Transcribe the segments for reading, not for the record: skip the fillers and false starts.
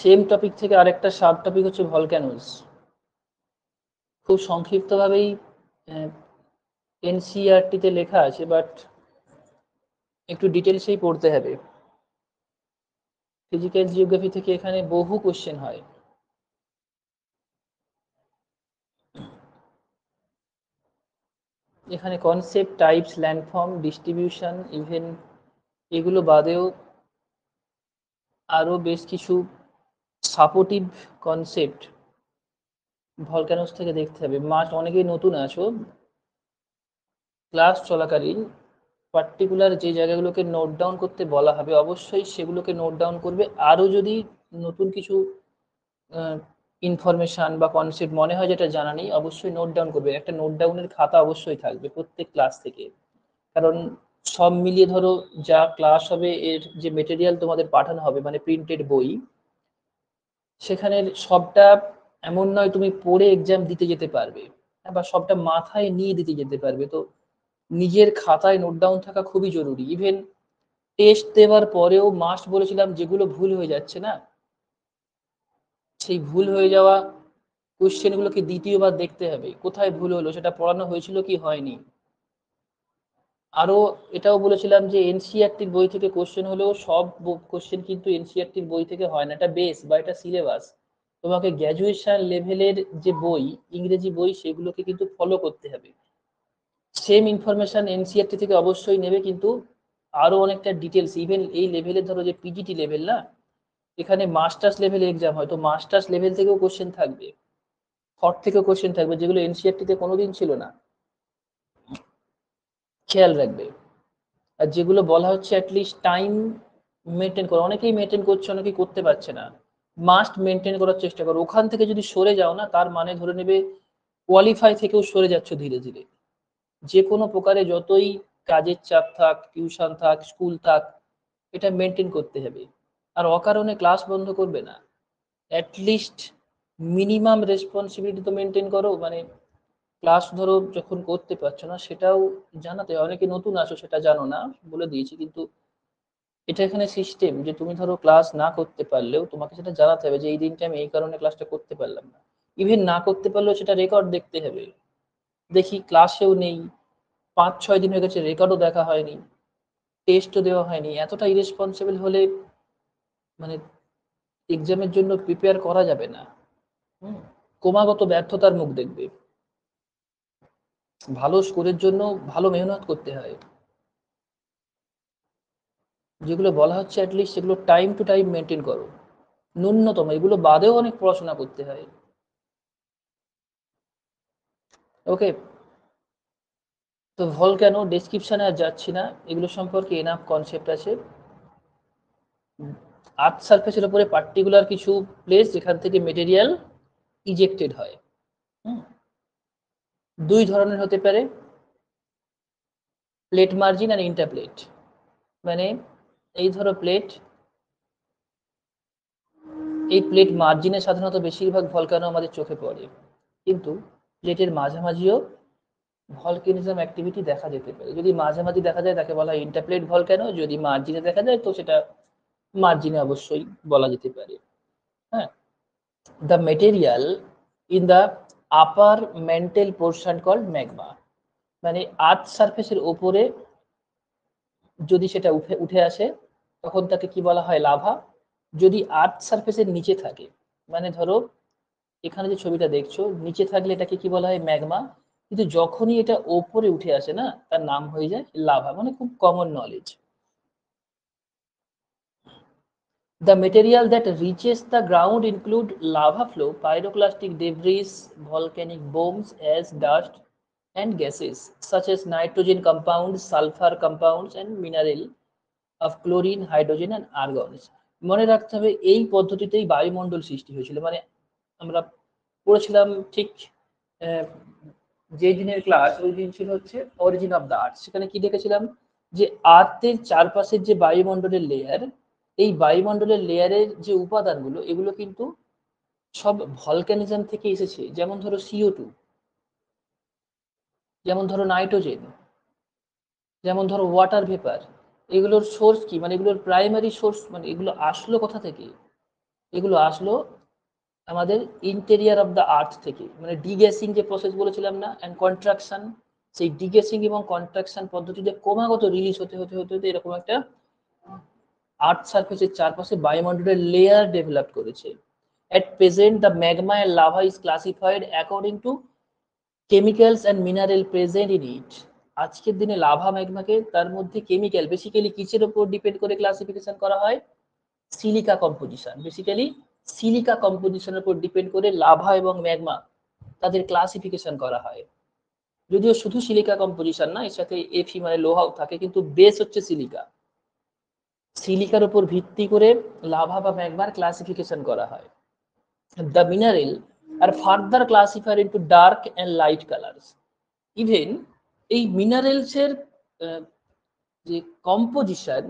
Same topic থেকে আরেকটা sub topic হচ্ছে ভলক্যানোস। খুব সংক্ষিপ্তভাবেই এনসিইআরটিতে লেখা আছে, বাট একটু ডিটেলসেই পড়তে হবে। ফিজিক্যাল জিওগ্রাফি থেকে এখানে বহু কোশ্চেন হয়। এখানে concept, types, landform, distribution, even এগুলো বাদেও আরও বেশ কিছু সাপোর্টিভ কনসেপ্ট ভলক্যানোস থেকে দেখতে হবে। অনেকেই নতুন আছো, ক্লাস চলাকালীন পার্টিকুলার যে জায়গাগুলোকে নোট ডাউন করতে বলা হবে অবশ্যই সেগুলোকে নোট ডাউন করবে। আরও যদি নতুন কিছু ইনফরমেশান বা কনসেপ্ট মনে হয় যেটা জানা নেই, অবশ্যই নোট ডাউন করবে। একটা নোট ডাউনের খাতা অবশ্যই থাকবে প্রত্যেক ক্লাস থেকে, কারণ সব মিলিয়ে ধরো যা ক্লাস হবে এর যে মেটেরিয়াল তোমাদের পাঠানো হবে মানে প্রিন্টেড বই, সেখানে সবটা এমন নয় তুমি পড়ে এক্সাম দিতে যেতে পারবে বা সবটা মাথায় নিয়ে দিতে যেতে পারবে। তো নিজের খাতায় নোট ডাউন থাকা খুবই জরুরি। ইভেন টেস্ট দেওয়ার পরেও মাস্ট বলেছিলাম যেগুলো ভুল হয়ে যাচ্ছে না, সেই ভুল হয়ে যাওয়া কোশ্চেনগুলোকে দ্বিতীয়বার দেখতে হবে, কোথায় ভুল হলো, সেটা পড়ানো হয়েছিল কি হয়নি। আরও এটাও বলেছিলাম যে এনসিইআরটির বই থেকে কোশ্চেন হলেও সব কোশ্চেন কিন্তু এনসিইআরটির বই থেকে হয় না, এটা বেস বা এটা সিলেবাস। তোমাকে গ্র্যাজুয়েশন লেভেলের যে বই, ইংরেজি বই, সেগুলোকে কিন্তু ফলো করতে হবে। সেম ইনফরমেশন এনসিইআরটি থেকে অবশ্যই নেবে, কিন্তু আরও অনেকটা ডিটেলস। ইভেন এই লেভেলে ধরো যে পিজিটি লেভেল না, এখানে মাস্টার্স লেভেল এক্সাম হয়, তো মাস্টার্স লেভেল থেকেও কোশ্চেন থাকবে, থট থেকেও কোশ্চেন থাকবে, যেগুলো এনসিইআরটিতে কোনোদিন ছিল না, খেয়াল রাখবে। আর যেগুলো বলা হচ্ছে অ্যাটলিস্ট টাইম মেনটেন করো, অনেকেই মেনটেন করছে, অনেকেই করতে পারছে না। মাস্ট মেনটেন করার চেষ্টা করো। ওখান থেকে যদি সরে যাও না, তার মানে ধরে নেবে কোয়ালিফাই থেকেও সরে যাচ্ছ ধীরে ধীরে। যে কোনো প্রকারে যতই কাজের চাপ থাক, টিউশন থাক, স্কুল থাক, এটা মেনটেন করতে হবে। আর অকারণে ক্লাস বন্ধ করবে না, অ্যাটলিস্ট মিনিমাম রেসপন্সিবিলিটি তো মেনটেন করো। মানে ক্লাস ধরো যখন করতে পারছো না সেটাও জানাতে। অনেকে নতুন আসো সেটা জানো না, বলে দিয়েছি, কিন্তু এটা এখানে সিস্টেম যে তুমি ধরো ক্লাস না করতে পারলেও তোমাকে সেটা জানাতে হবে যে এই দিনটা আমি এই কারণে ক্লাসটা করতে পারলাম না। ইভেন না করতে পারলেও সেটা রেকর্ড দেখতে হবে। দেখি ক্লাসেও নেই, 5-6 দিন হয়ে গেছে, রেকর্ডও দেখা হয়নি, টেস্টও দেওয়া হয়নি, এতটা ইরেসপন্সিবল হলে মানে এক্সামের জন্য প্রিপেয়ার করা যাবে না। ক্রমাগত ব্যর্থতার মুখ দেখবে। ভালো স্কোরের জন্য ভালো মেহনত করতে হয়। যেগুলো বলা হচ্ছে অ্যাটলিস্ট সেগুলো টাইম টু টাইম মেনটেন করো, ন্যূনতম। এগুলো বাদেও অনেক পড়াশোনা করতে হয়। ওকে, তো ভলক্যানো ডেসক্রিপশনে আর যাচ্ছি না, এগুলো সম্পর্কে এনাফ কনসেপ্ট আছে। আর্থ সারফেসের উপরে পার্টিকুলার কিছু প্লেস যেখান থেকে মেটেরিয়াল ইজেক্টেড হয়। দুই ধরনের হতে পারে, প্লেট মার্জিন আর ইন্টারপ্লেট। মানে এই ধরো প্লেট, এই প্লেট মার্জিনে সাধারণত বেশিরভাগ ভলক্যানো আমাদের চোখে পড়ে, কিন্তু প্লেটের মাঝামাঝিও ভলকানিজম অ্যাক্টিভিটি দেখা যেতে পারে। যদি মাঝামাঝি দেখা যায় তাকে বলা হয় ইন্টারপ্লেট ভলক্যানো, যদি মার্জিনে দেখা যায় তো সেটা মার্জিনে অবশ্যই বলা যেতে পারে। হ্যাঁ, the material in the upper mantle portion called magma, মানে আর্থ সারফেসের উপরে যদি সেটা উঠে উঠে আসে তখন তাকে কি বলা হয়, লাভা। যদি আর্থ সারফেসের নিচে থাকে, মানে ধরো এখানে যে ছবিটা দেখছো, নিচে থাকলে এটাকে কি বলা হয়, ম্যাগমা। কিন্তু যখনই এটা ওপরে উঠে আসে না, তার নাম হয়ে যায় লাভা। মানে খুব common knowledge. The material that reaches the ground include lava flow, pyroclastic debris, volcanic bombs, ash, dust, and gases such as nitrogen compounds, sulfur compounds, and mineral of chlorine, hydrogen, and argon. মনে রাখতে হবে এই পদ্ধতিতেই বায়ুমণ্ডল সৃষ্টি হয়েছিল। মানে আমরা পড়েছিলাম ঠিক যে দিনের ক্লাস, ওই দিন ছিল হচ্ছে অরিজিন অফ দ্য আর্থ। সেখানে কি দেখেছিলাম যে আর্থের চারপাশের যে বায়ুমণ্ডলের লেয়ার, এই বায়ুমণ্ডলের লেয়ারের যে উপাদানগুলো, এগুলো কিন্তু সব ভলক্যানিজম থেকে এসেছে। যেমন ধরো CO2, যেমন ধরো নাইট্রোজেন, যেমন ধরো ওয়াটার ভেপার। এগুলোর সোর্স কি, মানে এগুলোর প্রাইমারি সোর্স, মানে এগুলো আসলো কোথা থেকে, এগুলো আসলো আমাদের ইন্টেরিয়ার অফ দ্য আর্থ থেকে, মানে ডিগ্যাসিং যে প্রসেস বলেছিলাম না, অ্যান্ড কন্ট্রাকশন, সেই ডিগ্যাসিং এবং কন্ট্রাকশন পদ্ধতিতে ক্রমাগত রিলিজ হতে হতে হতে হতে এরকম একটা আর্থ সারফেসের চারপাশে বায়ুমণ্ডলের লেয়ার ডেভেলপ করেছে। At present, the magma and lava is classified according to chemicals and mineral present in it. আজকের দিনে লাভা ম্যাগমাকে তার মধ্যে কেমিক্যাল, বেসিক্যালি কিসের উপর ডিপেন্ড করে ক্লাসিফিকেশন করা হয়? Silica composition. বেসিক্যালি সিলিকা কম্পোজিশনের উপর ডিপেন্ড করে লাভা এবং ম্যাগমা তাদের ক্লাসিফিকেশন করা হয়। যদিও শুধু সিলিকা কম্পোজিশন না, এর সাথে এফি মানে লোহাও থাকে, কিন্তু বেস হচ্ছে সিলিকা। সিলিকার উপর ভিত্তি করে লাভা বা ম্যাগমার ক্লাসিফিকেশন করা হয়। The mineral are further classified into dark and light colors. Even এই মিনারেলস এর যে কম্পোজিশন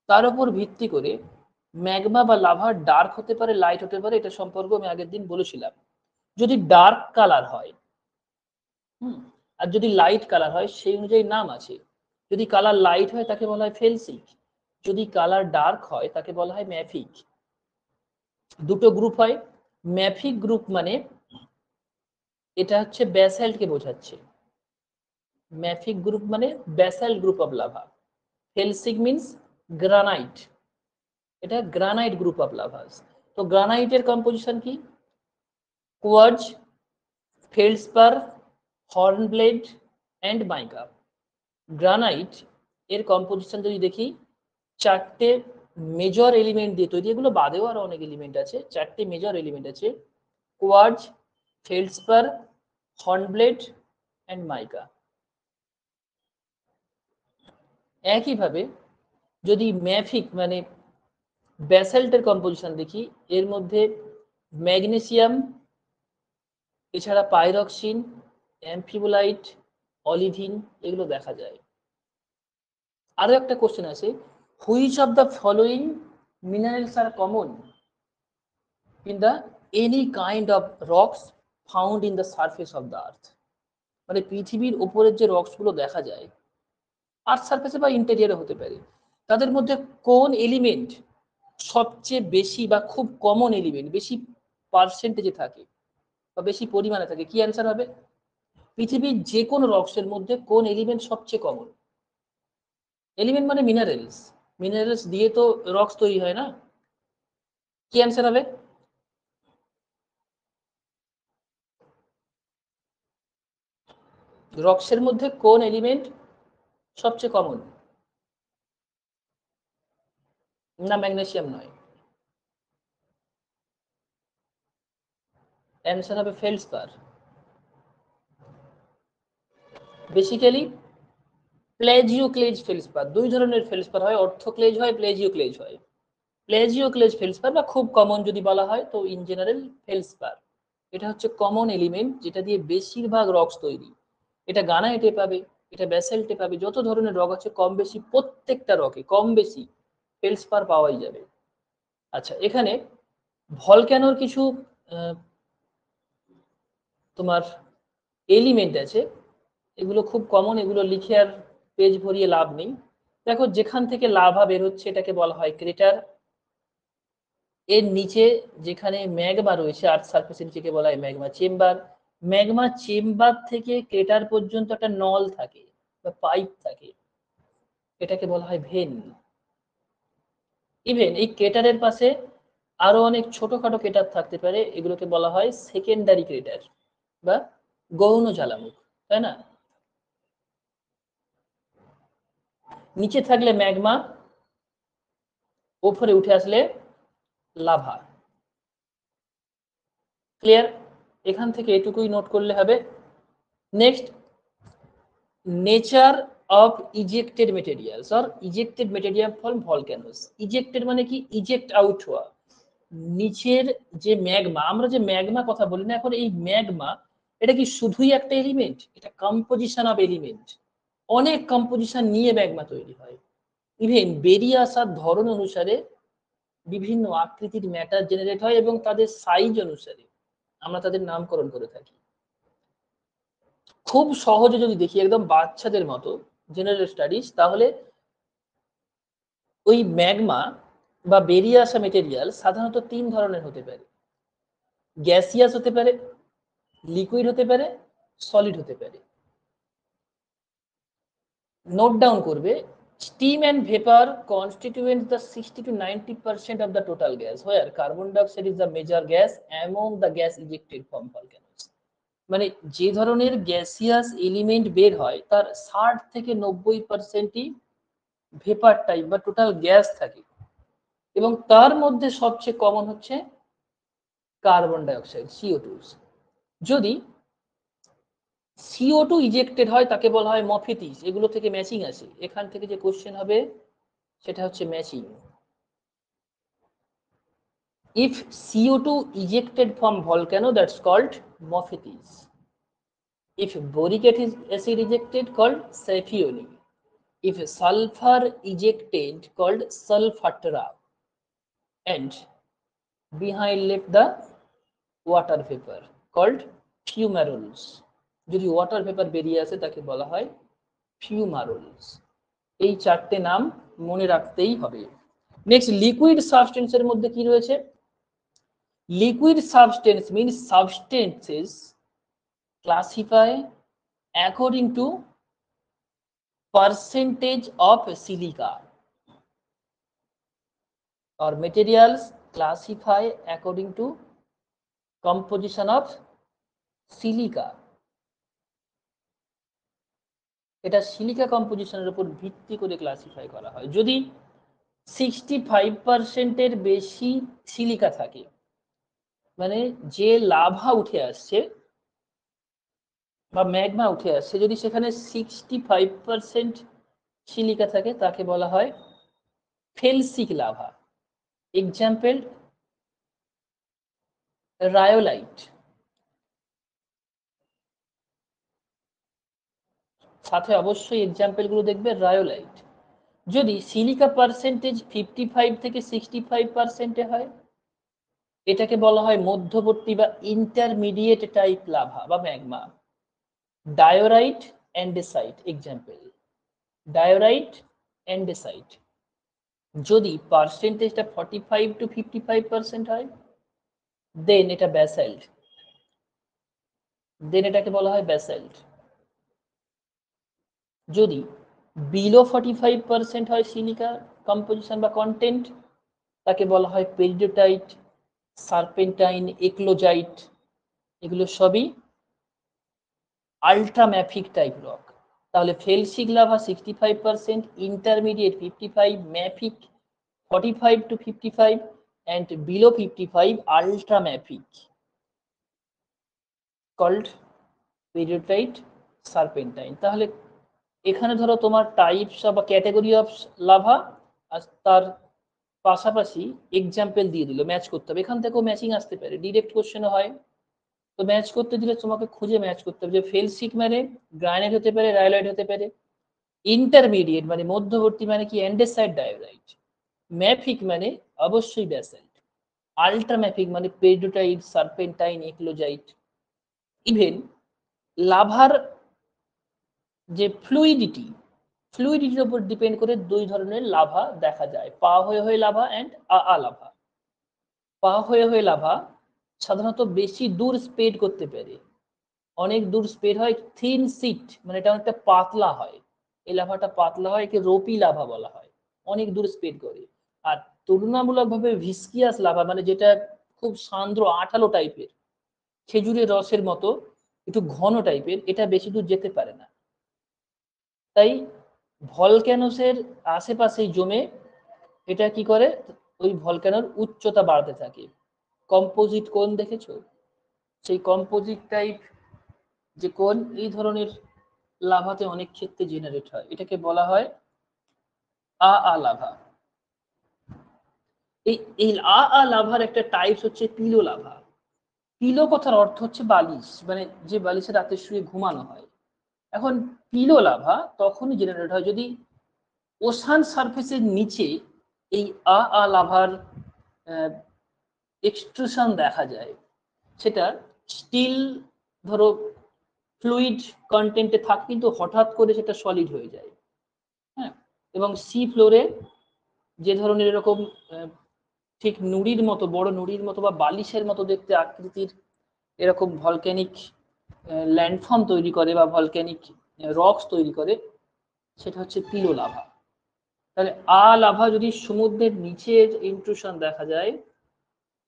তার উপর ভিত্তি করে ম্যাগমা বা লাভা ডার্ক হতে পারে, লাইট হতে পারে। এটা সম্পর্কে আমি আগের দিন বলেছিলাম। যদি ডার্ক কালার হয়, আর যদি লাইট কালার হয়, সেই অনুযায়ী নাম আছে। যদি কালার লাইট হয় তাকে বলা হয় ফেলসিক, যদি কালার ডার্ক হয় তাকে বলা হয় ম্যাফিক। দুটো গ্রুপ হয়। ম্যাফিক গ্রুপ মানে এটা হচ্ছে ব্যাসাল্টকে বোঝাচ্ছে। ম্যাফিক গ্রুপ মানে basalt group of lava. Felsic means granite, এটা গ্রানাইট গ্রুপ অফ লাভাস। তো গ্রানাইটের কম্পোজিশন কি? Quartz, feldspar, hornblende and mica. Granite এর কম্পোজিশন যদি দেখি, চারটে মেজর এলিমেন্ট দিয়ে তৈরি। এগুলো বাদেও আরো অনেক এলিমেন্ট আছে, চারটে মেজর এলিমেন্ট আছে: কোয়ার্জ, ফেল্ডস্পার, হর্নব্লেড অ্যান্ড মাইকা। একইভাবে যদি ম্যাফিক মানে ব্যাসাল্টের কম্পোজিশন দেখি, এর মধ্যে ম্যাগনেসিয়াম, এছাড়া পাইরক্সিন, অ্যাম্ফিবোলাইট, অলিভিন এগুলো দেখা যায়। আরো একটা কোশ্চেন আছে, which of the following minerals are common in the any kind of rocks found in the surface of the earth. মানে পৃথিবীর উপরের যে রকস গুলো দেখা যায় আর্থ সারফেসে বা ইন্টেরিয়ারে হতে পারে, তাদের মধ্যে কোন এলিমেন্ট সবচেয়ে বেশি বা খুব কমন এলিমেন্ট, বেশি পার্সেন্টেজে থাকে বা বেশি পরিমাণে থাকে? কি অ্যান্সার হবে? পৃথিবীর যে কোনো রক্সের মধ্যে কোন এলিমেন্ট সবচেয়ে কমন? এলিমেন্ট মানে মিনারেলস, মিনারেলস দিয়ে তো রক্স তৈরি হয় না। কি অ্যান্সার হবে? রক্সের মধ্যে কোন এলিমেন্ট সবচেয়ে কমন? না, ম্যাগনেসিয়াম নয়, অ্যান্সার হবে ফেল্ডস্পার। বেসিক্যালি প্লেজিওক্লেজ ফেল্ডস্পার, দুই ধরনের ফেল্ডস্পার হয়, অর্থোক্লেজ হয়, প্লেজিওক্লেজ হয়। প্লেজিওক্লেজ ফেল্ডস্পার বা খুব কমন যদি বলা হয় তো ইন জেনারেল ফেল্ডস্পার। এটা হচ্ছে কমন এলিমেন্ট যেটা দিয়ে বেশিরভাগ রক্স তৈরি। এটা গ্রানাইটে পাবে, এটা ব্যাসাল্টে পাবে, যত ধরনের রক আছে কম বেশি প্রত্যেকটা রকে কম বেশি ফেল্ডস্পার পাওয়াই যাবে। আচ্ছা, এখানে ভলক্যানোর কিছু তোমার এলিমেন্ট আছে, এগুলো খুব কমন, এগুলো লিখে আর পেজ ভরিয়ে লাভ নেই। দেখো, যেখান থেকে লাভা বের হচ্ছে এটাকে বলা হয় ক্রেটার। এর নিচে যেখানে ম্যাগমা রয়েছে আর্থ সারফেসের নিচে বলা হয় ম্যাগমা চেম্বার। ম্যাগমা চেম্বার থেকে ক্রেটার পর্যন্ত একটা নল থাকে বা পাইপ থাকে, এটাকে বলা হয় ভেন। ইভেন এই ক্রেটারের পাশে আরো অনেক ছোটখাটো ক্রেটার থাকতে পারে, এগুলোকে বলা হয় সেকেন্ডারি ক্রেটার বা গৌণ জ্বালামুখ, তাই না? নিচে থাকলে ম্যাগমা, উপরে উঠে আসলে লাভা। ক্লিয়ার? এখান থেকে এটুকুই নোট করলে হবে। Next, nature of ejected materials or ejected material from volcanoes. Ejected মানে কি? ইজেক্ট আউট হওয়া। নিচের যে ম্যাগমা, আমরা যে ম্যাগমা কথা বলি না এখন, এই ম্যাগমা এটা কি শুধুই একটা এলিমেন্ট? এটা কম্পোজিশন অফ এলিমেন্ট, অনেক কম্পোজিশন নিয়ে ম্যাগমা তৈরি হয়। ইভেন বেরিয়ে আসার ধরন অনুসারে বিভিন্ন আকৃতির ম্যাটার জেনারেট হয় এবং তাদের সাইজ অনুসারে আমরা তাদের নামকরণ করে থাকি। খুব সহজে যদি দেখি, একদম বাচ্চাদের মতো জেনারেল স্টাডিজ, তাহলে ওই ম্যাগমা বা বেরিয়ে আসা মেটেরিয়াল সাধারণত তিন ধরনের হতে পারে, গ্যাসিয়াস হতে পারে, লিকুইড হতে পারে, সলিড হতে পারে। নোট ডাউন করবে, steam and vapor constitute the 60 to 90% of the total gas, where carbon dioxide is the major gas among the gas ejected from volcanoes. মানে যে ধরনের গ্যাসিয়াস এলিমেন্ট বের হয় তার 60 থেকে 90%ই ভেপার টাইপ বা টোটাল গ্যাস থাকে, এবং তার মধ্যে সবচেয়ে কমন হচ্ছে কার্বন ডাইঅক্সাইড, CO2। যদি CO2 ইজেক্টেড হয় তাকে বলা হয় মফিটিস। এগুলো থেকে ম্যাচিং আসে, এখান থেকে যে কোশ্চেন হবে সেটা হচ্ছে matching. If CO2 ejected from volcano, that's called mophitis. If boric acid ejected, called saphioli. If sulfur ejected, called sulfatra. And behind left the water vapor, called fumaroles. যদি ওয়াটার ভেপার বেরিয়ে আসে তাকে বলা হয় ফিউমারোলস। এই চারটে নাম মনে রাখতেই হবে। নেক্সট, লিকুইড সাবস্টেন্সের মধ্যে কি রয়েছে? Liquid substance means substances classify according to percentage of silica, or materials classify according to composition of silica. এটা সিলিকা কম্পোজিশনের উপর ভিত্তি করে ক্লাসিফাই করা হয়। যদি 65%-এর বেশি সিলিকা থাকে, মানে যে লাভা উঠে আসছে বা ম্যাগমা উঠে আসছে, যদি সেখানে 65% সিলিকা থাকে তাকে বলা হয় ফেলসিক লাভা। এক্সাম্পল, রায়োলাইট। সাথে অবশ্যই এক্সাম্পল গুলো দেখবে রায়োলাইট। যদি সিলিকা পার্সেন্টেজ 55 থেকে 65%-এ হয়, এটাকে বলা হয় মধ্যবর্তী বা ইন্টারমিডিয়েট টাইপ লাভা বা magma. Diorite, andesite example, diorite, andesite. যদি পার্সেন্টেজটা 45 to 55% হয়, দেন এটা ব্যাসাল্ট, দেন এটাকে বলা হয় ব্যাসাল্ট। যদি বিলো 45% হয় সিলিকা কম্পোজিশন বা কন্টেন্ট, তাকে বলা হয় পেরিডোটাইট, সার্পেন্টাইন, এক্লোজাইট। এগুলো সবই আল্ট্রাম্যাফিক টাইপ রক। তাহলে felsic lava 65%, intermediate 55, mafic 45 to 55, and below 55 ultramafic, called peridotite, serpentine. তাহলে এখানে ধরো তোমার টাইপস বা ক্যাটাগরি অফ লাভা, আর তার পাশাপাশি এক্সাম্পল দিয়ে দিল, ম্যাচ করতে হবে। এখান থেকেও ম্যাচিং আসতে পারে, ডিরেক্ট কোশ্চেনও হয়। তো ম্যাচ করতে দিলে তোমাকে খুঁজে ম্যাচ করতে হবে যে ফেলসিক মানে গ্রানাইট হতে পারে, রায়োলাইট হতে পারে। ইন্টারমিডিয়েট মানে মধ্যবর্তী মানে কি অ্যান্ডেসাইট, ডায়োরাইট। ম্যাফিক মানে অবশ্যই ব্যাসাল্ট। আল্ট্রাম্যাফিক মানে পেরিডোটাইট, সার্পেন্টাইন, এক্লোজাইট। ইভেন লাভার যে ফ্লুইডিটির উপর ডিপেন্ড করে দুই ধরনের লাভা দেখা যায়, পা হয়ে হয়ে লাভা অ্যান্ড আ লাভা। পা হয়ে হয়ে লাভা সাধারণত বেশি দূর স্প্রেড করতে পারে, অনেক দূর স্প্রেড হয়। থিন সিট মানে এটা অনেকটা পাতলা হয়, এই লাভাটা পাতলা হয়, একে রোপি লাভা বলা হয়, অনেক দূর স্প্রেড করে। আর তুলনামূলকভাবে ভিসকিয়াস লাভা মানে যেটা খুব সান্দ্র আঠালো টাইপের, খেজুরের রসের মতো একটু ঘন টাইপের, এটা বেশি দূর যেতে পারে না। তাই ভলক্যানোসের আশেপাশে জমে এটা কি করে, ওই ভলক্যানোর উচ্চতা বাড়তে থাকে। কম্পোজিট কোন দেখেছো? সেই কম্পোজিট টাইপ যে কোন, এই ধরনের লাভাতে অনেক ক্ষেত্রে জেনারেট হয়, এটাকে বলা হয় আ লাভা। এই আ লাভার একটা টাইপস হচ্ছে পিলো লাভা। পিলো কথার অর্থ হচ্ছে বালিশ, মানে যে বালিশে রাতে শুয়ে ঘুমানো হয়। এখন পিলো লাভা তখনই জেনারেট হয় যদি ওশান সারফেসের নিচে এই আ লাভার এক্সট্রুশন দেখা যায়। সেটা স্টিল ধরো ফ্লুইড কন্টেন্টে থাকে, কিন্তু হঠাৎ করে সেটা সলিড হয়ে যায়। হ্যাঁ, এবং সি ফ্লোরে যে ধরনের এরকম ঠিক নুড়ির মতো, বড় নুড়ির মতো বা বালিশের মতো দেখতে আকৃতির এরকম ভলক্যানিক ল্যান্ডফর্ম তৈরি করে বা ভলক্যানিক রক্স তৈরি করে, সেটা হচ্ছে পিলো লাভা। তাহলে লাভা যদি সমুদ্রের নিচের ইন্ট্রুশন দেখা যায়,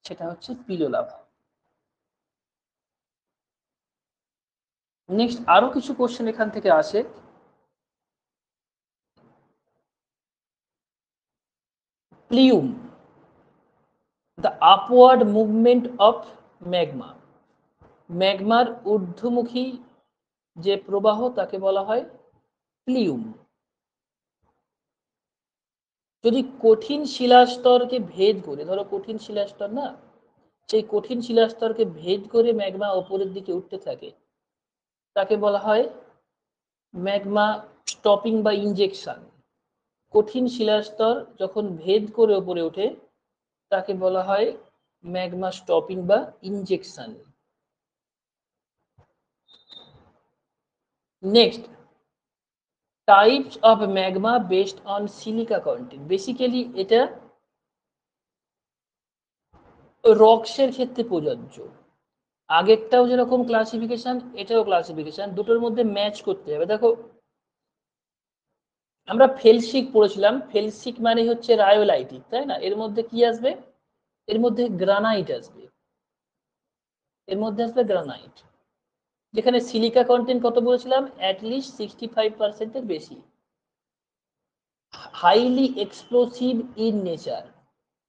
সেটা হচ্ছে পিলো লাভা। নেক্সট আরো কিছু কোশ্চেন এখান থেকে আসে। Plume, the upward movement of magma. ম্যাগমার ঊর্ধ্বমুখী যে প্রবাহ তাকে বলা হয় প্লিউম। যদি কঠিন শিলাস্তরকে ভেদ করে, ধরো কঠিন শিলাস্তর না, সেই কঠিন শিলাস্তরকে ভেদ করে ম্যাগমা ওপরের দিকে উঠতে থাকে, তাকে বলা হয় ম্যাগমা স্টপিং বা ইনজেকশন। কঠিন শিলাস্তর যখন ভেদ করে ওপরে ওঠে, তাকে বলা হয় ম্যাগমা স্টপিং বা injection. Next, types of magma based on silica content. Basically এটা রক্সের ক্ষেত্রে প্রযোজ্য। আগেরটাও যেরকম ক্লাসিফিকেশন, এটাও ক্লাসিফিকেশন, দুটোর মধ্যে ম্যাচ করতে হবে। দেখো আমরা ফেলসিক পড়েছিলাম, ফেলসিক মানে হচ্ছে রায়োলাইটিক, তাই না? এর মধ্যে কি আসবে? এর মধ্যে গ্রানাইট আসবে, এর মধ্যে আসবে গ্রানাইট। যেখানে সিলিকা কন্টেন্ট কত বলেছিলাম? অ্যাটলিস্ট 65%-এর বেশি। Highly explosive in nature,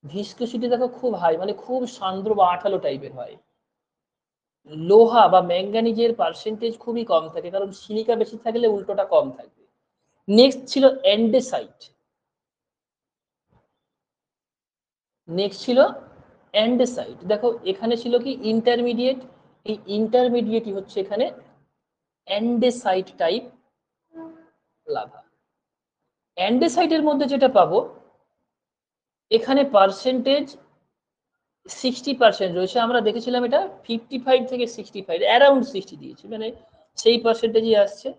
viscosity দেখো খুব হাই, মানে খুব সান্দ্র বা আঠালো টাইপের হয়। লোহা বা ম্যাঙ্গানিজের পার্সেন্টেজ খুবই কম থাকে, কারণ সিলিকা বেশি থাকলে উল্টোটা কম থাকবে। নেক্সট ছিল অ্যান্ডেসাইট। নেক্সট ছিল অ্যান্ডেসাইট। দেখো এখানে ছিল কি ইন্টারমিডিয়েট, এই ইন্টারমিডিয়েটই হচ্ছে এখানে অ্যান্ডেসাইট টাইপ লাভা। অ্যান্ডেসাইটের মধ্যে যেটা পাবো, এখানে পার্সেন্টেজ 60% রয়েছে। আমরা দেখেছিলাম এটা 55 থেকে 65, অ্যারাউন্ড 60 দিয়েছি, মানে সেই পার্সেন্টেজই আসছে।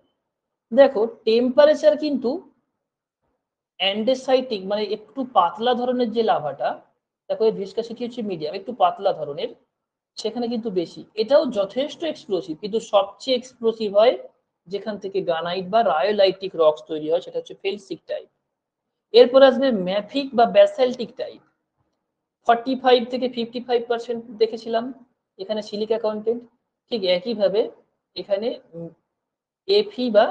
দেখো টেম্পারেচার কিন্তু অ্যান্ডেসাইটিক মানে একটু পাতলা ধরনের যে লাভাটা, দেখো এর ভিসকাসিটি হচ্ছে মিডিয়াম, একটু পাতলা ধরনের, সেখানে কিন্তু বেশি। এটাও যথেষ্ট এক্সপ্লোসিভ, কিন্তু সবচেয়ে এক্সপ্লোসিভ হয় যেখান থেকে গ্রানাইট বা রায়োলাইটিক রক্স তৈরি হয়, সেটা হচ্ছে ফেলসিক টাইপ। এরপর আসবে ম্যাফিক বা ব্যাসাল্টিক টাইপ। 45 থেকে 55% দেখেছিলাম এখানে সিলিকা কন্টেন্ট। ঠিক একইভাবে এখানে এফি বা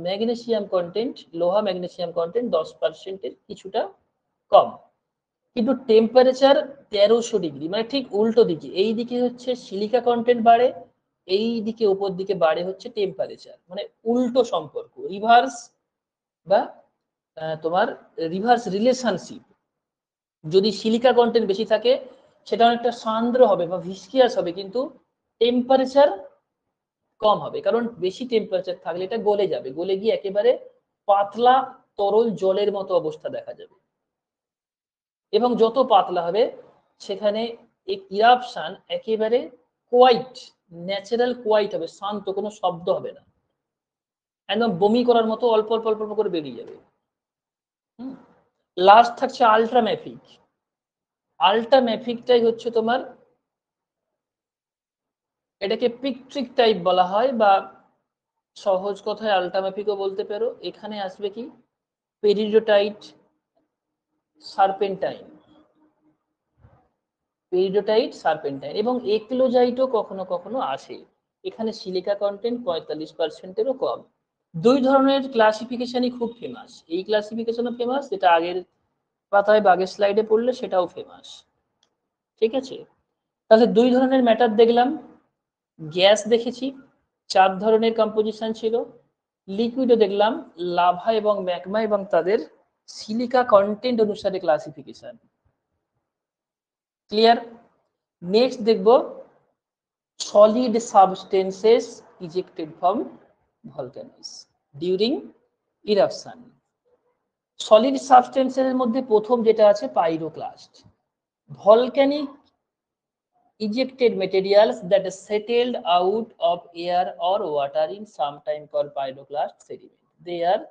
ম্যাগনেসিয়াম কন্টেন্ট, লোহা ম্যাগনেসিয়াম কন্টেন্ট 10%-এর কিছুটা কম। কিন্তু টেম্পারেচার 1300 ডিগ্রি, মানে ঠিক উল্টো দিকে। এই দিকে হচ্ছে সিলিকা কন্টেন্ট বাড়ে, এই দিকে উপর দিকে বাড়ে হচ্ছে টেম্পারেচার, মানে উল্টো সম্পর্ক, রিভার্স বা তোমার রিভার্স রিলেশনশিপ। যদি সিলিকা কন্টেন্ট বেশি থাকে, সেটা অনেকটা সান্দ্র হবে বা ভিস্কিয়াস হবে, কিন্তু টেম্পারেচার কম হবে, কারণ বেশি টেম্পারেচার থাকলে এটা গলে যাবে, গলে গিয়ে একেবারে পাতলা তরল জলের মতো অবস্থা দেখা যাবে। এবং যত পাতলা হবে, সেখানে ইরাপশন একেবারে কোয়াইট, ন্যাচারাল কোয়াইট হবে, শান্ত, কোনো শব্দ হবে না, একদম বমি করার মতো অল্প অল্প অল্প করে বেরিয়ে যাবে। লাস্ট থাকছে আলট্রাম্যাফিক। আলট্রাম্যাফিকটাই হচ্ছে তোমার, এটাকে পিকট্রিক টাইপ বলা হয়, বা সহজ কথায় আলট্রাম্যাফিকও বলতে পারো। এখানে আসবে কি পেরিডোটাইট, সার্পেন্টাইন, পেরিডোটাইট, সার্পেন্টাইন এবং এক্লোজাইটও কখনো কখনো আসে। এখানে সিলিকা কন্টেন্ট 45%-এরও কম। দুই ধরনের ক্লাসিফিকেশনই খুব ফেমাস, এই ক্লাসিফিকেশনও ফেমাস, যেটা আগের পাতায় বা আগের স্লাইডে পড়লে সেটাও ফেমাস। ঠিক আছে, তাহলে দুই ধরনের ম্যাটার দেখলাম, গ্যাস দেখেছি, 4 ধরনের কম্পোজিশন ছিল, লিকুইডও দেখলাম, লাভা এবং ম্যাগমা এবং তাদের সিলিকা কন্টেন্ট অনুসারে ক্লাসিফিকেশন। ক্লিয়ার? নেক্সট দেখব solid substances ejected from volcanoes during eruption. Solid সাবস্টেন্সের মধ্যে প্রথম যেটা আছে pyroclast. Volcanic ejected materials that settled out of air or water in some time called pyroclast sediment. They are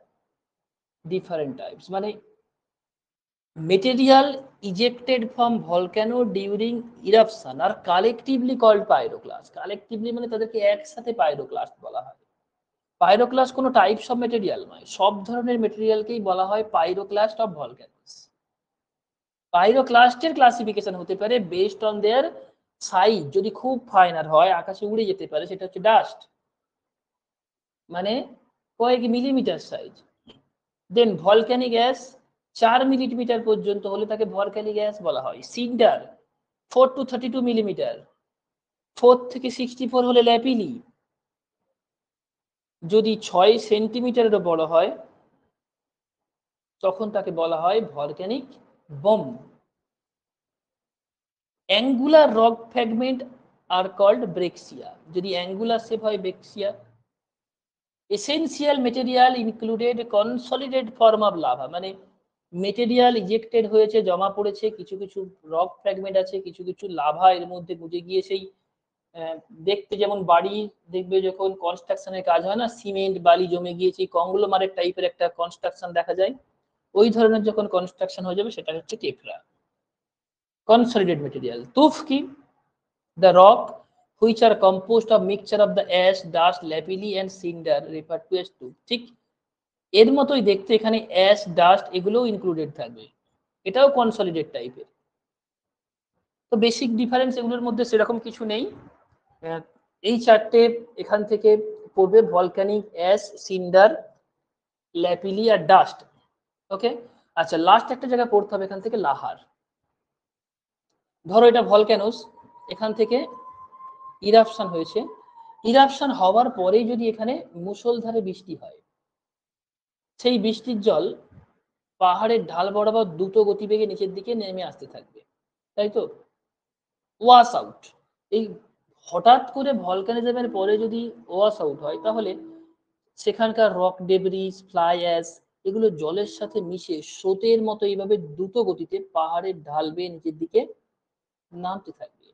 different types, মানে material ejected from volcano during eruption are collectively called pyroclast. Collectively মানে তাদেরকে একসাথে pyroclast বলা হয়। Pyroclast কোনো types of material নয়, সব ধরনের মেটেরিয়ালকেই বলা হয় পাইরোক্লাস্ট অফ ভলক্যানোস। পাইরোক্লাস্টের ক্লাসিফিকেশন হতে পারে বেসড অন দেয়ার সাইজ, যদি খুব ফাইনার হয় আকাশে উড়ে যেতে পারে সেটা হচ্ছে ডাস্ট, মানে কয়েক মিলিমিটার সাইজ। দেন ভলক্যানিক গ্যাস 4 মিলিমিটার পর্যন্ত হলে তাকে ভলক্যানিক গ্যাস বলা হয়। সিন্ডার 4 to 32 মিলিমিটার, 4 থেকে 64 হলে ল্যাপিলি, যদি 6 সেন্টিমিটারেরও বড় হয় তখন তাকে বলা হয় volcanic bomb. Angular rock fragment are called breccia, যদি অ্যাঙ্গুলার শেপ হয় breccia. Essential material included consolidate form of lava, মানে মেটেরিয়াল ইজেক্টেড হয়েছে, জমা পড়েছে, কিছু কিছু রক ফ্র্যাগমেন্ট আছে, কিছু কিছু লাভা এর মধ্যে গুজে গিয়ে সেই দেখতে যেমন বাড়ি দেখবে যখন কনস্ট্রাকশনের কাজ হয় না, সিমেন্ট বালি জমে গিয়েছে কংগ্লোমারেট টাইপের একটা কনস্ট্রাকশন দেখা যায়, ওই ধরনের যখন কনস্ট্রাকশন হয়ে যাবে সেটা হচ্ছে টেফরা কনসলিডেট মেটেরিয়াল। তুফ কি? the rock which are composed of mixture of the ash, dust, lapilli and cinder referred to as tuff। ঠিক এর মতোই দেখতে এখানে অ্যাশ ডাস্ট এগুলোও ইনক্লুডেড থাকবে, এটাও কনসলিডেট টাইপের। তো বেসিক ডিফারেন্স এগুলোর মধ্যে সেরকম কিছু নেই। এই চারটে এখান থেকে পড়বে, ভলক্যানিক, অ্যাশ, সিন্ডার, ল্যাপিলি আর ডাস্ট। ওকে, আচ্ছা লাস্ট একটা জায়গা পড়তে হবে এখান থেকে, লাহার। ধরো এটা ভলক্যানোস, এখান থেকে ইরাপশন হয়েছে, ইরাপশন হওয়ার পরে যদি এখানে মুষলধারে বৃষ্টি হয়, সেই বৃষ্টির জল পাহাড়ের ঢাল বরাবর দ্রুত গতিবেগে নিচের দিকে নেমে আসতে থাকবে, তাই তো? ওয়াশ আউট, এই হঠাৎ করে ভলকানিজমের পরে যদি ওয়াশ আউট হয় তাহলে সেখানকার রক ডেবরিজ, ফ্লাই অ্যাশ এগুলো জলের সাথে মিশে স্রোতের মতো এইভাবে দ্রুত গতিতে পাহাড়ের ঢাল বেয়ে নিচের দিকে নামতে থাকবে।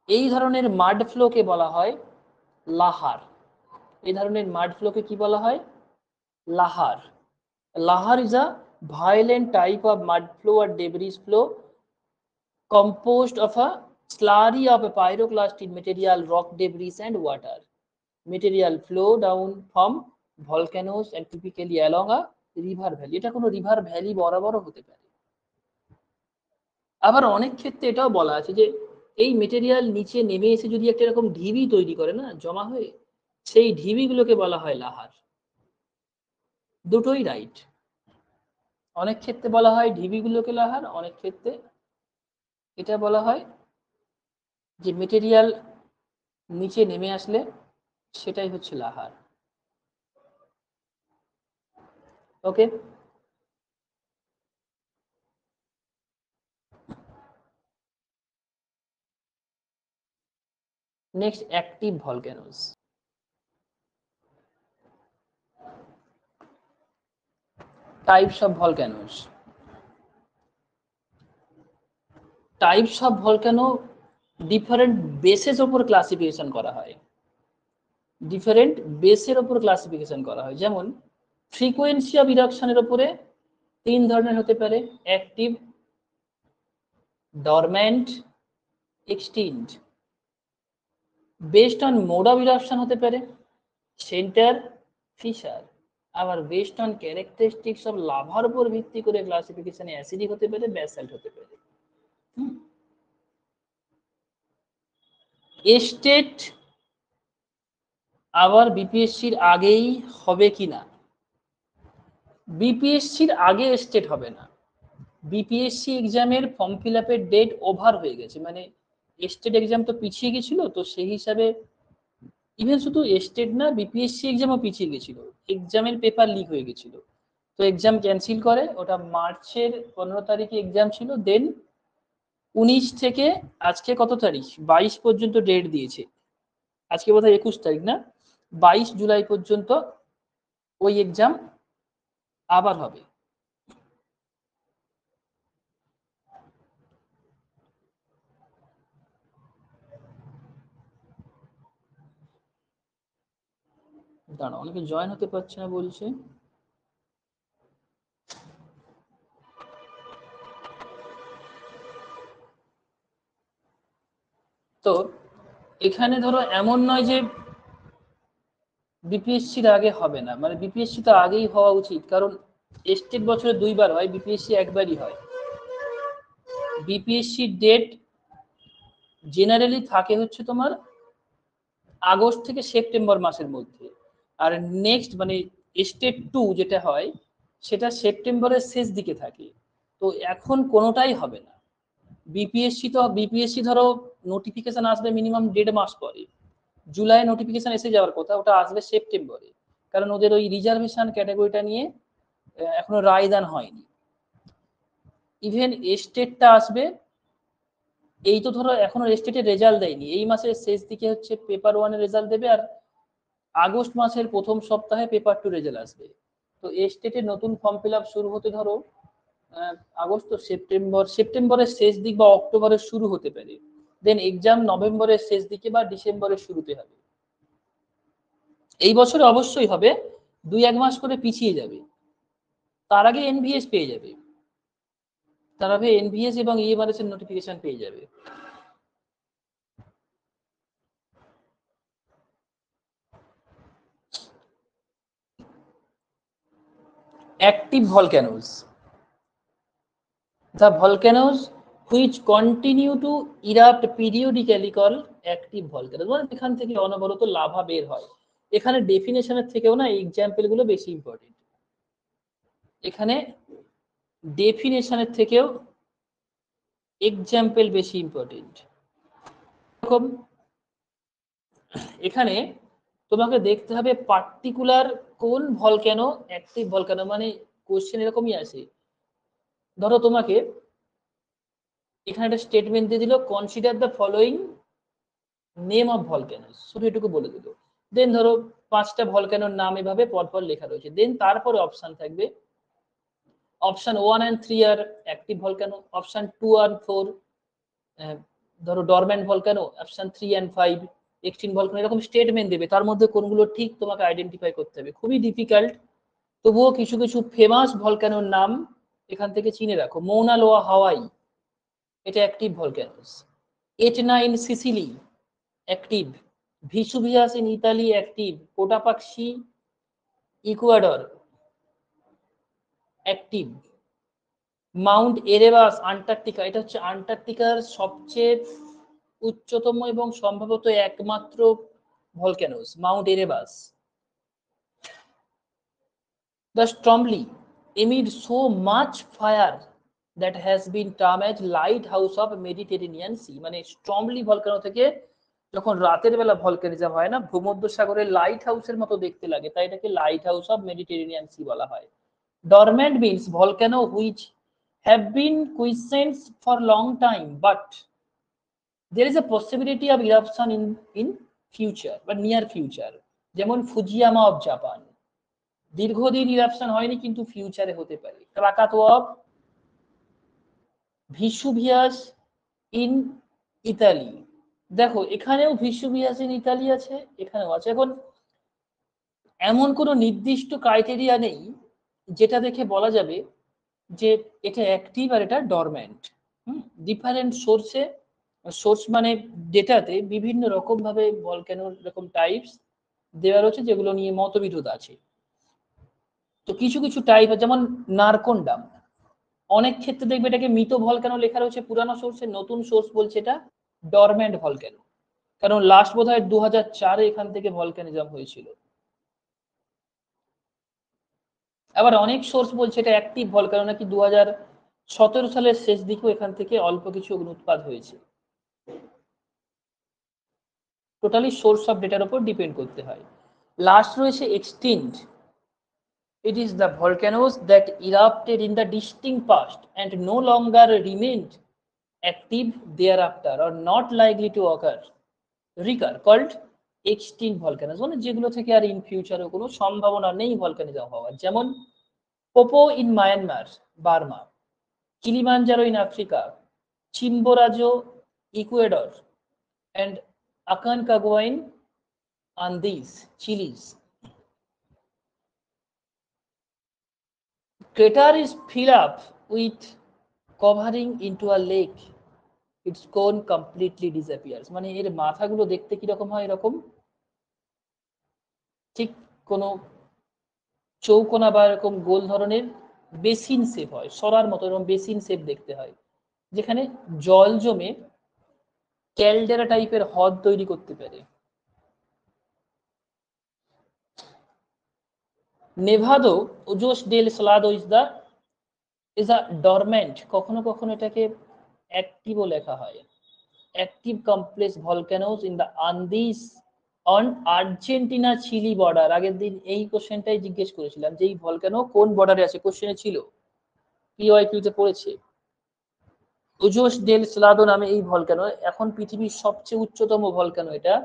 এই ধরনের মাড ফ্লোকে বলা হয় লাহার। এই ধরনের মাড ফ্লোকে কি বলা হয়? লাহার। লাহার is a violent type of mud flow or debris flow composed of a slurry of a pyroclastic material, rock debris and water. Material flow down from volcanoes and typically along a river valley। এটা কোনো river valley বরাবরও হতে পারে। আবার অনেক ক্ষেত্রে এটাও বলা আছে যে এই মেটেরিয়াল নিচে নেমে এসে যদি একটা এরকম ঢিবি তৈরি করে না জমা হয়ে, সেই ঢিবিগুলোকে বলা হয় লাহার। দুটোই রাইট। অনেক ক্ষেত্রে বলা হয় ঢিবিগুলোকে লাহার, অনেক ক্ষেত্রে এটা বলা হয় যে মেটেরিয়াল নিচে নেমে আসলে সেটাই হচ্ছে lahar. Okay, next active volcanoes. Types of volcanoes. Types of volcano different বেসের উপর ক্লাসিফিকেশন করা হয়, ডিফারেন্ট বেসের উপর ক্লাসিফিকেশন করা হয়। যেমন ফ্রিকোয়েন্সি অফ ইরাপশনের উপরে 3 ধরনের হতে পারে, active, dormant, extinct. Based on mode of eruption হতে পারে সেন্টার, ফিশার। আবার বেসড অন ক্যারেক্টারিস্টিক্স অফ লাভার উপর ভিত্তি করে ক্লাসিফিকেশনে অ্যাসিডিক হতে পারে, ব্যাসাল্ট হতে পারে। এস্টেট আবার বিপিএসসির আগেই হবে কিনা? বিপিএসসির আগে স্টেট হবে না। বিপিএসসি এক্সামের ফর্ম ফিল আপের ডেট ওভার হয়ে গেছে, মানে স্টেট এক্সাম তো পিছিয়ে গেছিল, তো সেই হিসাবে ইভেন শুধু স্টেট না বিপিএসসি এক্সামও পিছিয়ে গেছিল, এক্সামের পেপার লিক হয়ে গেছিল, তো এক্সাম ক্যান্সেল করে। ওটা মার্চের 15 তারিখে এক্সাম ছিল, দেন 19 থেকে আজকে কত তারিখ, 22 পর্যন্ত ডেট দিয়েছে। আজকে বোধহয় 21 তারিখ না, 22 জুলাই পর্যন্ত ওই এক্সাম আবার হবে। দাঁড়া, অনেকে জয়েন হতে পারছে না বলছে। তো এখানে ধরো এমন নয় যে বিপিএসসির আগে হবে না, মানে বিপিএসসি তো আগেই হওয়া উচিত, কারণ স্টেট বছরে 2বার হয়, বিপিএসসি একবারই হয়। বিপিএসসি ডেট জেনারেলি থাকে হচ্ছে তোমার আগস্ট থেকে সেপ্টেম্বর মাসের মধ্যে, আর নেক্সট মানে স্টেট 2 যেটা হয় সেটা সেপ্টেম্বরের শেষ দিকে থাকে। তো এখন কোনোটাই হবে না। বিপিএসসি ধরো নোটিফিকেশন আসবে মিনিমাম 1.5 মাস পরে, জুলাই নোটিফিকেশন এসে যাওয়ার কথা, ওটা আসবে সেপ্টেম্বরে, কারণ ওদের ওই রিজার্ভেশন ক্যাটাগরিটা নিয়ে এখনো রায়দান হয়নি। ইভেন স্টেটটা আসবে, এই তো ধরো এখনো স্টেটের রেজাল্ট দেয়নি, এই মাসের শেষ দিকে হচ্ছে পেপার 1 এর রেজাল্ট দেবে, আর আগস্ট মাসের প্রথম সপ্তাহে পেপার 2 রেজাল্ট আসবে। তো স্টেটের নতুন ফর্ম ফিল আপ শুরু হতে ধরো আগস্ট তো সেপ্টেম্বরের শেষ দিক বা অক্টোবরের শুরু হতে পারে, দেন এক্সাম নভেম্বরের শেষ দিকে বা ডিসেম্বরের শুরুতে হবে। এই বছরে অবশ্যই হবে, 2-1 মাস করে পিছিয়ে যাবে, তার আগে এনভিএস পেয়ে যাবে, তার আগে এনভিএস এবং ইএমআরএস এর নোটিফিকেশন পেয়ে যাবে। Active volcanoes, the volcanoes which continue to erupt periodically called active volcanoes, মানে এখান থেকে অনবরত লাভা বের হয়। এখানে ডেফিনেশনের থেকেও না এক্সাম্পল গুলো বেশি ইম্পর্টেন্ট, এখানে ডেফিনেশনের থেকেও এক্সাম্পল বেশি ইম্পর্টেন্ট। এরকম এখানে তোমাকে দেখতে হবে পার্টিকুলার কোন ভলক্যানো অ্যাক্টিভ ভলক্যানো, মানে কোশ্চেন এরকমই আসে, ধরো তোমাকে এখানে একটা স্টেটমেন্ট দিয়ে দিল consider the following name of volcanoes, শুধু এটুকু বলে দিল, দেন ধরো 5টা ভলক্যানোর নাম এভাবে পরপর লেখা রয়েছে, দেন তারপরে অপশন থাকবে, option 1 and 3 are active volcano, option 2 are 4 ধরো dormant volcano, option 3 and 5 extinct volcano, এরকম স্টেটমেন্ট দেবে, তার মধ্যে কোনগুলো ঠিক তোমাকে আইডেন্টিফাই করতে হবে, খুবই ডিফিকাল্ট। তবুও কিছু কিছু ফেমাস ভলক্যানোর নাম এখান থেকে চিনে রাখো। মৌনা লোয়া হাওয়াই, এটা active volcanoes. Etna in Sicily active, Vesuvius in Italy active, Cotopaxi Ecuador active, mount Erebus Antarctica, এটা হচ্ছে আন্টার্কটিকার সবচেয়ে উচ্চতম এবং সম্ভবত একমাত্র volcanoes, mount Erebus. The Stromli emit so much fire that has been termed as lighthouse of Mediterranean Sea, মানে স্ট্রমলি volcano থেকে যখন রাতের বেলা ভলক্যানিজম হয় না, ভূমধ্যসাগরের লাইট হাউসের মতো দেখতে লাগে, তাই এটাকে lighthouse of Mediterranean sea বলা হয়। Dormant means volcano which have been quiescent for long time but there is a possibility of eruption in future বা near future, যেমন ফুজিয়ামা অফ জাপান, দীর্ঘদিন ইরাপশন হয়নি কিন্তু ফিউচারে হতে পারে। ক্রাকাতোয়া অফ ভিসুভিয়াস ইন ইতালি, দেখো এখানেও ভিসুভিয়াস ইন ইতালি আছে, এখানেও আছে। এখন এমন কোনো নির্দিষ্ট ক্রাইটেরিয়া নেই যেটা দেখে বলা যাবে যে এটা অ্যাক্টিভ আর এটা ডরম্যান্ট। ডিফারেন্ট সোর্সে, সোর্স মানে ডেটাতে বিভিন্ন রকম ভাবে ভলক্যানোর এরকম টাইপস দেওয়া রয়েছে, যেগুলো নিয়ে মতবিরোধ আছে। তো কিছু কিছু টাইপ, যেমন নারকোন্ডাম, অনেক ক্ষেত্রে দেখবে এটাকে মৃত ভলক্যানো লেখা রয়েছে পুরানো সোর্সে, নতুন সোর্স বলছে এটা ডরম্যান্ট ভলক্যানো, কারণ লাস্ট বোধহয় 2004-এ এখান থেকে ভলক্যানিজম হয়েছিল। আবার অনেক সোর্স বলছে এটা অ্যাক্টিভ ভলক্যানো, নাকি 2017 সালের শেষ দিকেও এখান থেকে অল্প কিছু অগ্নুৎপাত হয়েছে। টোটালি সোর্স অফ ডেটার উপর ডিপেন্ড করতে হয়। লাস্ট রয়েছে extinct, it is the volcanoes that erupted in the distant past and no longer remained active thereafter or not likely to recur called extinct volcanoes, মানে যেগুলো থেকে আর ইন ফিউচারে কোনো সম্ভাবনা নেই ভলক্যানিজম হওয়ার, যেমন পোপো in Myanmar Burma, Kilimanjaro in Africa, Chimborazo Ecuador and Aconcagua in Andes, Chilis. Crater is filled up with covering into a lake it's কোন কমপ্লিটলি ডিসঅ্যাপিয়ার্স, মানে এর মাথাগুলো দেখতে কিরকম হয়, এরকম ঠিক কোনো চৌকোনা বা এরকম গোল ধরনের বেসিন শেপ হয়, সরার মতো এরকম বেসিন শেপ দেখতে হয়, যেখানে জল জমে ক্যালডেরা টাইপের হ্রদ তৈরি করতে পারে। Nevado Ojos del সালাদো is a dormant, কখনো কখনো এটাকে অ্যাক্টিভও লেখা হয়, active complex volcanoes in the Andes on Argentina chilli border. আগের দিন এই কোশ্চেনটাই জিজ্ঞেস করেছিলাম যে এই ভলকানো কোন বর্ডারে আছে, কোশ্চেনে ছিল, পিওয়াইকিউতে পড়েছে। উজোস ডেল সালাদো নামে এই ভলকানো এখন পৃথিবীর সবচেয়ে উচ্চতম ভলকানো, এটা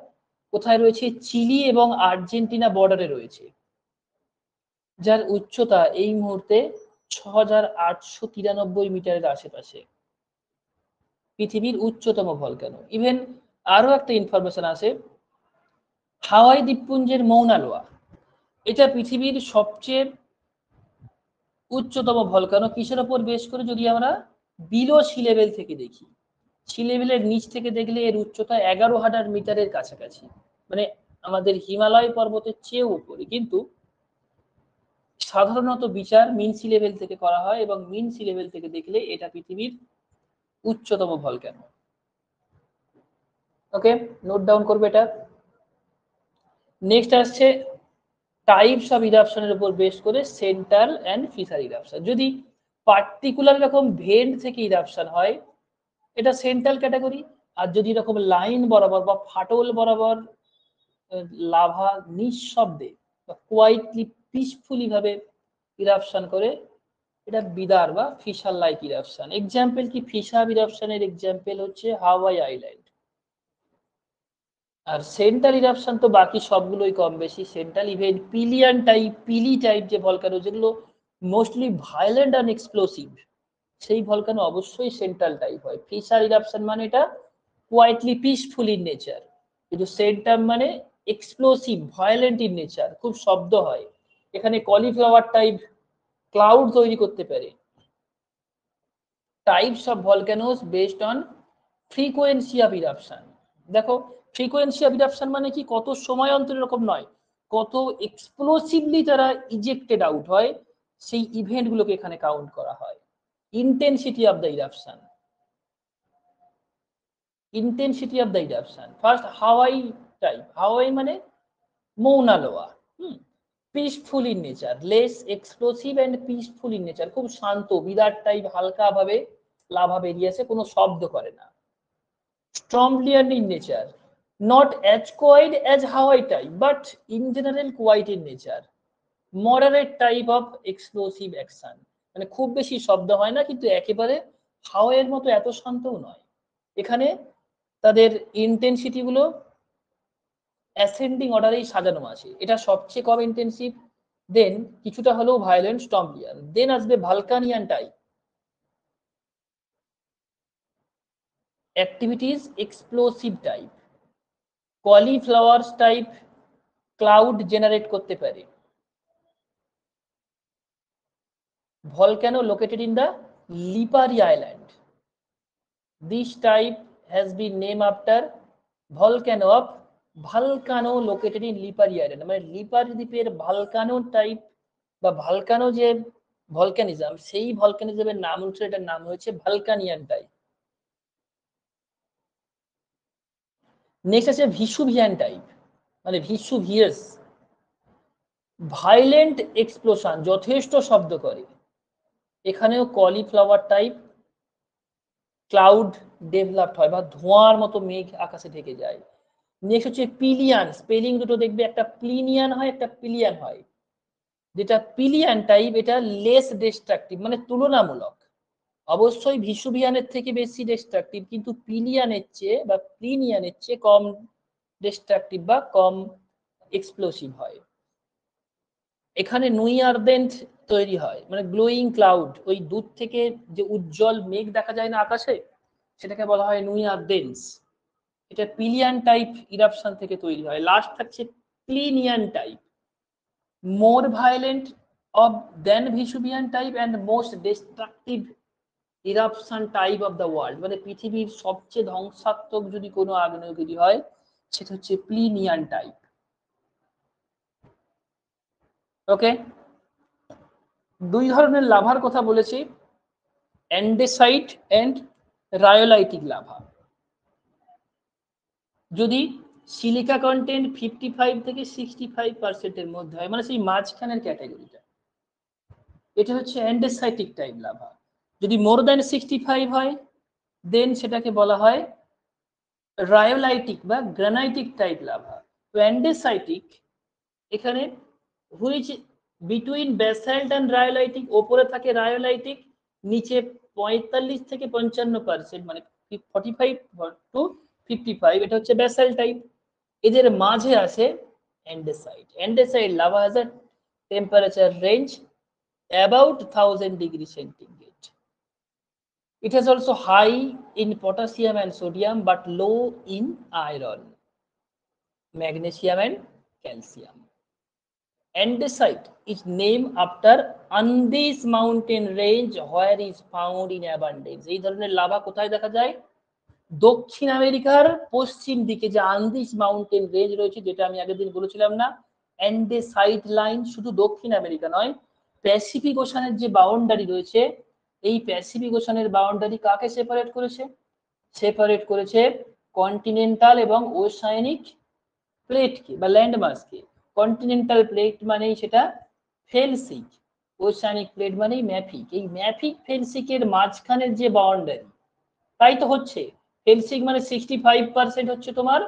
কোথায় রয়েছে, চিলি এবং আর্জেন্টিনা বর্ডারে রয়েছে, যার উচ্চতা এই মুহূর্তে ৬,৮৯৩ মিটারের আশেপাশে, পৃথিবীর উচ্চতম ভলকানো। ইভেন আরো একটা ইনফরমেশন আছে, হাওয়াই দ্বীপপুঞ্জের মৌনা লোয়া, এটা পৃথিবীর সবচেয়ে উচ্চতম ভলকানো, কিসের ওপর বেশ করে, যদি আমরা বিলো সি লেভেল থেকে দেখি, সি লেভেলের নিচ থেকে দেখলে এর উচ্চতা ১১,০০০ মিটারের কাছাকাছি, মানে আমাদের হিমালয় পর্বতের চেয়েও উপরে। কিন্তু সাধারণত বিচার মিন সি লেভেল থেকে করা হয় এবং মিন সি লেভেল থেকে দেখলে এটা পৃথিবীর উচ্চতম ভলকানো। ওকে, নোট ডাউন করবে এটা। নেক্সট আসছে টাইপস অফ ইরাপশনের উপর বেস করে সেন্ট্রাল এন্ড ফিসার ইরাপশন। যদি পার্টিকুলার রকম ভেন্ট থেকে ইরাপশন হয় এটা সেন্ট্রাল ক্যাটাগরি, আর যদি এরকম লাইন বরাবর বা ফাটল বরাবর লাভা নিঃশব্দে বা কোয়াইটলি পিসফুলি ভাবে ইরাপশন করে, এটা বিদার বা ফিশার লাইক ইরাপশন। এক্সাম্পল কি, ফিশার ইরাপশনের এক্সাম্পল হচ্ছে হাওয়াই আইল্যান্ড। আর সেন্ট্রাল ইরাপশন তো বাকি সবগুলোই কম বেশি সেন্ট্রাল, ইভেন পিলিয়ান টাইপ, পিলি টাইপ যে ভলকানো যেগুলো মোস্টলি ভায়োলেন্ট অ্যান্ড এক্সপ্লোসিভ, সেই ভলকানো অবশ্যই সেন্ট্রাল টাইপ হয়। ফিশার ইরাপশন মানে এটা কোয়াইটলি পিসফুল ইন নেচার, কিন্তু সেন্ট্রাল মানে এক্সপ্লোসিভ ভায়োলেন্ট ইন নেচার, খুব শব্দ হয়, এখানে কলিফ্লাওয়ার টাইপ ক্লাউড তৈরি করতে পারে। Types of volcanoes based on frequency of eruption. দেখো ফ্রিকোয়েন্সি অফ ইরাপশন মানে কি, কত সময় অন্তর এরকম নয়, কত এক্সপ্লোসিভলি তারা ইজেক্টেড আউট হয়, সেই ইভেন্ট গুলোকে এখানে কাউন্ট করা হয়। Intensity of the eruption, intensity of the eruption. First Hawaii type, Hawaii মানে Mauna Loa, peaceful in nature, less explosive and peaceful in nature, খুব শান্ত বিরাট টাইপ, হালকা ভাবে লাভা বেরিয়েছে, কোনো শব্দ করে না। Stormlian in nature, not as quiet as Hawaii type, but in general quiet in nature. Moderate type of explosive action, মানে খুব বেশি শব্দ হয় না কিন্তু একেবারে হাওয়াইয়ের মতো এত শান্তও নয়। এখানে তাদের ইন্টেন্সিটি গুলো অ্যাসেন্ডিং অর্ডারেই সাজানো আছে, এটা সবচেয়ে কম ইন্টেন্সিভ, দেন কিছুটা হলেও ভায়োলেন্ট স্টর্মলিয়ান, দেন আসবে Vulcanian type, activities explosive type, cauliflowers type cloud generate করতে পারে। Volcano located in the Lipari Island. This type has been named after volcano of Volcano located in Lipari Island. মানে লিপারি দ্বীপের volcano type বা volcano যে ভলকানিজম, সেই ভলকানিজমের নাম হচ্ছে, এটার নাম হচ্ছে ভালকানিয়ান টাইপ। নেক্সট আছে ভিসুভিয়ান টাইপ, মানে ভিসুভিয়াস, ভায়োলেন্ট এক্সপ্লোশন, যথেষ্ট শব্দ করে, এখানেও কলিফ্লাওয়ার টাইপ ক্লাউড ডেভেলপড হয় বা ধোঁয়ার মতো মেঘ আকাশে ঢেকে যায়। নেক্সট হচ্ছে পিলিয়ান, স্পেলিং দুটো দেখবে, একটা প্লিনিয়ান হয় একটা পিলিয়ান হয়, যেটা পিলিয়ান টাইপ এটা লেস ডিস্ট্রাকটিভ, মানে তুলনামূলক, অবশ্যই ভিসুভিয়ানের থেকে বেশি ডিস্ট্রাকটিভ, কিন্তু পিলিয়ানের চেয়ে বা প্লিনিয়ানের চেয়ে কম ডিস্ট্রাকটিভ বা কম এক্সপ্লোসিভ হয়। এখানে নুই আর্দেন্ট তৈরি হয়, মানে গ্লোয়িং ক্লাউড, ওই দূর থেকে যে উজ্জ্বল মেঘ দেখা যায় না আকাশে, সেটাকে বলা হয় নুই আর্দেন্স, এটা পিলিয়ান টাইপ ইরাপশন থেকে তৈরি হয়। লাস্ট থাকছে Plinian type, more violent of than Vesuvian type and most destructive eruption type of the world, মানে পৃথিবীর সবচেয়ে ধ্বংসাত্মক যদি কোনো আগ্নেয়গিরি হয় সেটা হচ্ছে প্লিনিয়ান টাইপ। ওকে, দুই ধরনের লাভার কথা বলেছি, অ্যান্ডেসাইট এন্ড রায়োলাইটিক লাভা। যদি সিলিকা কন্টেন্ট 55 থেকে 65% মধ্যে হয়, মানে সেই মাঝখানের ক্যাটাগরিটা, এটা হচ্ছে অ্যান্ডেসাইটিক টাইপ লাভা। যদি মোর দ্যান 65 হয় দেন সেটাকে বলা হয় রায়োলাইটিক বা গ্রানাইটিক টাইপ লাভা। তো অ্যান্ডেসাইটিক এখানে হুইচ বিটুইন ব্যাসাল্ট অ্যান্ড রায়োলাইটিক, ওপরে থাকে রায়োলাইটিক, নিচে 45 থেকে 55%, মানে 45 টু 55, এটা হচ্ছে ব্যাসাল্ট টাইপ। এদের মাঝে আছে andesite. Andesite lava has a temperature range about 1000 degree centigrade. It is also high in potassium and sodium but low in iron, magnesium and calcium. Andesite is named after Andes mountain range where is found in abundance. এই ধরনের lava কোথায় দেখা যায়? দক্ষিণ আমেরিকার পশ্চিম দিকে যে Andes mountain range রয়েছে, যেটা আমি আগের দিন বলেছিলাম না, অ্যান্ডেসাইট লাইন শুধু দক্ষিণ আমেরিকা নয়, প্যাসিফিক ওশানের যে বাউন্ডারি রয়েছে, এই প্যাসিফিক ওশানের বাউন্ডারি কাকে সেপারেট করেছে? সেপারেট করেছে কন্টিনেন্টাল এবং ওশানিক প্লেটকে বা ল্যান্ডমাসকে। কন্টিনেন্টাল প্লেট মানেই সেটা ফেলসিক, ওশানিক প্লেট মানেই ম্যাফিক। এই ম্যাফিক ফেলসিকের মাঝখানের যে বাউন্ডারি, তাই তো হচ্ছে ফেলসিক মানে 65% হচ্ছে তোমার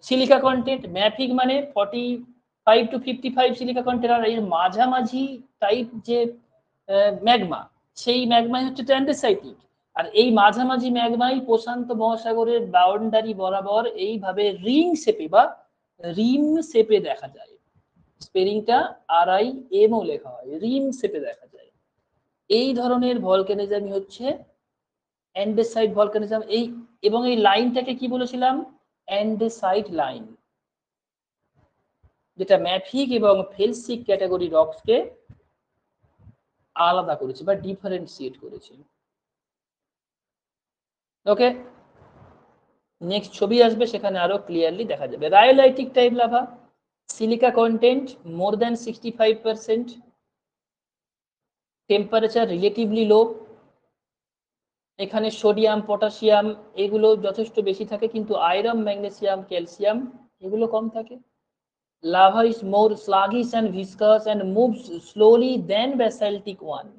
সিলিকা কন্টেন্ট, ম্যাফিক মানে 45 টু 55 সিলিকা কন্টেন্ট, আর এর মাঝামাঝি টাইপ যে ম্যাগমা, সেই ম্যাগমাই হচ্ছে অ্যান্ডেসাইটিক। আর এই মাঝামাঝি ম্যাগমাই প্রশান্ত মহাসাগরের বাউন্ডারি বরাবর এইভাবে রিং শেপে বা রিম শেপে দেখা যায়। স্পেলিংটা RIM ও লেখা হয়, রিম শেপে দেখা যায়। এই ধরনের ভলকানিজমই হচ্ছে অ্যান্ডেসাইট ভলকানিজম। এই এবং এই লাইনটাকে কি বলেছিলাম? অ্যান্ডেসাইট লাইন, যেটা ম্যাফিক এবং ফেলসিক ক্যাটাগরি রকসকে আলাদা করেছে বা ডিফারেন্সিয়েট করেছে। ওকে, নেক্সট ছবি আসবে, সেখানে আরো ক্লিয়ারলি দেখা যাবে। Rhyolitic type lava, silica content more than 65%, temperature relatively low. এখানে সোডিয়াম, পটাশিয়াম এগুলো যথেষ্ট বেশি থাকে, কিন্তু আয়রন, ম্যাগনেসিয়াম, ক্যালসিয়াম এগুলো কম থাকে। Lava is more sluggish and viscous and moves slowly than basaltic one.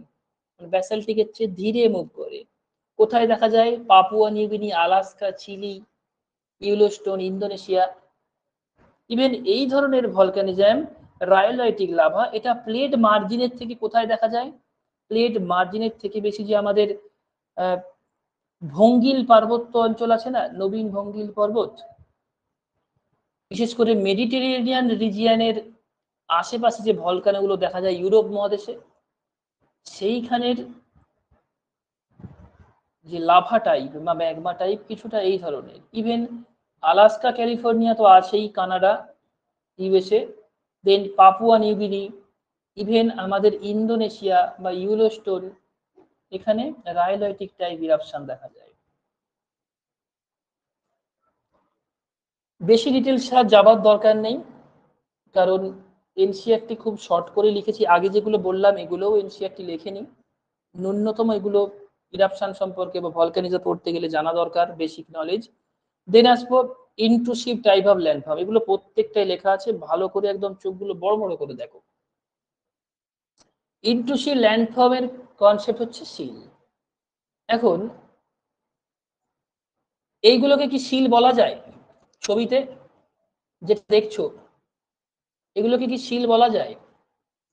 Basaltic এর চেয়ে ধীরে মুভ করে। কোথায় দেখা যায়? Papua New Guinea, Alaska, Chile, Yellowstone, Indonesia. Even এই ধরনের ভলকানিজম রায়োলাইটিক লাভা, এটা প্লেট মার্জিনের থেকে কোথায় দেখা যায়? প্লেট মার্জিনের থেকে বেশি যে আমাদের ভঙ্গিল পার্বত্য অঞ্চল আছে না, নবীন ভঙ্গিল পর্বত, বিশেষ করে মেডিটেরিয়ানিয়ান রিজিয়নের আশেপাশে যে ভলকানোগুলো দেখা যায় ইউরোপ মহাদেশে, সেইখানের যে লাভা টাইপ বা ম্যাগমা টাইপ কিছুটা এই ধরনের। ইভেন আলাস্কা, ক্যালিফোর্নিয়া তো আছেই, কানাডা, ইউএসএ, দেন পাপুয়া নিউগিনি, ইভেন আমাদের ইন্দোনেশিয়া বা ইউলোস্টোন, এখানে রায়োলাইটিক টাইপ ইরাপশন দেখা যায়। বেশি ডিটেলস যাবার দরকার নেই, কারণ এনসিআরটি খুব শর্ট করে লিখেছি। আগে যেগুলো বললাম এগুলোও এনসিআরটি লেখেনি। ন্যূনতম এগুলো ইরাপশন সম্পর্কে বা ভলকানিজম পড়তে গেলে জানা দরকার, বেসিক নলেজ। দেন আসবো ইন্ট্রুসিভ টাইপ অফ ল্যান্ডফর্ম, এগুলো প্রত্যেকটাই লেখা আছে, ভালো করে একদম চোখগুলো বড় বড় করে দেখো। ইন্ট্রুসিভ ল্যান্ডফর্মের কনসেপ্ট হচ্ছে সিল। এখন এইগুলোকে কি সিল বলা যায়? ছবিতে যেটা দেখছো এগুলোকে কি সিল বলা যায়?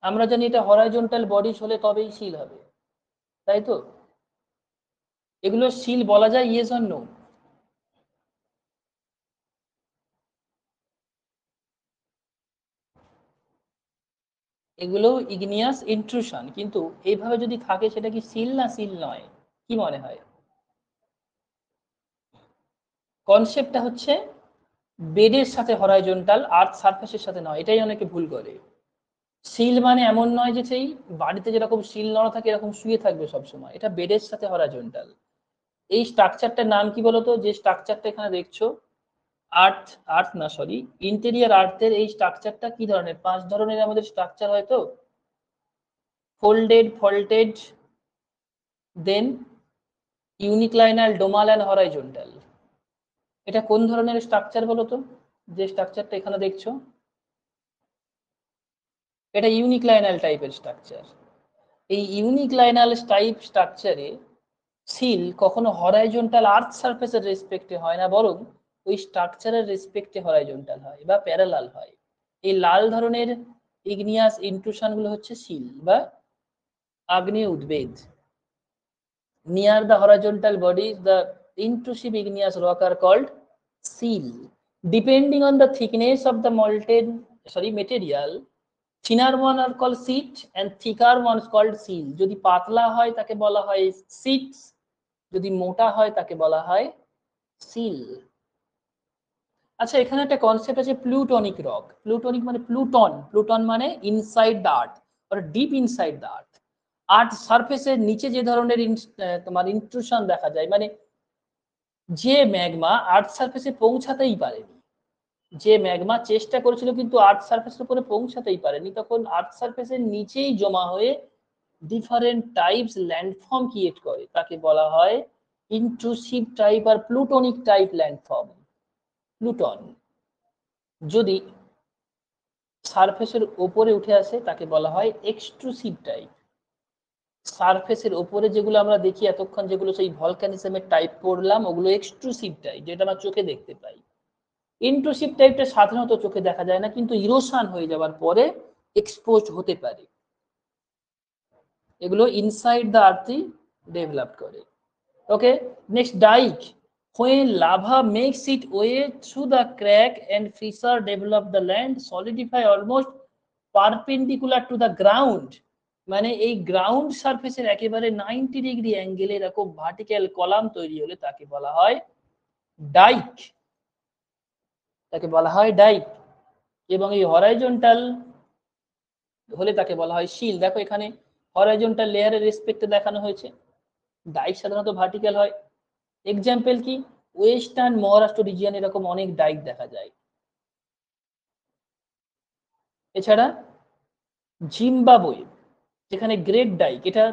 আমরা জানি এটা হরাইজন্টাল বডিজ হলে তবেই সিল হবে, তাই তো? এগুলো সিল বলা যায়, ইয়েস অর নো? এগুলো ইগনিয়াস ইন্ট্রুশন, কিন্তু এইভাবে যদি থাকে সেটা কি সিল না সিল নয়? কি মনে হয়? কনসেপ্টটা হচ্ছে বেডের সাথে হরাইজন্টাল, আর্থ সারফেসের সাথে নয়, এটাই অনেকে ভুল করে। সিল মানে এমন নয় যে সেই বাড়িতে যেরকম সিল নড়া থাকে এরকম শুয়ে থাকবে সবসময়, এটা বেডের সাথে হরাইজন্টাল। এই স্ট্রাকচারটার নাম কি বলতো? যে স্ট্রাকচারটা এখানে দেখছো, আর্থ আর্থ না সরি ইন্টেরিয়ার আর্থের এই স্ট্রাকচারটা কি ধরনের? 5 ধরনের আমাদের স্ট্রাকচার হয় তো, ফোল্ডেড, ফল্টেড, দেন ইউনিক্লাইনাল, ডোমাল অ্যান্ড হরাইজন্টাল। এটা কোন ধরনের স্ট্রাকচার বলতো? যে স্ট্রাকচারটা এখানে দেখছো, এটা ইউনিক্লাইনাল টাইপের স্ট্রাকচার। এই ইউনিক্লাইনাল টাইপ স্ট্রাকচারে সিল কখনো হরাইজন্টাল আর্থ সারফেসের রেসপেক্টে হয় না, বরং ওই স্ট্রাকচারের রেসপেক্টে হরাইজন্টাল হয় বা প্যারালাল হয়। এই লাল ধরনের ইগনিয়াস ইন্ট্রুশন গুলো হচ্ছে সিল বা আগ্নেয় উদ্বেদ। Near the horizontal bodies the intrusive igneous rock are called seal. Depending on the thickness of the material, thinner one are called sheet and thicker one is called seal. যদি পাতলা হয় তাকে বলা হয় sheets, যদি মোটা হয় তাকে বলা হয় seal. আচ্ছা, এখানে একটা কনসেপ্ট আছে প্লুটনিক রক। প্লুটনিক মানে প্লুটন, প্লুটন মানে inside the earth or deep inside the earth. Earth সারফেসের নিচে যে ধরনের তোমার ইন্ট্রুশন দেখা যায়, মানে যে ম্যাগমা আর্থ সারফেসে পৌঁছাতেই পারেনি, যে ম্যাগমা চেষ্টা করেছিল কিন্তু আর্থ সারফেসের উপরে পৌঁছাতেই পারেনি, তখন আর্থ সারফেসের নিচেই জমা হয়ে ডিফারেন্ট টাইপস ল্যান্ডফর্ম ক্রিয়েট করে, তাকে বলা হয় ইন্ট্রুসিভ টাইপ আর প্লুটনিক টাইপ ল্যান্ডফর্ম। প্লুটন যদি সারফেসের উপরে উঠে আসে তাকে বলা হয় এক্সট্রুসিভ টাইপ। সারফেসের উপরে যেগুলো আমরা দেখি এতক্ষণ, যেগুলো সেই ভলকানিজমের টাইপ পড়লাম, ওগুলো এক্সট্রুসিভ টাইপ, যেটা আমরা চোখে দেখতে পাই। ইন্ট্রুসিভ টাইপটা সাধারণত চোখে দেখা যায় না, কিন্তু ইরোশন হয়ে যাওয়ার পরে এক্সপোজ হতে পারে। এগুলো ইনসাইড দ্য আর্থই ডেভেলপ করে। Okay, next dike. When lava makes its way through the crack and fissure develop, the land solidify almost perpendicular to the ground. মানে এই গ্রাউন্ড সারফেসের একেবারে 90 ডিগ্রি অ্যাঙ্গেলে এরকম ভার্টিক্যাল কলাম তৈরি হলে তাকে বলা হয় ডাইক, তাকে বলা হয় ডাইক। এবং এই হরাইজন্টাল হলে তাকে বলা হয় শিল। দেখো এখানে হরাইজন্টাল লেয়ারের রেসপেক্টে দেখানো হয়েছে, ডাইক সাধারণত ভার্টিক্যাল হয়। এক্সাম্পল কি? ওয়েস্টার্ন মহারাষ্ট্র রিজিয়ন এরকম অনেক ডাইক দেখা যায়। এছাড়া জিম্বাবুয়ে, যেখানে গ্রেট ডাইক, এটা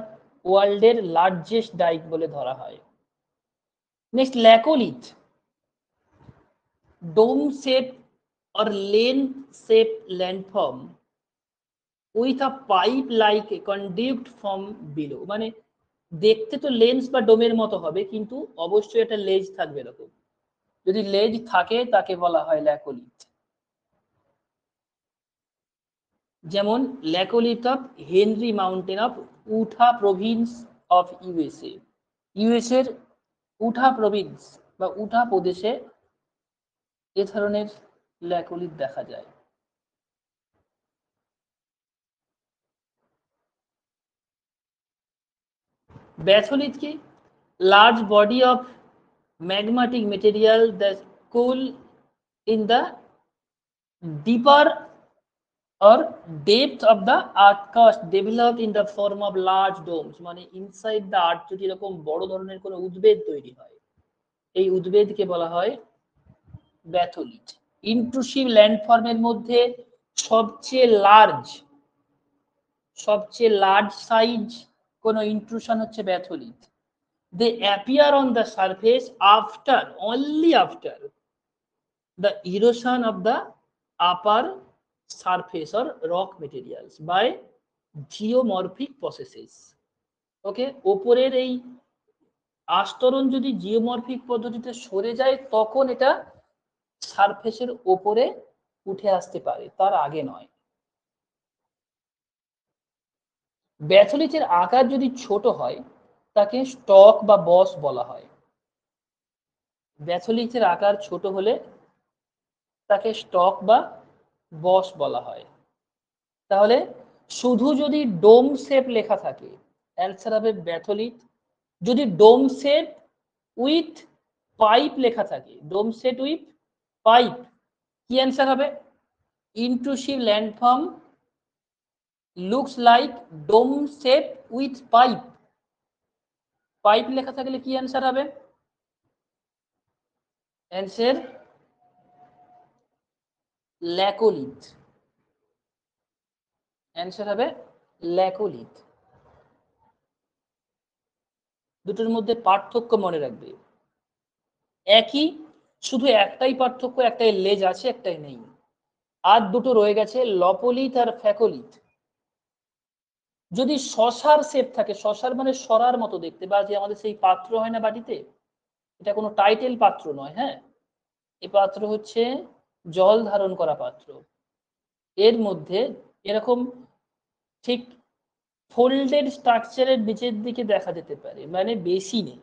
ওয়ার্ল্ডের লার্জেস্ট ডাইক বলে ধরা হয়। Next laccolith, dome shape or lane shape landform with a pipe like conduct from below। মানে দেখতে তো লেন্স বা ডোমের মতো হবে, কিন্তু অবশ্যই একটা লেজ থাকবে এরকম। যদি লেজ থাকে তাকে বলা হয় ল্যাকোলিথ। যেমন ল্যাকোলিথ অফ হেনরি মাউন্টেন অফ উঠা প্রভিন্স অফ ইউএসএ। ইউএসএ এর উঠা প্রভিন্স বা উঠা প্রদেশে এ ধরনের ল্যাকোলিথ দেখা যায়। ব্যাথোলিথ কি? Large body of magmatic material that cool in the deeper or depth of the earth crust developed in the form of large domes। মানে ইনসাইড দ্য আর্থ যদি এরকম বড় ধরনের কোনো উদ্ভিদ তৈরি হয়, এই উদ্ভিদকে বলা হয় ব্যাথোলিথ। ইন্ট্রুসিভ ল্যান্ডফর্মের মধ্যে সবচেয়ে লার্জ সাইজ কোনো ইন্ট্রুশন হচ্ছে ব্যাথোলিথ। They appear on the surface only after the erosion of the upper surface or rock materials by geomorphic processes। ওকে, ওপরের এই আস্তরণ যদি জিওমরফিক পদ্ধতিতে সরে যায় তখন এটা সারফেসের ওপরে উঠে আসতে পারে, তার আগে নয়। ব্যাথোলিথের আকার যদি ছোট হয় তাকে স্টক বা বস বলা হয়। ব্যাথোলিথের আকার ছোট হলে তাকে স্টক বা বস বলা হয়। তাহলে শুধু যদি ডোম শেপ লেখা থাকে অ্যান্সার হবে ব্যাথোলিথ। যদি ডোম শেপ উইথ পাইপ লেখা থাকে, ডোম সেট উইথ পাইপ, কি অ্যান্সার হবে? Intrusive landform looks like dome shape with pipe. Pipe লেখা থাকলে কি অ্যান্সার হবে? অ্যান্সার ল্যাকোলিথ। অ্যান্সার হবে ল্যাকোলিথ। দুটোর মধ্যে পার্থক্য মনে রাখবে, একই, শুধু একটাই পার্থক্য, একটাই লেজ আছে একটাই নেই। আর দুটো রয়ে গেছে লপোলিথ আর ফ্যাকোলিথ। যদি শশার শেপ থাকে, শশার মানে সরার মতো দেখতে, বা যে আমাদের সেই পাত্র হয় না বাটিতে, এটা কোনো টাইটেল পাত্র নয়, হ্যাঁ, এই পাত্র হচ্ছে জল ধারণ করা পাত্র। এর মধ্যে এরকম ঠিক ফোল্ডেড স্ট্রাকচারের নিচের দিকে দেখা যেতে পারে, মানে বেসিনে,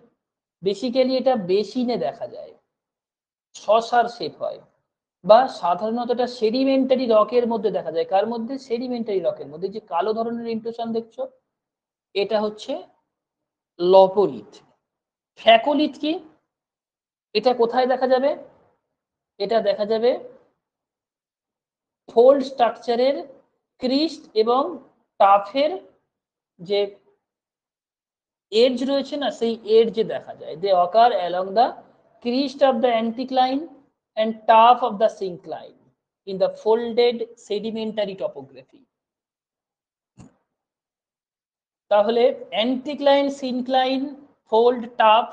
বেসিক্যালি এটা বেসিনে দেখা যায়, শশার শেপ হয়, বা সাধারণত এটা সেডিমেন্টারি রকের মধ্যে দেখা যায়। কার মধ্যে? সেডিমেন্টারি রকের মধ্যে। যে কালো ধরনের ইন্ট্রুশন দেখছো, এটা হচ্ছে লপোলিথ। ফ্যাকোলিথ কি? এটা কোথায় দেখা যাবে? এটা দেখা যাবে ফোল্ড স্ট্রাকচারের ক্রিস্ট এবং টাফের যে এজ রয়েছে না, সেই এজ দেখা যায়। They occur along the crest of the anticline and trough of the syncline in the folded sedimentary topography. তাহলে অ্যান্টিক্লাইন, সিনক্লাইন, ফোল্ড, টাফ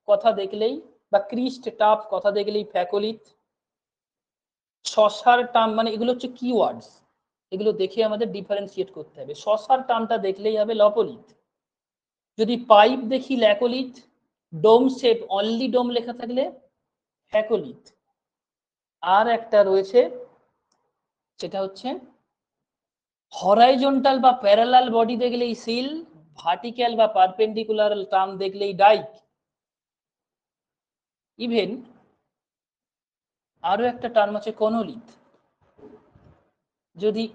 কথা দেখলেই, বা ক্রিস্ট, টাফ কথা দেখলেই ফ্যাকোলিথ। শশার টার্ম, মানে এগুলো হচ্ছে কিওয়ার্ডস, এগুলো দেখে আমাদের ডিফারেন্সিয়েট করতে হবে। শশার টার্মটা দেখলেই হবে লপোলিথ। যদি পাইপ দেখি ল্যাকোলিথ, ডোম শেপ অনলি ডোম লেখা থাকলে ফ্যাকোলিথ। আর একটা রয়েছে, সেটা হচ্ছে হরাইজন্টাল বা প্যারালাল বডি দেখলেই সিল, ভার্টিক্যাল বা পারপেন্ডিকুলার টার্ম দেখলেই ডাইক। ইভেন আরো একটা টার্ম আছে কোনোলিথ। যদি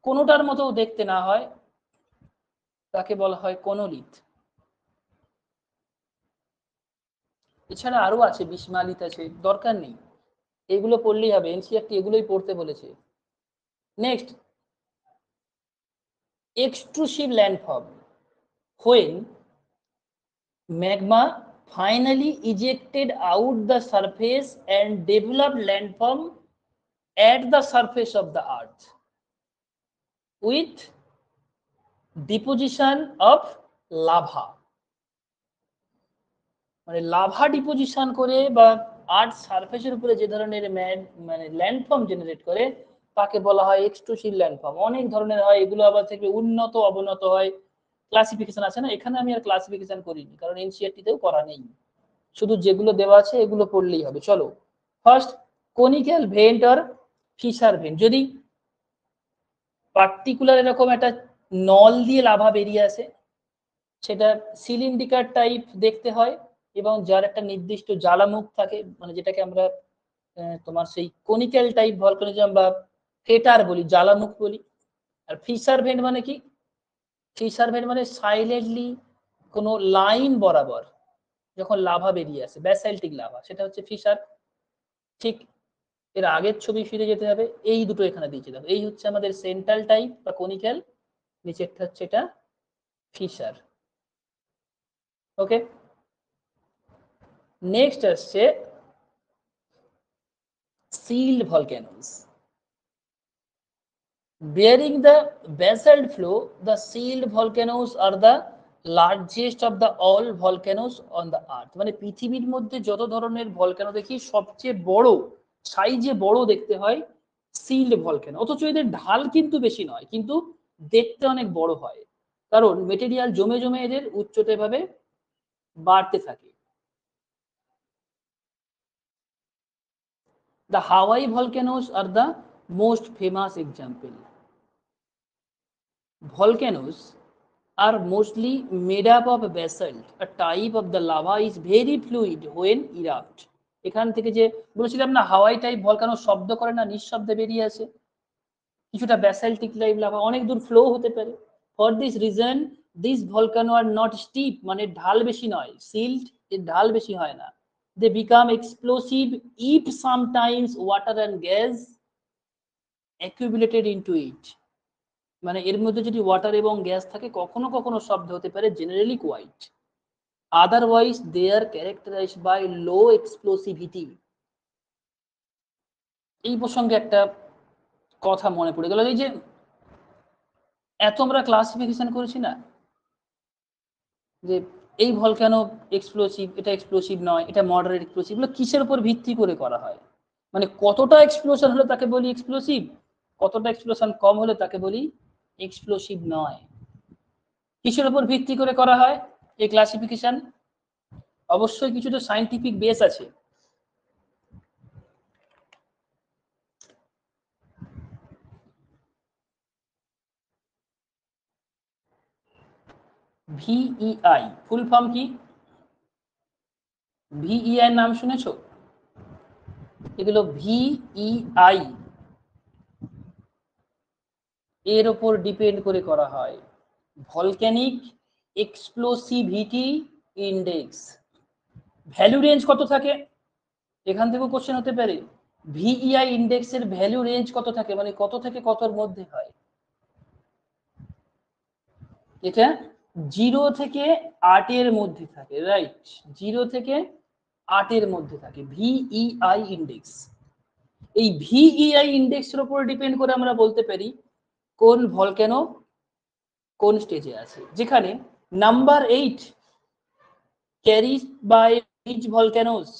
কোনোটার মতো দেখতে না হয়, তাকে বলা হয় কোনোলিথ। এছাড়া আরো আছে, বিস্মালিত আছে, দরকার নেই, এগুলো পড়লেই হবে, এনসিইআরটি এগুলোই পড়তে বলেছে। Next, extrusive landform, when magma finally ejected out the surface and developed landform at the surface of the earth with deposition of lava। মানে লাভা ডিপোজিশন করে বা আর্থ সারফেসের উপরে যে ধরনের মানে ল্যান্ডফর্ম জেনারেট করে, তাকে বলা হয় এক্সট্রুসিভ ল্যান্ডফর্ম। অনেক ধরনের হয় এগুলো, আবার থেকে উন্নত অবনত হয়, ক্লাসিফিকেশন আছে না, এখানে আমি আর ক্লাসিফিকেশন করিনি কারণ এনসিইআরটিতেও করা নেই, শুধু যেগুলো দেওয়া আছে এগুলো পড়লেই হবে। চলো, ফার্স্ট কনিক্যাল ভেন্ট আর ফিশার ভেন্ট। যদি পার্টিকুলার এরকম একটা নল দিয়ে লাভা বেরিয়ে আসে, সেটা সিলিন্ডিকার টাইপ দেখতে হয় এবং যার একটা নির্দিষ্ট জ্বালামুখ থাকে, মানে যেটাকে আমরা তোমার সেই কনিক্যাল টাইপ ভলকানিজম বা ক্রেটার বলি, জ্বালামুখ বলি। আর ফিশার ভেন্ট মানে কি? ফিশার ভেন্ট মানে সাইলেন্টলি কোনো লাইন বরাবর যখন লাভা বেরিয়ে আসে, ব্যাসাল্টিক লাভা, সেটা হচ্ছে ফিশার। ঠিক এর আগের ছবি ফিরে যেতে হবে, এই দুটো এখানে দিয়েছে দেখো, এই হচ্ছে আমাদের সেন্ট্রাল টাইপ বা কনিক্যাল, নিচেরটা হচ্ছে এটা ফিশার। ওকে, নেক্সট আসছে sealed volcanoes. Bearing the basalt flow, the sealed volcanoes are the largest of the all volcanoes on the earth. মানে পৃথিবীর মধ্যে যত ধরনের ভলক্যানো দেখি, সবচেয়ে বড় সাইজে বড় দেখতে হয় সিল্ড ভলক্যানো। অথচ এদের ঢাল কিন্তু বেশি নয়, কিন্তু দেখতে অনেক বড় হয়, কারণ মেটেরিয়াল জমে জমে এদের উচ্চতা ভাবে বাড়তে থাকে। The Hawaii volcanoes are the most famous example. Volcanoes are mostly made up of basalt. A type of the lava is very fluid when erupt. এখান থেকে যে বলেছিলাম না, হাওয়াই টাইপ ভলকানো শব্দ করে না, নিঃশব্দে বেরিয়ে আসে, কিছুটা ব্যাসাল্টিক টাইপ লাভা অনেক দূর ফ্লো হতে পারে। For this reason this volcano are not steep, মানে ঢাল বেশি নয়, সিল্ড এর ঢাল বেশি হয় না। They become explosive if sometimes water and gas accumulated into it. মানে এর মধ্যে যদি ওয়াটার এবং গ্যাস থাকে কখনো কখনো শব্দ হতে পারে generally quite, otherwise they are characterized by low explosivity. এই প্রসঙ্গে একটা কথা মনে পড়ে গেল, এই যে এত আমরা ক্লাসিফিকেশন করেছি না, যে এই ভলক্যানো এক্সপ্লোসিভ, এটা এক্সপ্লোসিভ নয়, এটা মডারেট এক্সপ্লোসিভ, এগুলো কিসের উপর ভিত্তি করে করা হয়? মানে কতটা এক্সপ্লোশন হলে তাকে বলি এক্সপ্লোসিভ, কতটা এক্সপ্লোশন কম হলে তাকে বলি এক্সপ্লোসিভ নয়। কিসের উপর ভিত্তি করে করা হয় এই ক্লাসিফিকেশন? অবশ্যই কিছু তো সায়েন্টিফিক বেস আছে। ভিইআই ফুল ফর্ম কি? ভিইআই নাম শুনেছো? এগুলো ভিইআই এর উপর ডিপেন্ড করে করা হয়, ভলক্যানিক এক্সপ্লোসিভিটি ইন্ডেক্স। ভ্যালু রেঞ্জ কত থাকে? এখান থেকেও কোশ্চেন হতে পারে, ভিইআই ইন্ডেক্সের ভ্যালু রেঞ্জ কত থাকে, মানে কত থেকে কতর মধ্যে হয়? এটা 0 থেকে 8 এর মধ্যে থাকে, রাইট? 0 থেকে 8 এর মধ্যে থাকে ভিইআই ইন্ডেক্স। এই ভিইআই ইন্ডেক্সের উপর ডিপেন্ড করে আমরা বলতে পারি কোন ভলক্যানো কোন স্টেজে আছে। যেখানে number 8 carried by which volcanoes?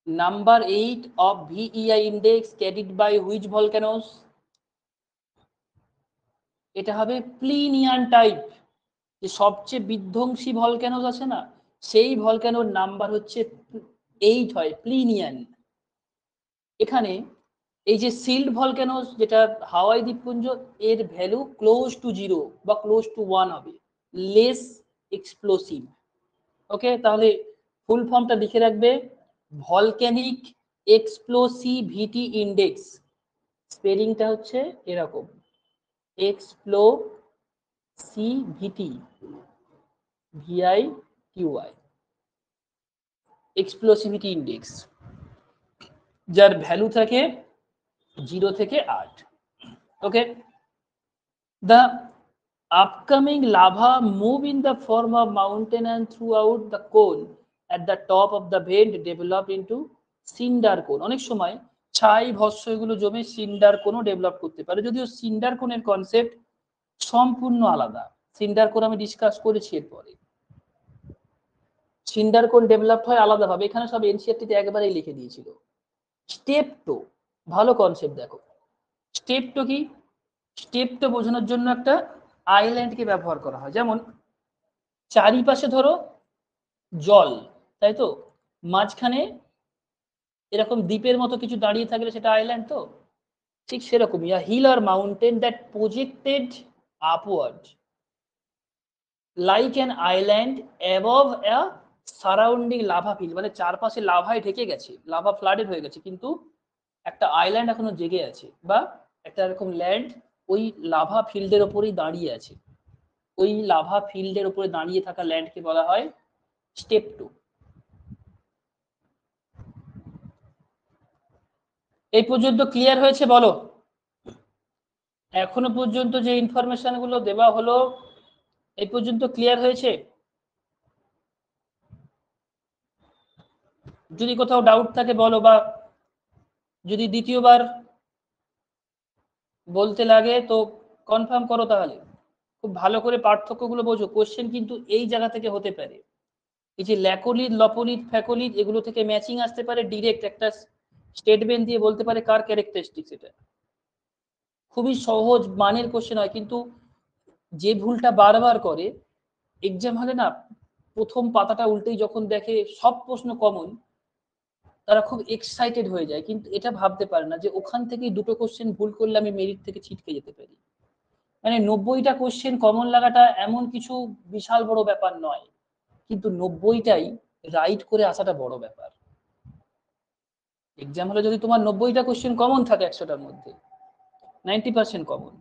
Number 8 of VEI index carried by which volcanoes? এটা হবে প্লিনিয়ান টাইপ। যে সবচেয়ে বিধ্বংসী ভলক্যানোস আছে না, সেই ভলক্যানোর নাম্বার হচ্ছে 8 হয়, প্লিনিয়ান। এখানে এই যে সিল্ড ভলক্যানোস, যেটা হাওয়াই দ্বীপপুঞ্জ, এর ভ্যালু ক্লোজ টু 0 বা ক্লোজ টু 1 হবে, লেস এক্সপ্লোসিভ। ওকে, তাহলে ফুল ফর্মটা লিখে রাখবে, ভলক্যানিক এক্সপ্লোসিভিটি ইন্ডেক্স। স্পেলিংটা হচ্ছে এরকম, এক্সপ্লোসিভিটি, ভিআইকিউআই, এক্সপ্লোসিভিটি ইন্ডেক্স, যার ভ্যালু থাকে 0 থেকে 8। ওকে, the upcoming lava move in the form of mountain and throughout the cone at the top of the vent developed into cinder cone। অনেক সময় ছাই ভস্ম এগুলো জমে সিন্ডার কোনও ডেভেলপ করতে পারে, যদিও সিন্ডার কোনের কনসেপ্ট সম্পূর্ণ আলাদা। সিন্ডার কোন আমি ডিসকাস করেছি এরপরে। সিন্ডার কোন ডেভেলপ হয় আলাদাভাবে, এখানে সব এনসিইআরটিতে একবারেই লিখে দিয়েছিল। স্টেপ টু, ভালো কনসেপ্ট দেখো। স্টেপ টু কি? স্টেপটা বোঝানোর জন্য একটা আইল্যান্ডকে ব্যবহার করা হয়। যেমন চারিপাশে ধরো জল, তাই তো, মাঝখানে এরকম দ্বীপের মতো কিছু দাঁড়িয়ে থাকলে সেটা আইল্যান্ড তো। ঠিক সেরকমই hill or mountain that projected upward like an island above a surrounding lava field, মানে চারপাশে লাভায় ঢেকে গেছে, লাভা ফ্লাডেড হয়ে গেছে, কিন্তু একটা আইল্যান্ড এখনো জেগে আছে, বা একটা এরকম ল্যান্ড ওই লাভা ফিল্ডের ওপরেই দাঁড়িয়ে আছে। ওই লাভা ফিল্ডের উপরে দাঁড়িয়ে থাকা ল্যান্ডকে বলা হয় স্টেপ টু। এই পর্যন্ত ক্লিয়ার হয়েছে বলো? এখনো পর্যন্ত যে ইনফরমেশন গুলো দেওয়া হলো এই পর্যন্ত ক্লিয়ার হয়েছে? যদি কোথাও ডাউট থাকে বলো, বা যদি দ্বিতীয়বার বলতে লাগে তো কনফার্ম করো। তাহলে খুব ভালো করে পার্থক্যগুলো বোঝো, কোশ্চেন কিন্তু এই জায়গা থেকে হতে পারে। এই যে ল্যাকোলিড, লপোলিড, ফ্যাকোলিড, এগুলো থেকে ম্যাচিং আসতে পারে, ডিরেক্ট একটা স্টেটমেন্ট দিয়ে বলতে পারে কার ক্যারেক্টারিস্টিক্স এটা। খুবই সহজ মানের কোশ্চেন হয়, কিন্তু যে ভুলটা বারবার করে এক্সাম হলে না, প্রথম পাতাটা উল্টেই যখন দেখে সব প্রশ্ন কমন, তারা খুব এক্সাইটেড হয়ে যায়, কিন্তু এটা ভাবতে পারে না যে ওখান থেকেই দুটো কোশ্চেন ভুল করলে আমি মেরিট থেকে ছিটকে যেতে পারি। মানে 90টা কোশ্চেন কমন লাগাটা এমন কিছু বিশাল বড় ব্যাপার নয়, কিন্তু 90টাই রাইট করে আসাটা বড় ব্যাপার। এক্সাম হলে যদি তোমার 90টা কোশ্চেন কমন থাকে 100টার মধ্যে 90% কমন,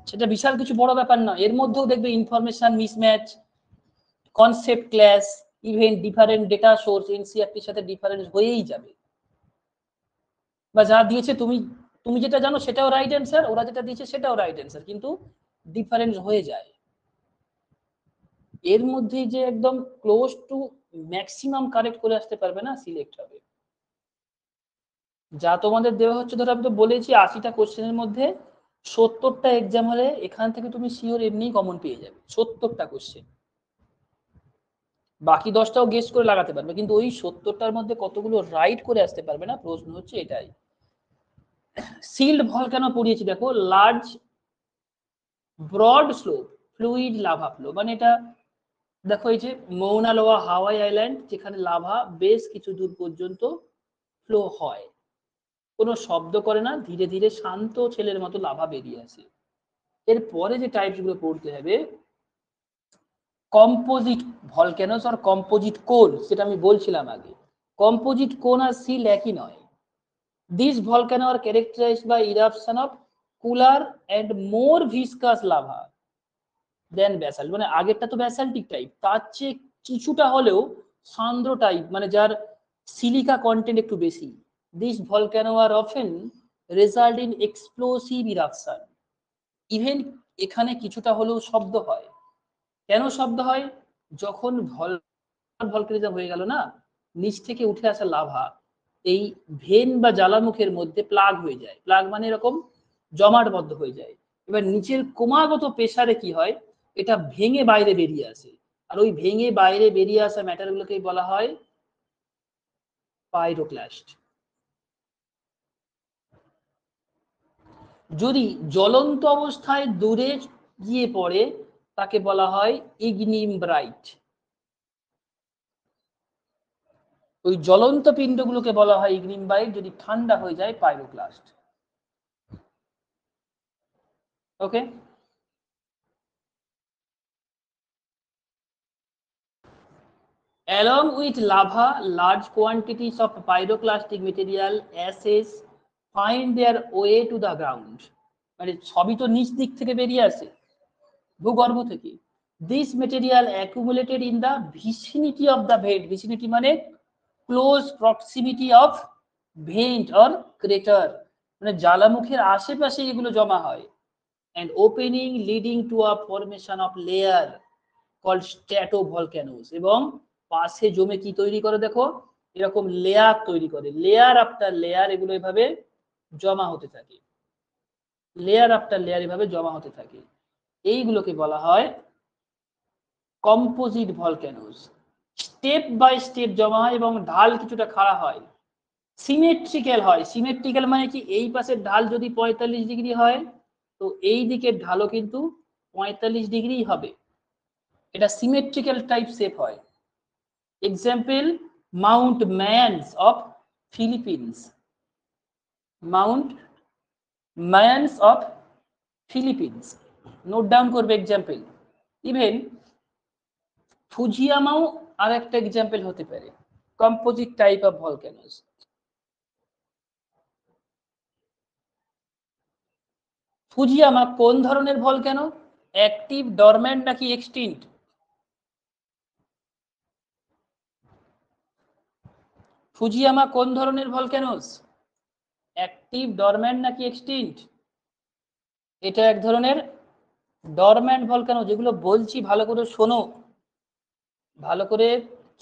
সেটা বিশাল কিছু বড় ব্যাপার না। এর মধ্যেও দেখবে information mismatch, concept class, even different data source, এনসিইআরটির সাথে ডিফারেন্স হয়েই যাবে। বা যা দিয়েছে তুমি যেটা জানো সেটাও রাইট অ্যান্সার, ওরা যেটা দিয়েছে সেটাও রাইট অ্যান্সার, কিন্তু ডিফারেন্স হয়ে যায়। এর মধ্যে যে একদম ক্লোজ টু ম্যাক্সিমাম কারেক্ট করে আসতে পারবে না, সিলেক্ট হবে। যা তোমাদের দেওয়া হচ্ছে, ধরো আমি তো বলেছি 80টা কোশ্চেনের মধ্যে 70টা এক্সাম হলে এখান থেকে তুমি শিওর এমনি কমন পেয়ে যাবে, 70টা কোশ্চেন। বাকি 10টাও গেস করে লাগাতে পারবে, কিন্তু ওই 70টার মধ্যে কতগুলো রাইট করে আসতে পারবে না, প্রশ্ন হচ্ছে এটাই। সিল্ড ভলকানো পড়িয়েছি, দেখো large broad slope fluid lava flow, মানে এটা দেখো এই যে মৌনা লোয়া হাওয়াই আইল্যান্ড, যেখানে লাভা বেশ কিছু দূর পর্যন্ত ফ্লো হয়, কোনো শব্দ করে না, ধীরে ধীরে শান্ত ছেলের মতো লাভা বেরিয়ে আসে। এরপরে যে টাইপস গুলো পড়তে হবে, কম্পোজিট ভলক্যানোস আর কম্পোজিট কোন, সেটা আমি বলছিলাম আগে। কম্পোজিট কোন আর সিল একই নয়। This volcano are characterized by eruption of cooler and more viscous lava than basalt, মানে আগেরটা তো ব্যাসাল্টিক টাইপ, তার চেয়ে কিছুটা হলেও সান্দ্র টাইপ, মানে যার সিলিকা কন্টেন্ট একটু বেশি। This volcano are often result in explosive eruption, even এখানে কিছুটা হলেও শব্দ হয়। কেন শব্দ হয়? যখন ভলকানিজম হয়ে গেল না, নিচ থেকে উঠে আসা লাভা এই ভেন বা জ্বালামুখের মধ্যে প্লাগ হয়ে যায়, প্লাগ মানে এরকম জমাটবদ্ধ হয়ে যায়। এবার নিচের ক্রমাগত প্রেসারে কি হয়, এটা ভেঙে বাইরে বেরিয়ে আসে, আর ওই ভেঙে বাইরে বেরিয়ে আসা ম্যাটারগুলোকে বলা হয় পাইরোক্লাস্ট। যদি জ্বলন্ত অবস্থায় দূরে গিয়ে পড়ে তাকে বলা হয় ইগনিমব্রাইট। ওই জ্বলন্ত পিণ্ডগুলোকে বলা হয় ইগনিমব্রাইট, যদি ঠান্ডা হয়ে যায় pyroclast. Okay, along with lava large quantities of pyroclastic material ashes find their way to the ground, মানে সবই তো নিচ দিক থেকে বেরিয়ে আসে, ভূগর্ভ থেকে। this material accumulated in the vicinity of the vent, vicinity মানে close proximity of vent or crater, মানে জ্বালামুখের আশেপাশে এগুলো জমা হয়, and opening leading to a formation of layer called stratovolcanoes, এবং পাশে জমে কি তৈরি করে দেখো, এরকম লেয়ার তৈরি করে, লেয়ার আফটার লেয়ার এগুলো এভাবে জমা হতে থাকে, লেয়ার আফটার লেয়ার এভাবে জমা হতে থাকে। এইগুলোকে বলা হয় composite volcanoes. Step by step জমা হয় এবং ঢাল কিছুটা খাড়া হয়, সিমেট্রিক্যাল হয়। সিমেট্রিক্যাল মানে কি, এই পাশের ঢাল যদি 45 ডিগ্রি হয়, তো এই দিকের ঢালও কিন্তু 45 ডিগ্রি হবে, এটা সিমেট্রিক্যাল টাইপ শেপ হয়। Example Mount man's of Philippines, Mount man's of Philippines, note down করবে এক্সাম্পল। ইভেন ফুজিয়ামাও আর একটা এক্সাম্পল হতে পারে, composite type of volcanoes. Fujiyama কোন ধরনের ভলক্যানো, অ্যাক্টিভ, ডরম্যান্ট নাকি এক্সটিংক্ট? ফুজিয়ামা কোন ধরনের ভলক্যানোস, অ্যাক্টিভ, ডরম্যান্ট নাকি এক্সটিংক্ট? এটা এক ধরনের ডরম্যান্ট ভলক্যানো। যেগুলো বলছি ভালো করে শোনো, ভালো করে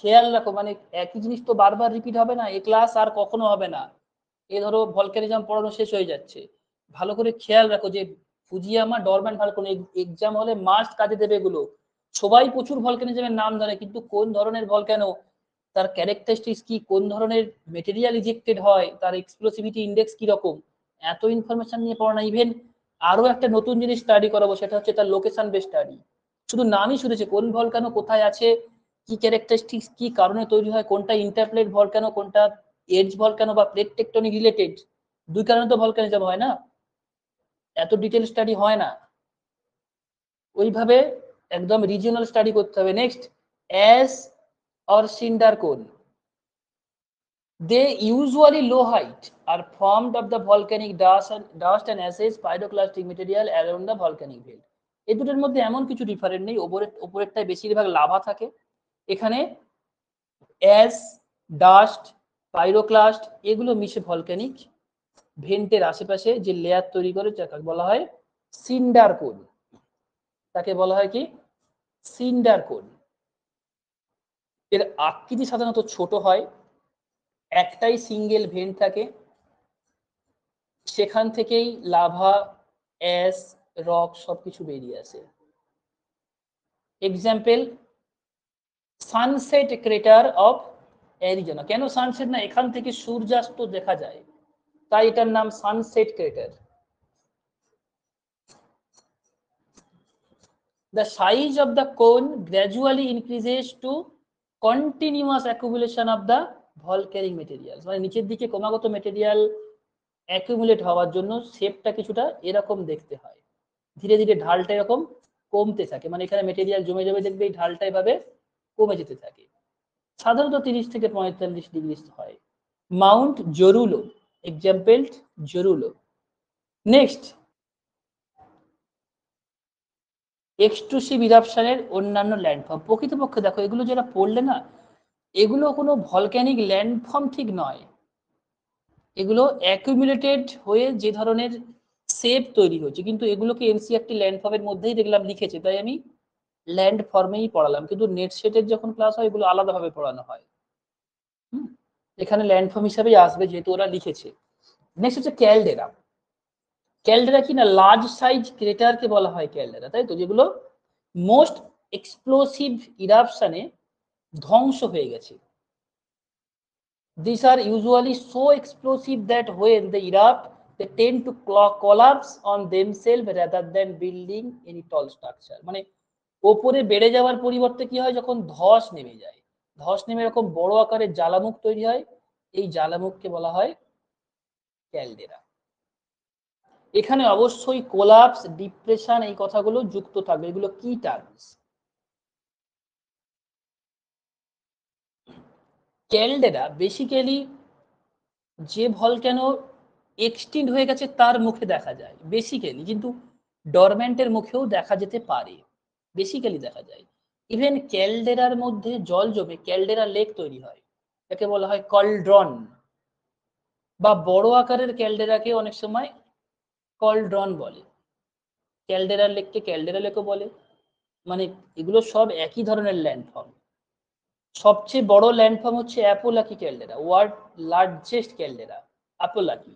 খেয়াল রাখো, মানে একই জিনিস তো বারবার রিপিট হবে না, এই ক্লাস আর কখনো হবে না। এ ধরো ভলক্যানিজম পড়ানো শেষ হয়ে যাচ্ছে, ভালো করে খেয়াল রাখো যে ফুজিয়ামা ডরম্যান্ট ভলক্যানো, এক্সাম হলে মাস্ট কাজে দেবে এগুলো। সবাই প্রচুর ভলক্যানিজমের নাম জানে, কিন্তু কোন ধরনের ভলক্যানো, তার ক্যারেক্টারিস্টিক্স কি, কোন ধরনের মেটেরিয়াল ইজেক্টেড হয়, তার এক্সপ্লোসিভিটি ইন্ডেক্স কি রকম, এত ইনফরমেশন নিয়ে পড়া না। ইভেন আরো একটা নতুন জিনিস স্টাডি করাবো, সেটা হচ্ছে তার লোকেশন বেস স্টাডি। শুধু নামই শুনেছে, কোন ভলক্যানো কোথায় আছে, কি ক্যারেক্টারিস্টিক্স, কি কারণে তৈরি হয়, কোনটা ইন্টারপ্লেট ভলক্যানো, কোনটা এজ ভলক্যানো বা প্লেট টেকটনিক রিলেটেড, দুই কারণে তো ভলক্যানিজম হয় না, এত ডিটেল স্টাডি হয় না। ওইভাবে একদম রিজিওনাল স্টাডি করতে হবে। নেক্সট, অ্যাশ অর সিন্ডার কোন, they usually low height are formed of the volcanic dust and ashes pyroclastic material around the volcanic belt। এই দুটোর মধ্যে এমন কিছু ডিফারেন্ট নেই, উপরেরটায় বেশিরভাগ লাভা থাকে, এখানে অ্যাশ, ডাস্ট, পাইরোক্লাস্ট এগুলো মিশে ভলক্যানিক ভেন্টের আশেপাশে যে লেয়ার তৈরি করে যাকে বলা হয় সিন্ডার কোন। তাকে বলা হয় কি সিন্ডার কোন। এর আকৃতি সাধারণত ছোট হয়, একটাই সিঙ্গেল ভেন্ট থাকে, সেখান থেকেই লাভা, অ্যাশ, রক সবকিছু বেরিয়ে আসে। Example sunset crater of Arizona. কেন সানসেট না, এখান থেকে সূর্যাস্ত দেখা যায়, তাই এটার নাম sunset crater. The size of the cone gradually increases to continuous accumulation of the volcanic materials. মানে নিচের দিকে ক্রমাগত মেটেরিয়াল অ্যাকুমুলেট হওয়ার জন্য শেপটা কিছুটা এরকম দেখতে হয়, ধীরে ধীরে ঢালটা এরকম কমতে থাকে, মানে এখানে মেটেরিয়াল জমে জমে দেখবে এই ঢালটা এভাবে কমে যেতে থাকে। সাধারণত 30 থেকে 45 ডিগ্রি হয়। Mount Jorullo, example Jorullo. Next, extrusive ইরাপশনের অন্যান্য ল্যান্ডফর্ম। প্রকৃতপক্ষে দেখো এগুলো যারা পড়লে না, এগুলো কোনো ভলক্যানিক ল্যান্ডফর্ম ঠিক নয়, এগুলো অ্যাকুমুলেটেড হয়ে যে ধরনের শেপ তৈরি হচ্ছে, কিন্তু এগুলোকে এনসিইআরটি ল্যান্ডফর্মের মধ্যেই দেখলাম লিখেছে, তাই আমি ল্যান্ড ফর্মেই পড়ালাম, কিন্তু নেট সেটের যখন ক্লাস হয় এগুলো আলাদাভাবে পড়ানো হয়। এখানে ল্যান্ডফর্ম হিসাবেই আসবে যেহেতু ওরা লিখেছে। নেক্সট হচ্ছে ক্যালডেরা। ক্যালডেরা কি না, লার্জ সাইজ ক্রেটারকে বলা হয় ক্যালডেরা, তাই তো, যেগুলো মোস্ট এক্সপ্লোসিভ ইরাপশনে ধ্বংস হয়ে গেছে। These are usually so explosive that when they erupt, they tend to collapse on themselves rather than building any tall structure. মানে ওপরে বেড়ে যাওয়ার পরিবর্তে কি হয়, যখন ধস নেমে যায়, ধস নেমে এরকম বড় আকারের জ্বালামুখ তৈরি হয়, এই জ্বালামুখকে বলা হয় ক্যালডেরা। এখানে অবশ্যই কোলাপস, ডিপ্রেশন এই কথাগুলো যুক্ত থাকবে, এগুলো কি টার্মস। ক্যালডেরা বেসিক্যালি যে ভলক্যানো এক্সটিন্ড হয়ে গেছে তার মুখে দেখা যায় বেসিক্যালি, কিন্তু ডরম্যান্টের মুখেও দেখা যেতে পারে, বেসিক্যালি দেখা যায়। ইভেন ক্যালডেরার মধ্যে জল জমে ক্যালডেরা লেক তৈরি হয়, একে বলা হয় কলড্রন, বা বড় আকারের ক্যালডেরাকে অনেক সময় কলড্রন বলে, ক্যালডেরার লেককে ক্যালডেরা লেকও বলে। মানে এগুলো সব একই ধরনের ল্যান্ডফর্ম। সবচেয়ে বড় ল্যান্ডফর্ম হচ্ছে অ্যাপোলাকি ক্যালডেরা, ওয়ার্ল্ড লার্জেস্ট ক্যালডেরা অ্যাপোলাকি।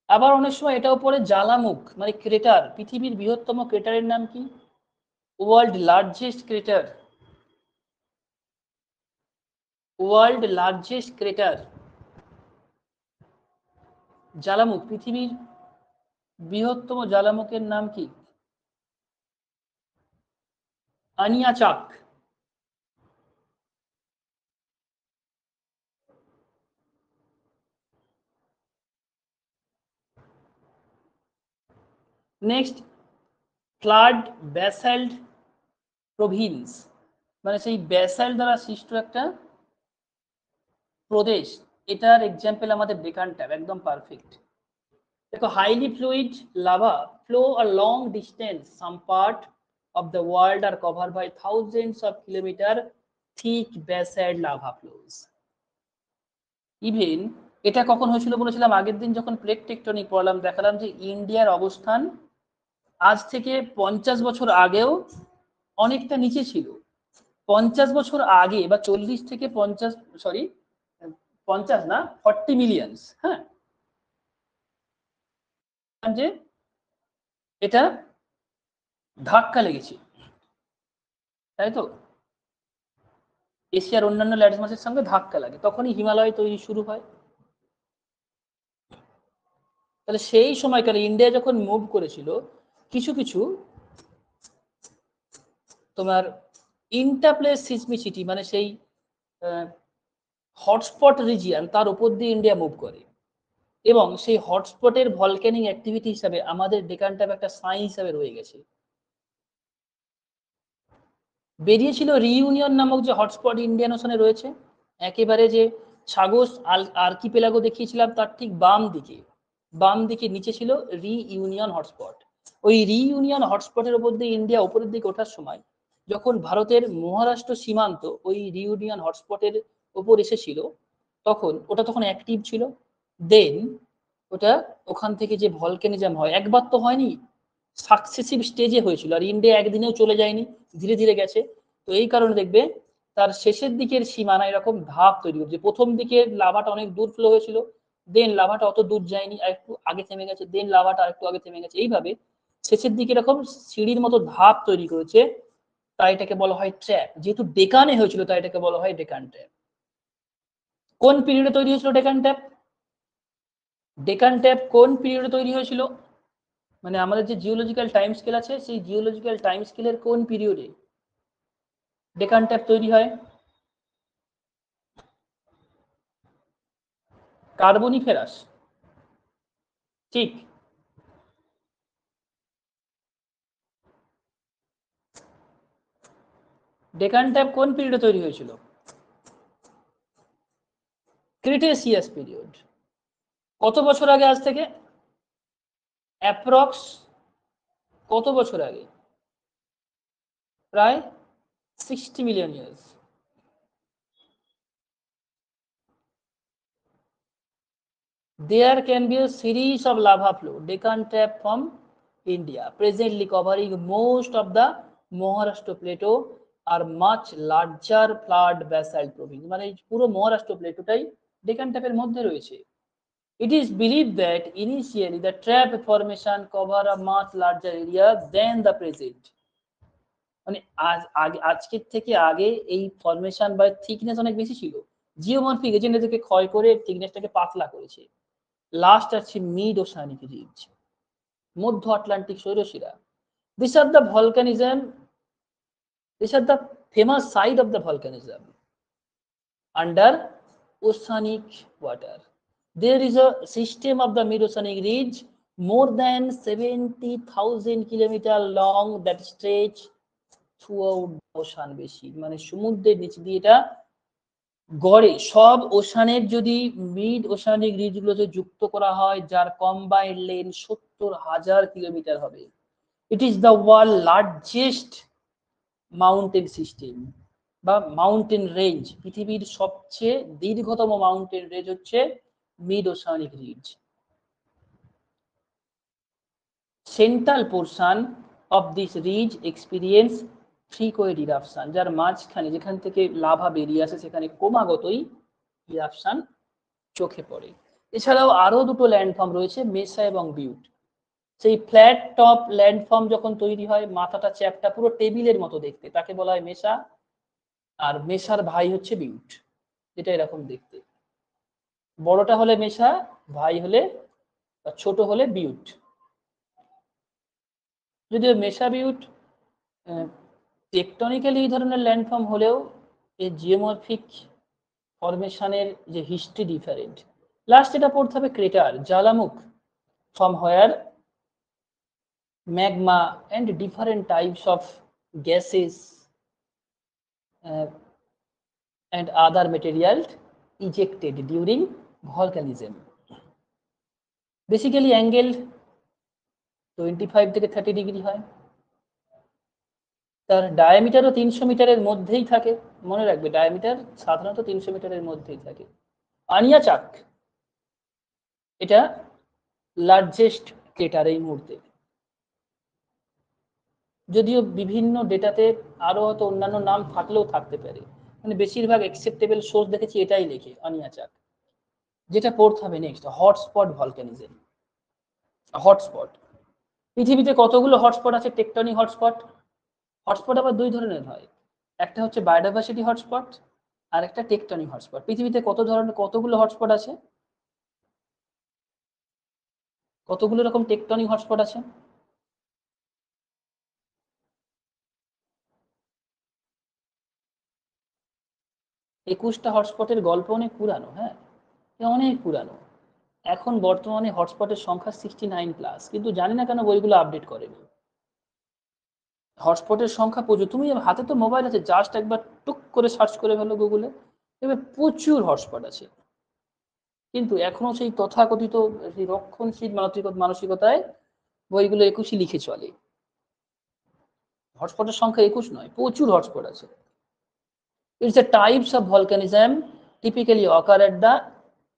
আবার অনেক সময় এটাও পড়ে জ্বালামুখ, মানে ক্রেটার। পৃথিবীর বৃহত্তম ক্রেটারের নাম কি, world largest crater, world largest crater জ্বালামুখ, পৃথিবীর বৃহত্তম জ্বালামুখের নাম কি, Aniakchak. Next, flood basalt province, মানে সেই ব্যাসাল্ট দ্বারা সৃষ্ট একটা প্রদেশ, এটার এক্সাম্পল আমাদের ডেকান ট্যাপ, একদম পারফেক্ট। দেখো, highly fluid lava flow a long distance, some part of the world are covered by thousands of kilometer thick basalt lava flows. Even এটা কখন হয়েছিল বলেছিলাম আগের দিন যখন প্লেট টেকটনিক পড়লাম, দেখালাম যে ইন্ডিয়ার অবস্থান আজ থেকে 50 বছর আগেও অনেকটা নিচে ছিল। 50 বছর আগে বা 40 থেকে 50, সরি 50 না 40 মিলিয়ন, হ্যাঁ, যে এটা ধাক্কা লেগেছে, তাই তো, এশিয়ার অন্যান্য ল্যান্ডমাসের সঙ্গে ধাক্কা লাগে, তখনই হিমালয় তৈরি শুরু হয়। তাহলে সেই সময়কালে ইন্ডিয়া যখন মুভ করেছিল, কিছু কিছু তোমার ইন্টারপ্লেস সিসমিসিটি, মানে সেই হটস্পট রিজিয়ন, তার উপর দিয়ে ইন্ডিয়া মুভ করে, এবং সেই হটস্পটের ভলক্যানিক অ্যাক্টিভিটি হিসাবে আমাদের ডেকান ট্যাপ একটা সাইন হিসাবে রয়ে গেছে। বেরিয়েছিল রিইউনিয়ন নামক যে হটস্পট ইন্ডিয়ান ওশানে রয়েছে, একেবারে যে সাগর আর্কিপেলাগো দেখিয়েছিলাম তার ঠিক বাম দিকে নিচে ছিল রিইউনিয়ন হটস্পট। ওই রিইউনিয়ন হটস্পটের উপর দিয়ে ইন্ডিয়া উপরের দিকে ওঠার সময়, যখন ভারতের মহারাষ্ট্র সীমান্ত ওই রিইউনিয়ন হটস্পটের উপর এসেছিল, তখন ওটা তখন অ্যাক্টিভ ছিল। দেন ওটা ওখান থেকে যে ভলকানিজম হয়, একবার তো হয়নি, সাকসেসিভ স্টেজে হয়েছিল। আর ইন্ডিয়া একদিনেও চলে যায়নি, ধীরে ধীরে গেছে। তো এই কারণে দেখবে তার শেষের দিকের সীমানা এরকম ধাপ তৈরি করছে। প্রথম দিকে লাভাটা অনেক দূর ফ্লো হয়েছিল, দেন লাভাটা অত দূর যায়নি, আর একটু আগে থেমে গেছে, দেন লাভাটা আরেকটু আগে থেমে গেছে। এইভাবে শেষের দিকে এরকম সিঁড়ির মতো ধাপ তৈরি করেছে। তাই এটাকে বলা হয় ট্র্যাপ। যেহেতু ডেকানে হয়েছিল তাই এটাকে বলা হয় ডেকান ট্র্যাপ। কোন পিরিয়ডে তৈরি হয়েছিল ডেকান ট্র্যাপ? ডেকান ট্র্যাপ কোন পিরিয়ডে তৈরি হয়েছিল? মানে আমাদের যে জিওলজিক্যাল টাইম স্কেল আছে, সেই জিওলজিক্যাল টাইম স্কেলের কোন পিরিয়ডে ডেকান ট্র্যাপ তৈরি হয়? কার্বনিফেরাস, ঠিক। ডেকান ট্র্যাপ কোন পিরিয়ডে তৈরি হয়েছিল? Cretaceous period. কত বছর আগে আজ থেকে? অ্যাপ্রক্স কত বছর আগে? প্রায় 60 million years. There can be a series of lava flow, Deccan Trap from India, presently covering most of the Maharashtra Plateau, are much larger flood basalt province. মানে পুরো মহারাষ্ট্র প্লেটোটাই ডেকান ট্র্যাপের মধ্যে রয়েছে। It is believed that initially the trap formation cover a much larger area than the present. মানে আজকের থেকে আগে এই formation বা থিকনেস অনেক বেশি ছিল। জিওমরফিক এজেন্ট এদেরকে ক্ষয় করে থিকনেসটাকে পাতলা করেছে। লাস্ট আছে মিড ওশানিক রিজ, মধ্য Atlantic শৈলশিরা। These are the volcanism, these are the famous side of the volcanism under oceanic water. There is a system of the mid-oceanic ridge more than 70,000 kilometer long that stretch throughout the ocean basin. মানে সমুদ্রের নিচ দিয়ে এটা গড়ে সব ওশানের যদি mid oceanic রিজগুলোতে যুক্ত করা হয়, যার কম্বাইন্ড লেন 70,000 কিলোমিটার হবে। It is the world largest mountain system বা মাউন্টেন রেঞ্জ। পৃথিবীর সবচেয়ে দীর্ঘতম মাউন্টেন রেঞ্জ হচ্ছে mid oceanic ridge. Central portion of this ridge experience frequent eruption, যার মাঝখানে যেখান থেকে লাভা বেরিয়ে আসে সেখানে ক্রমাগতই ইরাপশন চোখে পড়ে। এছাড়াও আরো দুটো ল্যান্ডফর্ম রয়েছে, মেসা এবং বিউট। সেই ফ্ল্যাট টপ ল্যান্ডফর্ম যখন তৈরি হয়, মাথাটা চ্যাপটা পুরো টেবিলের মতো দেখতে, তাকে বলা হয় মেসা। আর মেসার ভাই হচ্ছে বিউট, যেটা এরকম দেখতে। বড়টা হলে মেসা, ভাই হলে ছোট হলে বিউট। যদিও মেসা বিউট টেকটনিক্যালি এই ধরনের ল্যান্ডফর্ম হলেও এই জিওমরফিক ফরমেশনের যে হিস্ট্রি ডিফারেন্ট। লাস্ট এটা পড়তে হবে crater, জ্বালামুখ, from where magma and different types of gases and other materials ejected during volcanism. Basically angle 25 থেকে 30 ডিগ্রি হয়। তার ডায়ামিটারও 300 মিটারের মধ্যেই থাকে। মনে রাখবে ডায়ামিটার সাধারণত 300 মিটারের মধ্যেই থাকে। আনিয়াচাক এটা লার্জেস্ট ক্রেটার এই মুহূর্তে, যদিও বিভিন্ন ডেটাতে আরো হয়তো অন্যান্য নাম থাকলেও থাকতে পারে, মানে বেশিরভাগ অ্যাকসেপ্টেবল সোর্স দেখেছি এটাই লেখে আনিয়াচাক। যেটা পড়তে হবে নেক্সট, হটস্পট ভলকানিজম। হটস্পট, পৃথিবীতে কতগুলো হটস্পট আছে? Tectonic hotspot. হটস্পট আবার দুই ধরনের হয়, একটা হচ্ছে বায়োডাইভার্সিটি হটস্পট আর একটা টেকটনিক হটস্পট। পৃথিবীতে কতগুলো হটস্পট আছে? কতগুলো রকম টেকটনিক হটস্পট আছে? একুশটা হটস্পটের গল্প অনেক পুরানো, হ্যাঁ অনেক পুরানো। এখন বর্তমানে হটস্পটের সংখ্যা 69+, কিন্তু জানি না কেন বইগুলো আপডেট করেনি। হটস্পটের সংখ্যা প্রচুর। তুমি হাতে তো মোবাইল আছে, জাস্ট একবার টুক করে সার্চ করে ফেলো গুগলে, এবার প্রচুর হটস্পট আছে। কিন্তু এখনো সেই তথাকথিত সেই রক্ষণশীল মানসিকতায় বইগুলো 21ই লিখে চলে। হটস্পটের সংখ্যা 21 নয়, প্রচুর হটস্পট আছে। It's the types of volcanism typically occur at the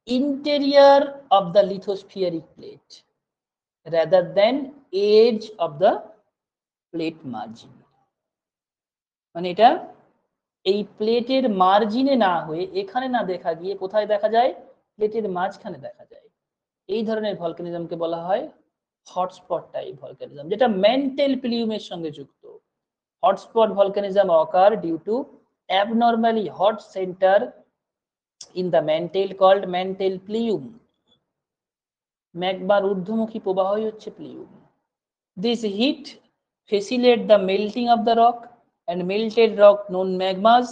interior of the lithospheric plate rather than edge of the plate margin. মানে এটা এই প্লেটের মার্জিনে না হয়ে এখানে না দেখা গিয়ে কোথায় দেখা যায়, প্লেটের মাঝখানে দেখা যায়। এই ধরনের ভলকানিজমকে বলা হয় হটস্পট টাইপ ভলকানিজম, যেটা ম্যান্টেল প্লিউমের সঙ্গে যুক্ত। Hotspot volcanism occur due to abnormally hot center in the mantle called mantle plume. ম্যাগমার ঊর্ধ্বমুখী প্রবাহই হচ্ছে প্লিউম। This heat facilitate the melting of the rock, and melted rock known magmas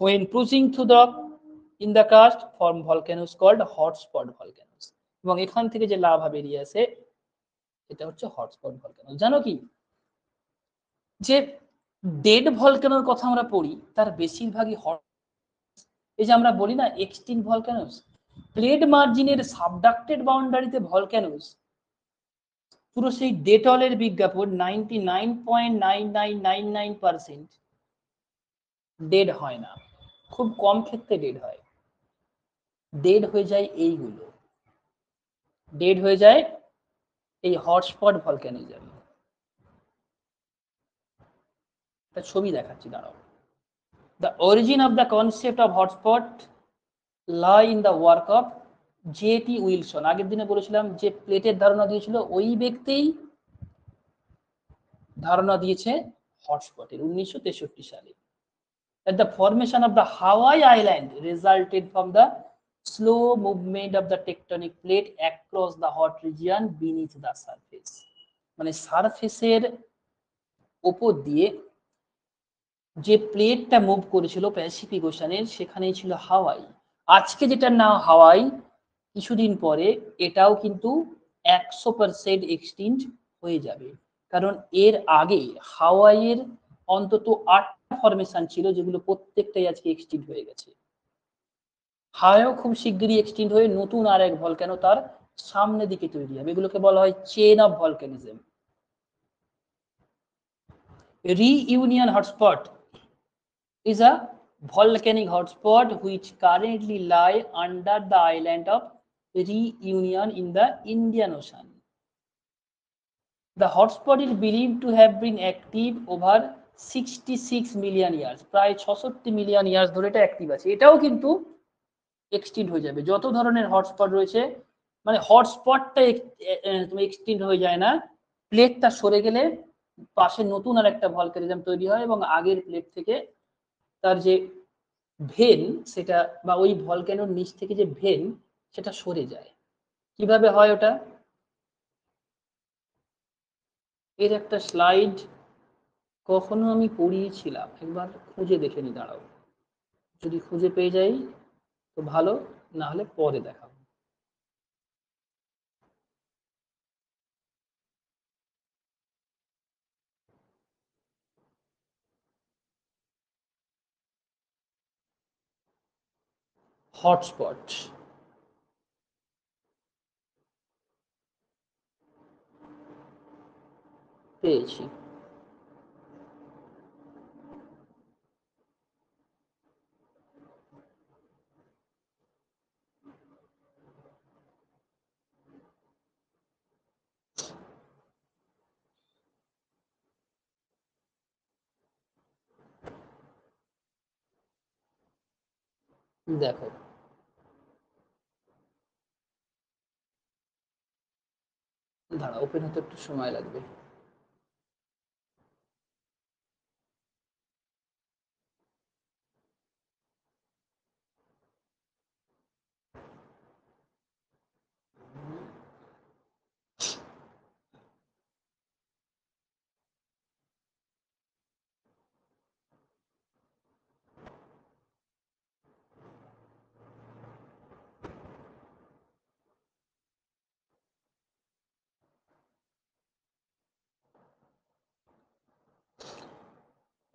when pushing through the rock in the crust form volcanoes called hotspot volcanoes. এবং এখান থেকে যে lava বেরিয়ে আসে এটা হচ্ছে হটস্পট ভলকানো। জানো কি যে ডেড ভলকানোর কথা আমরা পড়ি তার বেশিরভাগই হট, এই যে আমরা বলি না এক্সটিংক্ট ভলকানোস, প্লেট মার্জিনের সাবডাক্টেড বাউন্ডারিতে ভলকানোস পুরো সেই ডেটলের বিজ্ঞাপন 99.9999% ডেড হয় না, খুব কম ক্ষেত্রে ডেড হয়। ডেড হয়ে যায় এইগুলো, ডেড হয়ে যায় এই হটস্পট ভলকানিজম। একটা ছবি দেখাচ্ছি, দাঁড়াও। The origin of the concept of hotspot lie in the work of J.T. Wilson. আগের দিনে বলেছিলাম যে প্লেটের ধারণা দিয়েছিল ওই ব্যক্তিই ধারণা দিয়েছে হটস্পটের 1963 সালে। That the formation of the Hawaii Island resulted from the slow movement of the tectonic plate across the hot region beneath the surface. মানে সারফেসের উপর দিয়ে যে প্লেটটা মুভ করেছিল প্যাসিফিক ওশানের, সেখানেই ছিল হাওয়াই। আজকে যেটার নাম হাওয়াই, কিছুদিন পরে এটাও কিন্তু 100% এক্সটিংক্ট হয়ে যাবে, কারণ এর আগে হাওয়াইয়ের অন্তত 8টা ফরমেশন ছিল যেগুলো প্রত্যেকটাই আজকে এক্সটিংক্ট হয়ে গেছে। হাওয়াইও খুব শিগগিরই এক্সটিংক্ট হয়ে নতুন আর এক ভলকানো তার সামনের দিকে তৈরি হবে, এগুলোকে বলা হয় chain of volcanism. Reunion hotspot is a volcanic hotspot which currently lie under the island of Reunion in the Indian Ocean. The hotspot is believed to have been active over 66 million years. প্রায় 66 million years ধরে এটা active আছে। এটাও কিন্তু extinct হয়ে যাবে। যত ধরনের হটস্পট রয়েছে, মানে হটস্পটটা তুমি এক্সটিংক্ট হয়ে যায় না, প্লেটটা সরে গেলে পাশে নতুন আর একটা ভলকানিজম তৈরি হয় এবং আগের প্লেট থেকে তার যে ভেন সেটা বা ওই ভলক্যানোর নিচ থেকে যে ভেন সেটা সরে যায়। কিভাবে হয় ওটা, এর একটা স্লাইড কখনো আমি পড়িয়েছিলাম, একবার খুঁজে দেখে নি, দাঁড়াও, যদি খুঁজে পেয়ে যাই তো ভালো, না হলে পরে দেখাবো। হটস্পট পেয়েছি, দেখো দাঁড়া, ওপেন হতে একটু সময় লাগবে।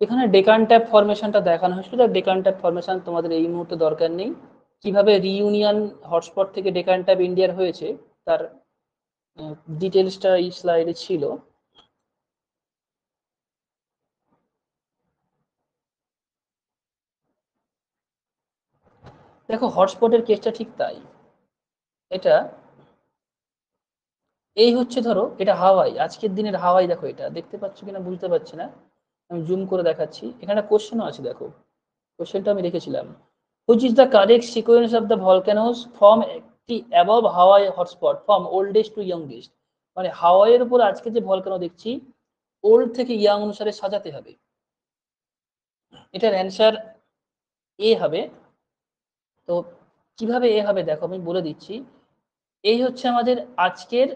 এখানে ডেকান ট্যাপ ফরমেশনটা দেখানো হয়েছিল, ডেকান ট্যাপ ফরমেশন তোমাদের এই মুহূর্তে দরকার নেই। কিভাবে রিইউনিয়ন হটস্পট থেকে ডেকান ট্যাপ ইন্ডিয়ার হয়েছে তার ডিটেলসটা এই স্লাইডে ছিল। দেখো হটস্পটের কেসটা ঠিক তাই। এটা এই হচ্ছে ধরো এটা হাওয়াই, আজকের দিনের হাওয়াই। দেখো এটা দেখতে পাচ্ছ কিনা বুঝতে পারছি না, আমি জুম করে দেখাচ্ছি। এখানে কোশ্চেনও আছে, দেখো কোশ্চেনটা আমি রেখেছিলাম। Which is the correct sequence of the volcanoes from একটি above Hawaii hotspot from oldest to youngest. মানে হাওয়াইয়ের উপর আজকে যে ভলক্যানো দেখছি ওল্ড থেকে ইয়াং অনুসারে সাজাতে হবে। এটার অ্যান্সার এ হবে। তো কিভাবে এ হবে দেখো আমি বলে দিচ্ছি। এই হচ্ছে আমাদের আজকের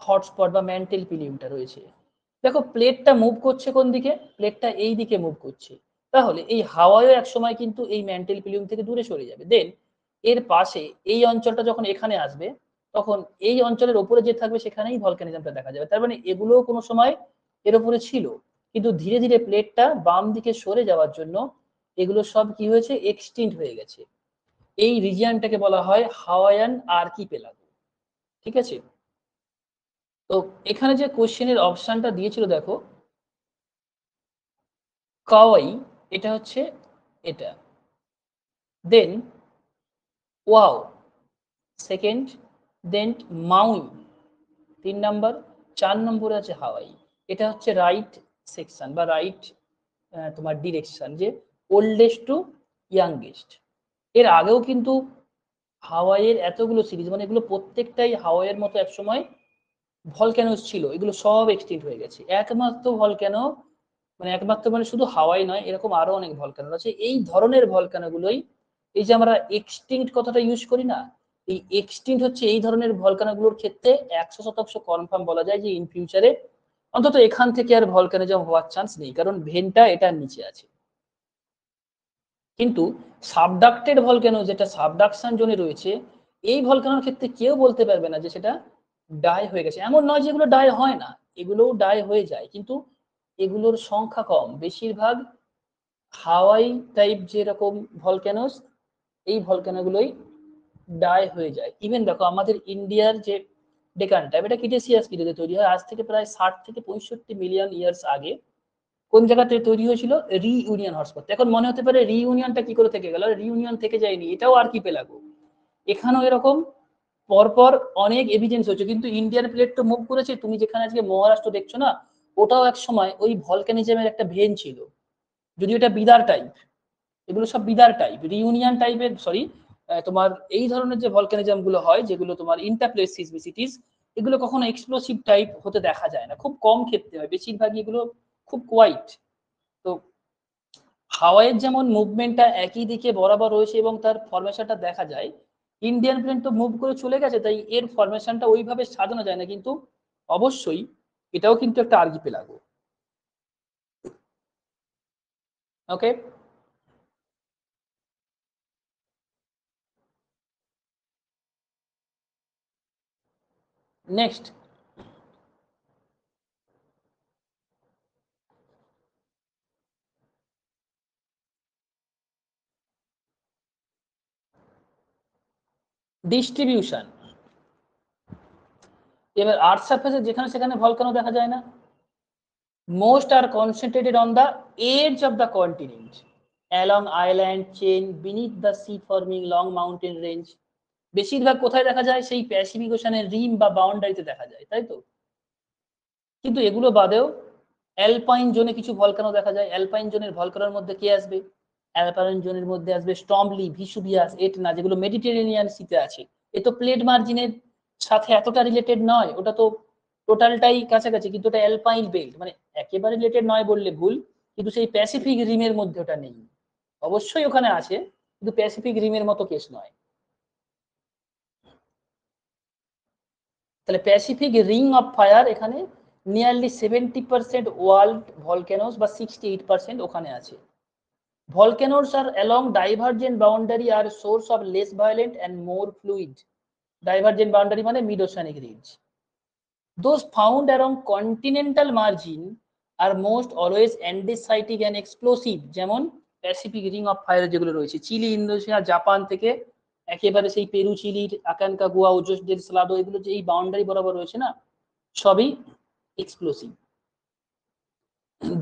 হটস্পট বা ম্যান্টেল পিলিয়নটা রয়েছে। দেখো প্লেটটা মুভ করছে কোন দিকে, প্লেটটা এই দিকে মুভ করছে। তাহলে এই হাওয়ায়ও এক সময় কিন্তু এই ম্যান্টেল পিলিয়ন থেকে দূরে সরে যাবে। দেন এর পাশে এই অঞ্চলটা যখন এখানে আসবে তখন এই অঞ্চলের ওপরে যে থাকবে সেখানেই ভলকানিজমটা দেখা যাবে। তার মানে এগুলোও কোনো সময় এর উপরে ছিল, কিন্তু ধীরে ধীরে প্লেটটা বাম দিকে সরে যাওয়ার জন্য এগুলো সব কি হয়েছে, এক্সটিংক্ট হয়ে গেছে। এই রিজিয়নটাকে বলা হয় হাওয়াইয়ান আর্কিপেলাগো। ঠিক আছে। তো এখানে যে কোশ্চেনের অপশনটা দিয়েছিল দেখো কাওয়াই, এটা হচ্ছে এটা। দেন ওয়াও সেকেন্ড, দেন মাউই 3 নাম্বার, 4 নম্বরে আছে হাওয়াই। এটা হচ্ছে রাইট সেকশন বা রাইট তোমার ডিরেকশন, যে ওল্ডেস্ট টু ইয়াংগেস্ট। এর আগেও কিন্তু হাওয়াইয়ের এতগুলো সিরিজ, মানে এগুলো প্রত্যেকটাই হাওয়াইয়ের মতো একসময় ভলক্যানোস ছিল, এগুলো সব এক্সটিংক্ট হয়ে গেছে। একমাত্র ভলক্যানো, মানে একমাত্র মানে শুধু হাওয়াই নয়, এরকম আরো অনেক ভলক্যানো আছে। এই ধরনের ভলক্যানো গুলোই, এই যে আমরা এক্সটিংক্ট কথাটা ইউজ করি না, এই এক্সটিংক্ট হচ্ছে এই ধরনের ভলক্যানো গুলোর ক্ষেত্রে 100% কনফার্ম বলা যায় যে ইন ফিউচারে অন্তত এখান থেকে আর ভলক্যানিজম হওয়ার চান্স নেই, কারণ ভেনটা এটার নিচে আছে। কিন্তু সাবডাক্টেড ভলক্যানো, যেটা সাবডাকশন জোনে রয়েছে, এই ভলক্যানোর ক্ষেত্রে কেউ বলতে পারবে না যে সেটা ডাই হয়ে গেছে। এমন নয় যেগুলো ডাই হয় না, এগুলোও ডাই হয়ে যায়, কিন্তু এগুলোর সংখ্যা কম। বেশিরভাগ হাওয়াই টাইপ যেরকম ভলক্যানোস, এই ভলক্যানোগুলোই ডাই হয়ে যায়। ইভেন দেখো আমাদের ইন্ডিয়ার যে ডেকান টাইপ, এটা ক্রিটেসিয়াস পিরিয়ডে তৈরি হয়, আজ থেকে প্রায় 60 থেকে 65 মিলিয়ন ইয়ার্স আগে। কোন জায়গাতে তৈরি হয়েছিল, রিইউনিয়ন হটস্পট। এখন মনে হতে পারে রিইউনিয়নটা কি করে থেকে গেল, রিইউনিয়ন থেকে যায়নি, এটাও আর্কিপেলাগো। এখানেও এরকম পরপর অনেক এভিডেন্স হচ্ছে, কিন্তু ইন্ডিয়ান প্লেট তো মুভ করেছে। তুমি যেখানে আজকে মহারাষ্ট্র দেখছো না, ওটাও এক সময় ওই ভলকানিজমের একটা ভেন ছিল, যদিও এটা বিদার টাইপ। এগুলো সব বিদার টাইপ, রিউনিয়ন টাইপের, সরি তোমার এই ধরনের যে ভলকানিজম গুলো হয় যেগুলো তোমার ইন্টারপ্লেস সিসমিসিটিস, এগুলো কখনো এক্সপ্লোসিভ টাইপ হতে দেখা যায় না, খুব কম ক্ষেত্রে হয়, বেশিরভাগই এগুলো খুব কোয়াইট। তো হাওয়াইয়ের যেমন মুভমেন্টটা একই দিকে বরাবর রয়েছে এবং তার ফরমেশনটা দেখা যায়, ইন্ডিয়ান প্লেন তো মুভ করে চলে গেছে, তাই এর ফরমেশনটা ওইভাবে সাজানো যায় না, কিন্তু অবশ্যই এটাও কিন্তু একটা আর্কিপেলাগো। ওকে, নেক্সট ডিস্ট্রিবিউশন। এবার আর্থ সারফেসে যেখানে সেখানে ভলকানো দেখা যায় না। Most are concentrated on the edge of the continent, along island chain, beneath the sea forming long mountain range. বেশিরভাগ কোথায় দেখা যায়, সেই প্যাসিফিক ওশানের রিম বা বাউন্ডারিতে দেখা যায়, তাই তো। কিন্তু এগুলো বাদেও অ্যালপাইন জোনে কিছু ভলকানো দেখা যায়। অ্যালপাইন জোনের ভলকানোর মধ্যে কে আসবে, অ্যালপাইন জোনের মধ্যে আসবে স্টর্মলি, ভিসুভিয়াস, এটনা, যেগুলো মেডিটেরেনিয়ান সিতে আছে। এ তো প্লেট মার্জিনের সাথে এতটা রিলেটেড নয়, ওটা তো টোটালটাই কাছাকাছি, কিন্তু ওটা অ্যালপাইন বেল্ট, মানে একেবারে রিলেটেড নয় বললে ভুল, কিন্তু সেই প্যাসিফিক রিমের মধ্যে ওটা নেই। অবশ্যই ওখানে আছে, কিন্তু প্যাসিফিক রিমের মতো কেস নয়। তাহলে প্যাসিফিক রিং অফ ফায়ার এখানে নিয়ারলি 70% ওয়ার্ল্ড ভলক্যানোস বা 68% ওখানে আছে। Volcanoes are along divergent boundary are source of less violent and more fluid. Divergent boundary মানে mid oceanic ridge. Those found along continental margin are most always andesitic and explosive, যেমন Pacific ring of fire যেগুলো রয়েছে chilli, Indonesia, Japan থেকে একেবারে সেই Peru, চিলির আকানকাগুয়া, Ojos del সালাদো, এগুলো যে এই বাউন্ডারি বরাবর রয়েছে না, সবই explosive.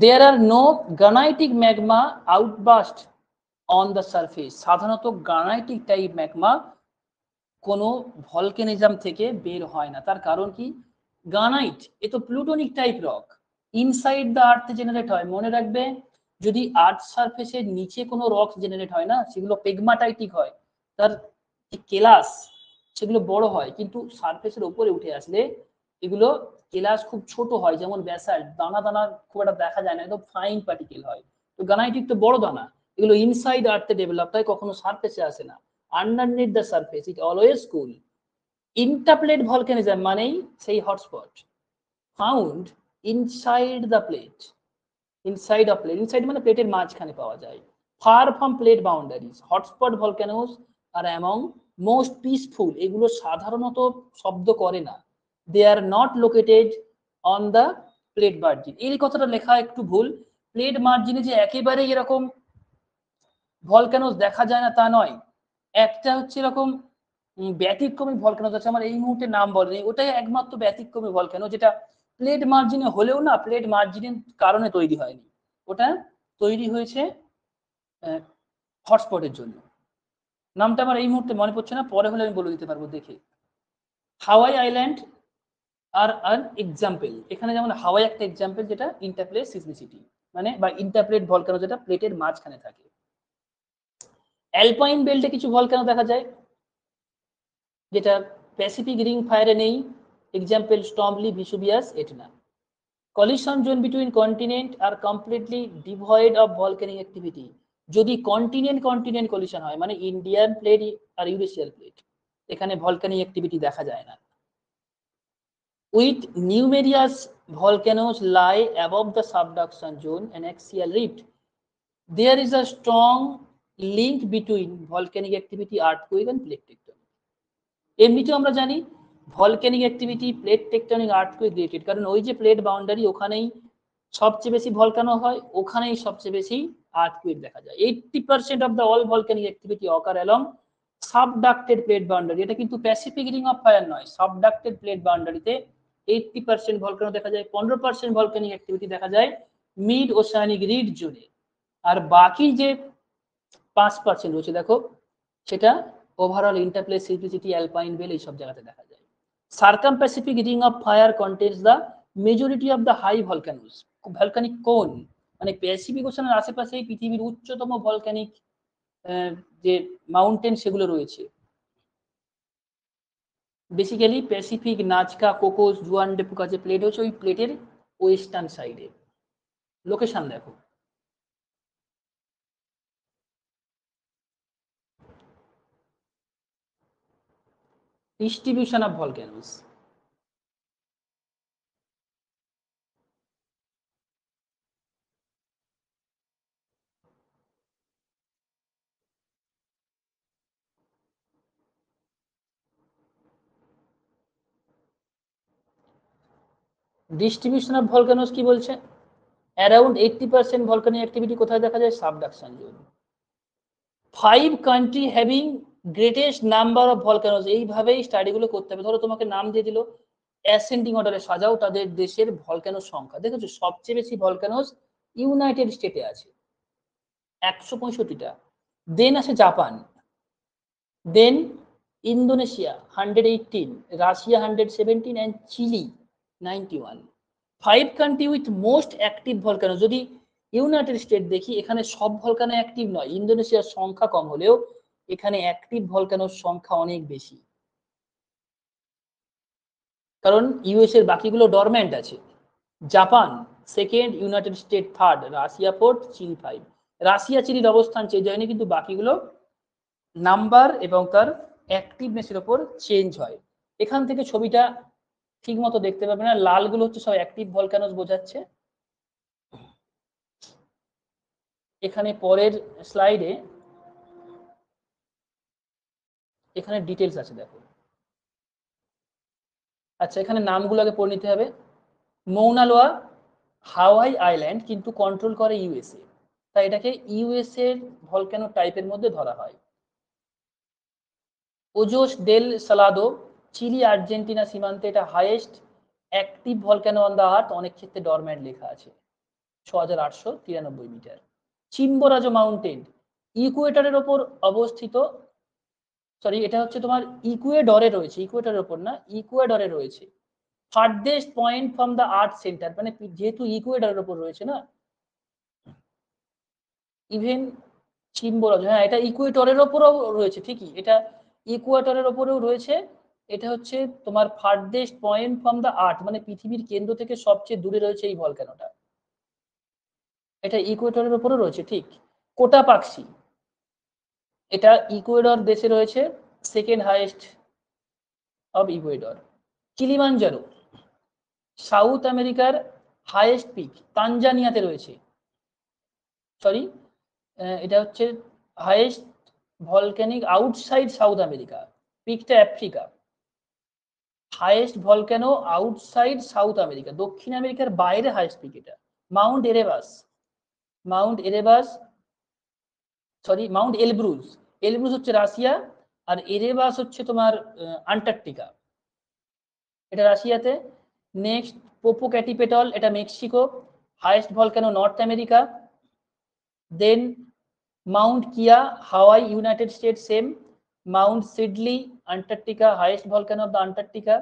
There are no granitic magma outburst on the surface. সাধারণত গ্রানাইটিক টাইপ ম্যাগমা কোনো ভলকেনিজম থেকে বের হয় না। তার কারণ কি? গ্রানাইট এ তো plutonic type rock, inside the earth generate হয়। মনে রাখবে, যদি আর্থ সারফেসের নিচে কোনো রক জেনারেট হয় না, সেগুলো পেগমাটাইটিক হয়, তার যে কেলাস সেগুলো বড় হয়, কিন্তু সারফেসের উপরে উঠে আসলে এগুলো কেলাস খুব ছোট হয়, যেমন ব্যাসাল্ট, দানা দানা খুব একটা দেখা যায় না, একদম ফাইন পার্টিকেল হয়। তো গ্রানাইট তো বড় দানা, এগুলো ইনসাইড আর্থে ডেভেলপ হয়, কখনো সারফেসে আসে না। Underneath the surface it always cool. Interplate volcanism মানেই সেই hotspot found inside the plate, inside of plate, inside মানে প্লেটের মাঝখানে পাওয়া যায়। Far from plate boundaries, hotspot volcanoes are among most peaceful. এগুলো সাধারণত শব্দ করে না। They are not located on the plate margin. এই কথাটা লেখা একটু ভুল। প্লেট মার্জিনে যে একেবারে এরকম ভলকানোস দেখা যায় না তা নয়, একটা হচ্ছে এরকম ব্যতিক্রমী ভলকানোস আছে, আমার এই মুহূর্তে নাম বলেনি, ওটাই একমাত্র ব্যতিক্রমী ভলকানো যেটা প্লেট মার্জিনে হলেও না প্লেট মার্জিনের কারণে তৈরি হয়নি, ওটা তৈরি হয়েছে হটস্পটের জন্য। নামটা আমার এই মুহূর্তে মনে পড়ছে না, পরে হলে আমি বলে দিতে পারবো দেখে। হাওয়াই আইল্যান্ড আর আন এক্সাম্পল, এখানে যেমন হাওয়াই একটা এক্সাম্পল যেটা ইন্টারপ্লেট সিসমিসিটি মানে বা ইন্টারপ্লেট ভলকানো যেটা প্লেটের মাঝখানে থাকে। অ্যালপাইন বেল্টে কিছু ভলকানো দেখা যায় যেটা প্যাসিফিক রিং ফায়ারে নেই, example Stromboli, Vesuvius, Etna. Collision zone between continent are completely devoid of volcanic activity. যদি কন্টিনেন্ট কন্টিনেন্ট কলিশন হয় মানে ইন্ডিয়ান প্লেট আর ইউরেশিয়ান প্লেট, এখানে ভলকানিক অ্যাক্টিভিটি দেখা যায় না। With numerous volcanoes lie above the subduction zone and axial rift, there is a strong link between volcanic activity, earthquake and plate tectonic. এমনিতেও আমরা জানি volcanic activity plate tectonic earthquake related, কারণ ওই যে plate boundary ওখানেই সবচেয়ে বেশি volcano হয়, ওখানেই সবচেয়ে বেশি আর্থকুইক দেখা যায়। 80% of the all volcanic activity occur along subducted plate boundary. এটা কিন্তু প্যাসিফিক রিং অফ ফায়ার নয়, সাবডাক্টেড প্লেট বাউন্ডারিতে 80% ভলকানো দেখা যায়, 15% ভলক্যানিক অ্যাক্টিভিটি দেখা যায় মিড ওশানিক রিড জোনে, আর বাকি যে 5% রয়েছে দেখো সেটা overall interplate seismicity, alpine belt এইসব জায়গাতে দেখা যায়। Circum Pacific ring of fire contains the majority of the high volcanoes, volcanic cone মানে প্যাসিফিক ওশানের আশেপাশেই পৃথিবীর উচ্চতম ভলকানিক যে মাউন্টেন সেগুলো রয়েছে। বেসিক্যালি প্যাসিফিক, নাজকা, কোকোস, জুয়ান ডেপুকা যে প্লেট হচ্ছে ওই প্লেটের ওয়েস্টার্ন সাইডে। লোকেশন দেখো, distribution of volcanoes. Distribution of volcanoes কি বলছে? অ্যারাউন্ড 80% ভলকানিক অ্যাক্টিভিটি কোথায় দেখা যায়? Subduction zone. 5 country having greatest number of volcanoes, এইভাবেই স্টাডিগুলো করতে হবে। ধরো তোমাকে নাম দিয়ে দিল, অ্যাসেন্ডিং অর্ডারে সাজাও তাদের দেশের ভলকানোস সংখ্যা। দেখেছো সবচেয়ে বেশি ভলকানোস ইউনাইটেড স্টেটে আছে 165টা, দেন আসে Japan, then Indonesia 118, Russia 117 and Chile 91। 5 country with most active volcano. যদি ইউনাইটেড স্টেট দেখি, এখানে সব ভলকানো অ্যাক্টিভ নয়, ইন্দোনেশিয়ার সংখ্যা কম হলেও এখানে অ্যাক্টিভ ভলকানোর সংখ্যা অনেক বেশি, কারণ ইউএস এর বাকিগুলো ডরম্যান্ট আছে। Japan second, United State third, Russia fourth, Chile 5। রাশিয়া চিলির অবস্থান চেঞ্জ হয়নি, কিন্তু বাকিগুলো নাম্বার এবং তার অ্যাক্টিভনেসের উপর চেঞ্জ হয়। এখান থেকে ছবিটা ঠিক মতো দেখতে পাবে না, লালগুলো হচ্ছে সব অ্যাক্টিভ ভলকানোস বোঝাচ্ছে। এখানে পরের স্লাইডে এখানে ডিটেলস আছে দেখো। আচ্ছা, এখানে নামগুলো আগে পড়ে নিতে হবে। মৌনা লোয়া হাওয়াই আইল্যান্ড কিন্তু কন্ট্রোল করে ইউএসএ, তাই এটাকে ইউএসএ এর ভলকানো টাইপের মধ্যে ধরা হয়। ওজোস ডেল সালাদো চিলি আর্জেন্টিনা সীমান্তে, এটা highest active volcano on the earth, অনেক ক্ষেত্রে ডরম্যান্ট লেখা আছে, 6893 মিটার। চিম্বোরাজো মাউন্টেন ইকুয়েটরের ওপর অবস্থিত, সরি এটা হচ্ছে তোমার ইকুয়েডরে রয়েছে, ইকুয়েটরের ওপর না, ইকুয়েডরে রয়েছে। Farthest point from the earth centre, মানে যেহেতু ইকুয়েডরের ওপর রয়েছে না, ইভেন সিম্বল, হ্যাঁ এটা ইকুয়েটরের ওপরেও রয়েছে, ঠিকই, এটা ইকুয়েটরের ওপরেও রয়েছে। এটা হচ্ছে তোমার farthest point from the earth, মানে পৃথিবীর কেন্দ্র থেকে সবচেয়ে দূরে রয়েছে এই ভলক্যানোটা, এটা ইকুয়েটরের ওপরে রয়েছে, ঠিক। কোটাপাক্সি, এটা ইকুয়েডর দেশে রয়েছে, second highest of Ecuador. Kilimanjaro South আমেরিকার হাইয়েস্ট পিক, তানজানিয়াতে রয়েছে, সরি এটা হচ্ছে highest volcanic outside South America, পিকটা Africa, highest volcano outside South America, দক্ষিণ আমেরিকার বাইরে হাইয়েস্ট পিক এটা। Mount Erebus, mount Erebus, sorry mount Elbrus, Elbrus হচ্ছে রাশিয়া, আর এরেবাস হচ্ছে তোমার আন্টার্কটিকা, এটা রাশিয়াতে। নেক্সট পোপোক্যাটিপেটল, এটা Mexico, highest volcano North America. Then mount Kea, Hawaii, United State, same. Mount সিডলি, Antarctica, highest volcano of the Antarctica.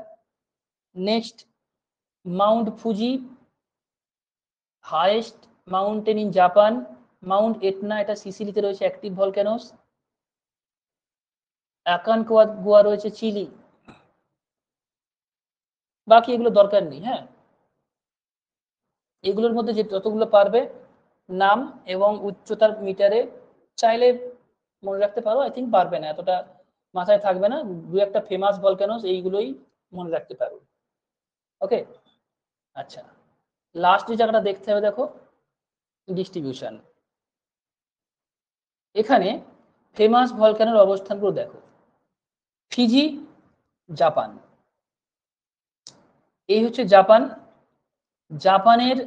Next mount Fuji, highest mountain in Japan. Mount Etna, এটা সিসিলিতে রয়েছে, active volcanoes. অ্যাকানকাগুয়া রয়েছে chilli. বাকি এগুলো দরকার নেই, হ্যাঁ এগুলোর মধ্যে যে যতগুলো পারবে নাম এবং উচ্চতার মিটারে চাইলে মনে রাখতে পারো, আই থিঙ্ক পারবে না, এতটা মাথায় থাকবে না, দু একটা ফেমাস ভলক্যানোস এইগুলোই মনে রাখতে পারো। ওকে, আচ্ছা লাস্ট যে জায়গাটা দেখতে হবে দেখো, ডিস্ট্রিবিউশন। এখানে ফেমাস ভলক্যানোর অবস্থানগুলো দেখো, ফিজি, জাপান, এই হচ্ছে জাপান, জাপানের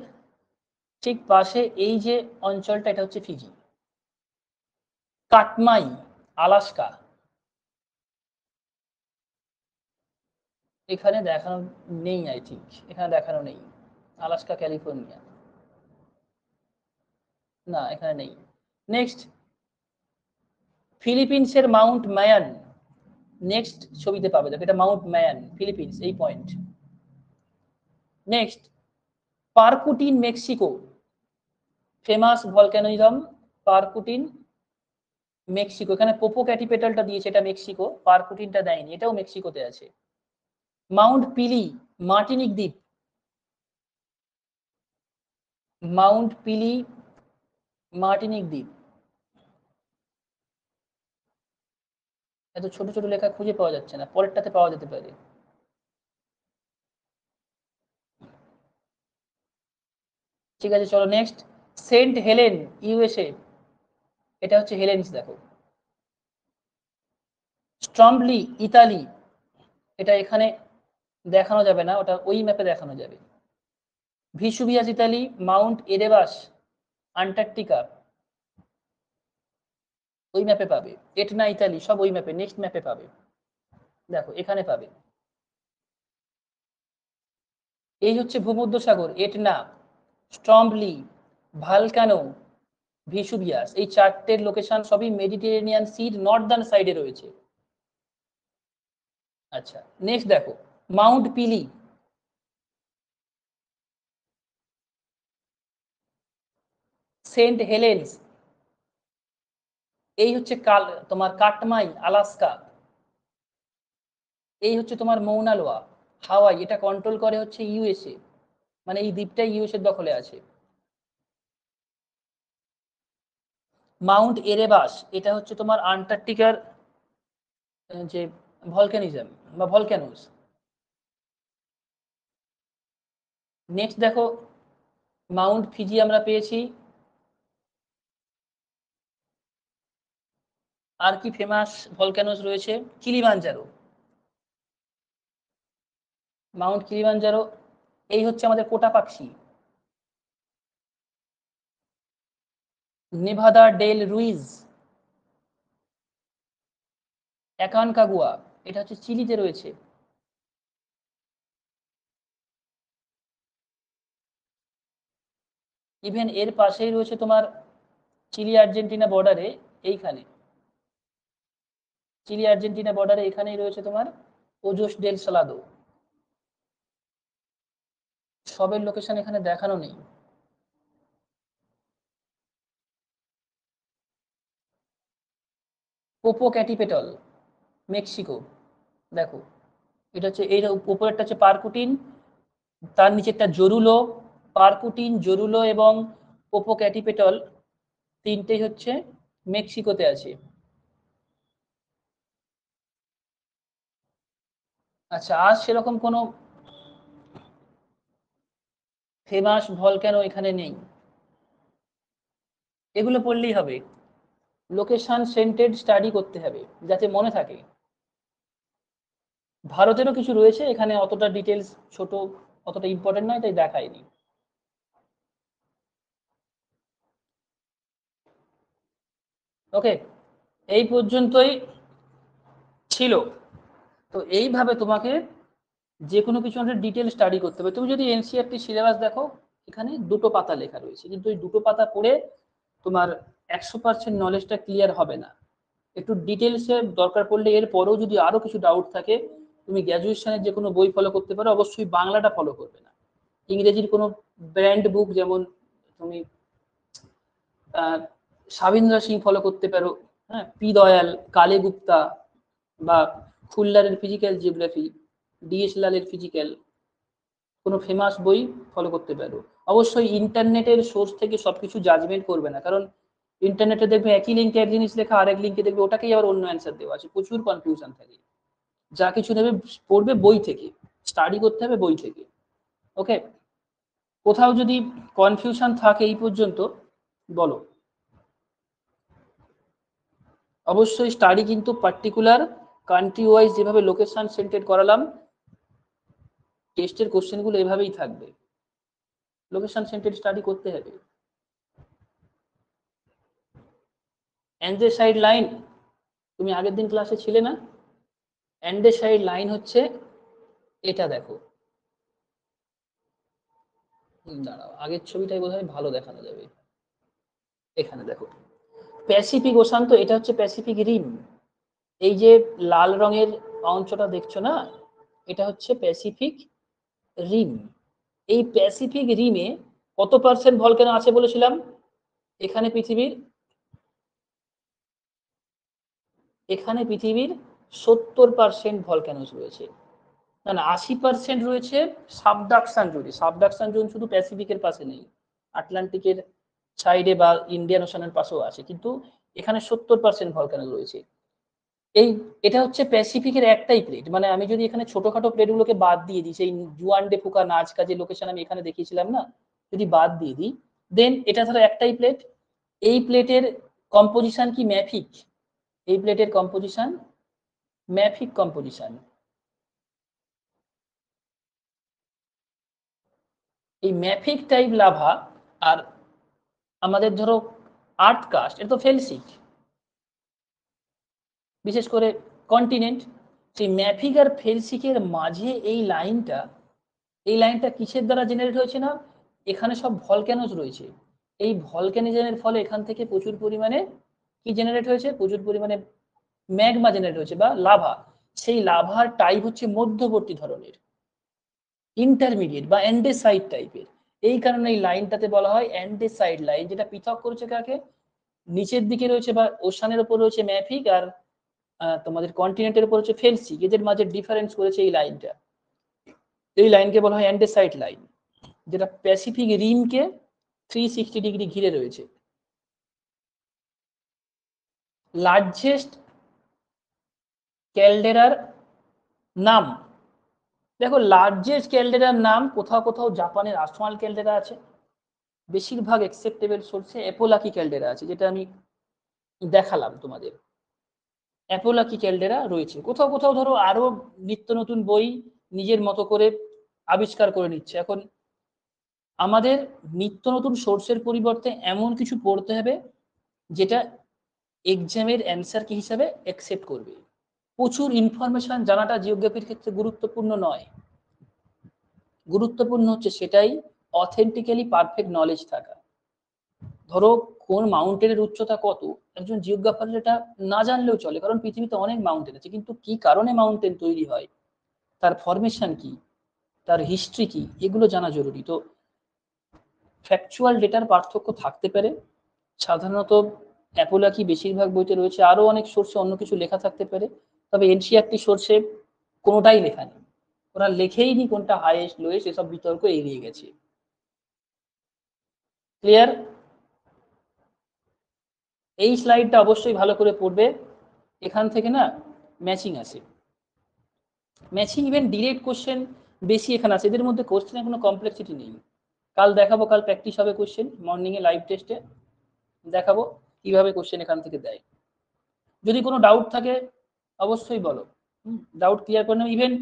ঠিক পাশে এই যে অঞ্চলটা, এটা হচ্ছে ফিজি। কাটমাই, আলাস্কা, এখানে দেখানো নেই, আই থিঙ্ক এখানে দেখানো নেই। আলাস্কা, ক্যালিফোর্নিয়া, না এখানে নেই। নেক্সট ফিলিপিন্সের মাউন্ট মায়ান, নেক্সট ছবিতে পাবে দেখো, এটা মাউন্ট মায়ান, ফিলিপিন্স, এই point. Next Paricutin, Mexico, famous volcanism Paricutin, Mexico, এখানে পোপোক্যাটিপেটালটা দিয়েছে, এটা মেক্সিকো, পারকুটিনটা দেয়নি, এটাও মেক্সিকোতে আছে। মাউন্ট পিলি, মার্টিনিক দ্বীপ, মাউন্ট পিলি, মার্টিনিক দ্বীপ, এত ছোট ছোট লেখা খুঁজে পাওয়া যাচ্ছে না, পরেরটাতে পাওয়া যেতে পারে। ঠিক আছে চলো নেক্সট, সেন্ট হেলেন, ইউএসএ, এটা হচ্ছে হেলেন্স দেখো। স্ট্রম্বলি, ইতালি, এটা এখানে দেখানো যাবে না, ওটা ওই ম্যাপে দেখানো যাবে। Vesuvius, Italy. Mount Erebus, Antarctica, ওই ম্যাপে পাবে। এটনা, ইতালি, সব ওই ম্যাপে, নেক্সট ম্যাপে পাবে, দেখো এখানে পাবে। এই হচ্ছে ভূমধ্যসাগর, এটনা, স্ট্রম্বলি, ভালকানো, ভিসুভিয়াস, এই চারটের লোকেশন সবই মেডিটেরেনিয়ান সির নর্দার্ন সাইডে রয়েছে। আচ্ছা নেক্সট দেখো, মাউন্ট পিলি, সেন্ট হেলেন্স, এই হচ্ছে তোমার কাটমাই, আলাস্কা, এই হচ্ছে তোমার মৌনা লোয়া, হাওয়াই, এটা কন্ট্রোল করে হচ্ছে ইউএসএ, মানে এই দ্বীপটা ইউএসএর দখলে আছে। মাউন্ট এরেবাস, এটা হচ্ছে তোমার আন্টার্কটিকার যে ভলকানিজম বা ভলক্যানোস। নেক্সট দেখো, মাউন্ট ফিজি আমরা পেয়েছি। আর কি ফেমাস ভলক্যানোস রয়েছে, কিলিমানজারো, মাউন্ট কিলিমানজারো, এই হচ্ছে আমাদের কোটাপাক্সি, নেভাদা ডেল রুইজ, অ্যাকানকাগুয়া, এটা হচ্ছে চিলিতে রয়েছে। ইভেন এর পাশেই রয়েছে তোমার চিলি আর্জেন্টিনা বর্ডারে এইখানে চিলি আর্জেন্টিনা বর্ডারে এখানেই রয়েছে তোমার ওজোস ডেল সালাদো। সবের লোকেশন এখানে দেখানো নেই। পোপোক্যাটিপেটল, মেক্সিকো। দেখো এটা হচ্ছে, এই উপরেরটা হচ্ছে পারকুটিন, তার নিচেরটা জরুলো। পারকুটিন, জরুলো এবং পোপোক্যাটিপেটল তিনটেই হচ্ছে মেক্সিকোতে আছে। আচ্ছা, আর সেরকম কোনো ফেমাস ভলক্যানো এখানে নেই। এগুলো পড়লেই হবে, লোকেশন সেন্টেড স্টাডি করতে হবে যাতে মনে থাকে। ভারতেরও কিছু রয়েছে এখানে, অতটা ডিটেলস ছোট, অতটা ইম্পর্টেন্ট নয় তাই দেখায়নি। ওকে, এই পর্যন্তই ছিল। তো এইভাবে তোমাকে যে কোনো কিছু একটা ডিটেল স্টাডি করতে হবে। তুমি যদি এনসিইআরটি সিলেবাস দেখো, এখানে 2টো পাতা লেখা রয়েছে, কিন্তু ওই 2টো পাতা পড়ে তোমার 100% নলেজটা ক্লিয়ার হবে না। একটু ডিটেলসে দরকার পড়লে এর পরেও যদি আরো কিছু ডাউট থাকে, তুমি গ্র্যাজুয়েশনের যে কোনো বই ফলো করতে পারো, অবশ্যই বাংলাটা ফলো করবে না। ইংরেজির কোনো ব্র্যান্ড বুক, যেমন তুমি সাবিন্দ্র সিং ফলো করতে পারো, হ্যাঁ, পি দয়াল, কালে গুপ্তা, বা ফুল্লারের ফিজিক্যাল জিওগ্রাফি, ডিএস লালের ফিজিক্যাল, কোনো ফেমাস বই ফলো করতে পারো। অবশ্যই ইন্টারনেটের সোর্স থেকে সবকিছু জাজমেন্ট করবে না, কারণ ইন্টারনেটে দেখবে একই লিঙ্কে এক জিনিস লেখা, আরেক লিঙ্কে দেখবে ওটাকেই আবার অন্য অ্যান্সার দেওয়া আছে, প্রচুর কনফিউশন থাকে। যা কিছু নেবে পড়বে বই থেকে, স্টাডি করতে হবে বই থেকে। ওকে, কোথাও যদি কনফিউশন থাকে এই পর্যন্ত বলো। অবশ্যই স্টাডি কিন্তু পার্টিকুলার কান্ট্রি ওয়াইজ যেভাবে লোকেশন সেন্টেড করালাম, টেস্টের কোশ্চেনগুলো এভাবেই থাকবে, লোকেশন সেন্টেড স্টাডি করতে হবে। অ্যান্ডেসাইড লাইন, তুমি আগের দিন ক্লাসে ছিলে না? অ্যান্ডেসাইড লাইন হচ্ছে এটা, দেখো দাঁড়াও, আগের ছবিটাই বোধহয় ভালো দেখানো যাবে। এখানে দেখো প্যাসিফিক ওশান, তো এটা হচ্ছে প্যাসিফিক রিম। এই যে লাল রঙের অংশটা দেখছো না, এটা হচ্ছে প্যাসিফিক রিম। এই প্যাসিফিক রিমে কত পার্সেন্ট ভলক্যানো আছে বলেছিলাম? এখানে পৃথিবীর 70% ভলক্যানোস রয়েছে। না না, 80% রয়েছে সাবডাকশন জোনে। সাবডাকশন জোন শুধু প্যাসিফিকের পাশে নেই, আটলান্টিকের সাইডে বা ইন্ডিয়ান ওশানের পাশেও আছে, কিন্তু এখানে 70% ভলক্যানো রয়েছে। এটা হচ্ছে প্যাসিফিকের একটাই প্লেট। মানে আমি যদি এখানে ছোটখাটো প্লেটগুলোকে বাদ দিয়ে দিই, সেই জুয়ান ডে ফুকা নাজকা যে লোকেশন আমি এখানে দেখিয়েছিলাম না, যদি বাদ দিয়ে দিই, দেন এটা ধরো একটাই প্লেট। এই প্লেটের কম্পোজিশন কি ম্যাফিক? এই প্লেটের কম্পোজিশন ম্যাফিক কম্পোজিশন। এই ম্যাফিক টাইপ লাভা আর আমাদের ধরো আর্থ কাস্ট, এটা তো ফেলসিক, বিশেষ করে কন্টিনেন্ট। সেই ম্যাফিক আর ফেলসিকের মাঝে এই লাইনটা কিসের দ্বারা জেনারেট হয়েছে না, এখানে সব ভলক্যানোস রয়েছে। এই ভলক্যানিজমের ফলে এখান থেকে প্রচুর পরিমাণে কি জেনারেট হয়েছে, প্রচুর পরিমাণে ম্যাগমা জেনারেট হয়েছে বা লাভা। সেই লাভার টাইপ হচ্ছে মধ্যবর্তী ধরনের, ইন্টারমিডিয়েট বা অ্যান্ডেসাইড টাইপের। এই কারণে এই লাইনটাতে বলা হয় অ্যান্ডেসাইড লাইন, যেটা পৃথক করেছে কাকে, নিচের দিকে রয়েছে বা ওশানের উপর রয়েছে ম্যাফিক, আর তোমাদের কন্টিনেন্টের উপর হচ্ছে ফেলসিক, এদের মাঝে ডিফারেন্স করেছে এই লাইনটা। এই লাইনকে বলা হয় অ্যান্ডেসাইড লাইন, যেটা প্যাসিফিক রিমকে 360 ডিগ্রি ঘিরে রয়েছে। লার্জেস্ট ক্যালডেরার নাম, দেখো লার্জেস্ট ক্যালডেরার নাম কোথাও কোথাও জাপানের আসওয়ান ক্যালডেরা আছে, বেশিরভাগ অ্যাকসেপ্টেবল সোর্সে অ্যাপোলাকি ক্যালডেরা আছে, যেটা আমি দেখালাম তোমাদের। অ্যাপোলাকি ক্যালডেরা রয়েছে, কোথাও কোথাও ধরো আরো নিত্য নতুন বই নিজের মতো করে আবিষ্কার করে নিচ্ছে। এখন আমাদের নিত্য নতুন সোর্সের পরিবর্তে এমন কিছু পড়তে হবে যেটা এক্সামের অ্যান্সার কি হিসাবে অ্যাকসেপ্ট করবে। প্রচুর ইনফরমেশন জানাটা জিওগ্রাফির ক্ষেত্রে গুরুত্বপূর্ণ নয়, গুরুত্বপূর্ণ হচ্ছে সেটাই অথেন্টিক্যালি পারফেক্ট নলেজ থাকা। ধরো কোন মাউন্টেনের উচ্চতা কত, একজন জিওগ্রাফার এটা না জানলেও চলে, কারণ পৃথিবীতে অনেক মাউন্টেন আছে, কিন্তু কি কারণে মাউন্টেন তৈরি হয়, তার ফরমেশন কি, তার হিস্ট্রি কি, এগুলো জানা জরুরি। তো ফ্যাকচুয়াল ডেটার পার্থক্য থাকতে পারে, সাধারণত অ্যাপোলাকি বেশিরভাগ বইতে রয়েছে, আরো অনেক সোর্সে অন্য কিছু লেখা থাকতে পারে, তবে এনসিইআরটি সোর্সে কোনোটাই লেখা নেই, ওরা লেখেই নি কোনটা হাইয়েস্ট লোয়েস্ট, এসব বিতর্ক এড়িয়ে গেছে। ক্লিয়ার? এই স্লাইডটা অবশ্যই ভালো করে পড়বে, এখান থেকে না ম্যাচিং আছে, ম্যাচিং ইভেন ডিরেক্ট কোশ্চেন বেশি এখানে আছে, এদের মধ্যে কোশ্চেনের কোনো কমপ্লেক্সিটি নেই। কাল দেখাবো, কাল প্র্যাকটিস হবে কোশ্চেন মর্নিং এ লাইভ টেস্টে, দেখাবো কিভাবে কোশ্চেন এখান থেকে দেয়। যদি কোনো ডাউট থাকে অবশ্যই বলো, ডাউট ক্লিয়ার করে নেবে। ইভেন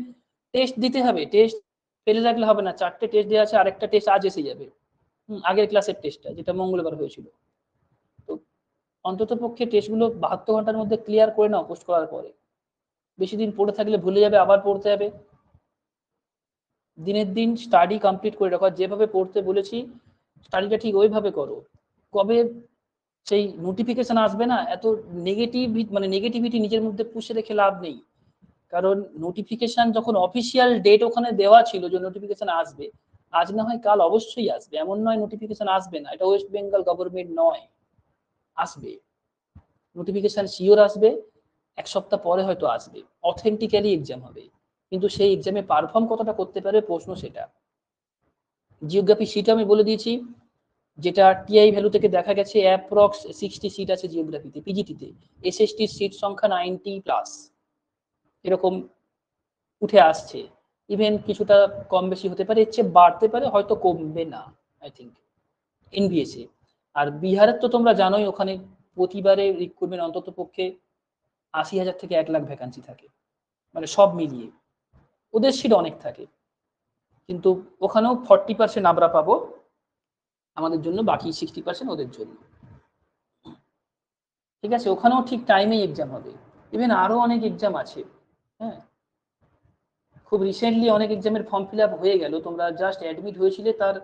টেস্ট দিতে হবে, টেস্ট ফেলে রাখলে হবে না, 4টে টেস্ট দেওয়া আছে, আরেকটা টেস্ট আজ এসে যাবে, আগের ক্লাসের টেস্টটা যেটা মঙ্গলবার হয়েছিল। তো অন্তত পক্ষে টেস্টগুলো 72 ঘন্টার মধ্যে ক্লিয়ার করে নাও পোস্ট করার পরে, বেশি দিন পড়ে থাকলে ভুলে যাবে, আবার পড়তে হবে। দিনের দিন স্টাডি কমপ্লিট করে রাখো, যেভাবে পড়তে বলেছি স্টাডিটা ঠিক ওইভাবে করো। কবে সেই নোটিফিকেশন আসবে না, এত নেগেটিভিটি নিজের মধ্যে পুষে রেখে লাভ নেই, কারণ নোটিফিকেশন যখন অফিসিয়াল ডেট ওখানে দেওয়া ছিল যে নোটিফিকেশন আসবে, আজ না হয় কাল অবশ্যই আসবে, এমন নয় নোটিফিকেশন আসবে না, এটা ওয়েস্ট বেঙ্গল গভর্নমেন্ট নয়, আসবে নোটিফিকেশন শিওর আসবে, এক সপ্তাহ পরে হয়তো আসবে, অথেন্টিক্যালি এক্সাম হবে, কিন্তু সেই এক্সামে পারফর্ম কতটা করতে পারবে প্রশ্ন সেটা। জিওগ্রাফি সিট আমি বলে দিয়েছি, যেটা টিআই ভ্যালু থেকে দেখা গেছে অ্যাপ্রক্স 60 সিট আছে জিওগ্রাফিতে, পিজিটিতে এসএসটি সিট সংখ্যা 90+, এরকম উঠে আসছে। ইভেন কিছুটা কম বেশি হতে পারে, এর চেয়ে বাড়তে পারে, হয়তো কমবে না আই থিঙ্ক এনবিএসএ। আর বিহারের তো তোমরা জানোই, ওখানে প্রতিবারে রিক্রুটমেন্ট অন্তত পক্ষে 80,000 থেকে 1 লাখ ভ্যাকান্সি থাকে, মানে সব মিলিয়ে ওদের সিট অনেক থাকে, কিন্তু ওখানেও 40% আমরা পাবো আমাদের জন্য, বাকি 60% ওদের জন্য। ঠিক আছে, ওখানেও ঠিক টাইমেই এক্সাম হবে, ইভেন আরো অনেক এক্সাম আছে। হ্যাঁ, খুব রিসেন্টলি অনেক এক্সামের ফর্ম ফিল আপ হয়ে গেল, তোমরা জাস্ট অ্যাডমিট হয়েছিলে তার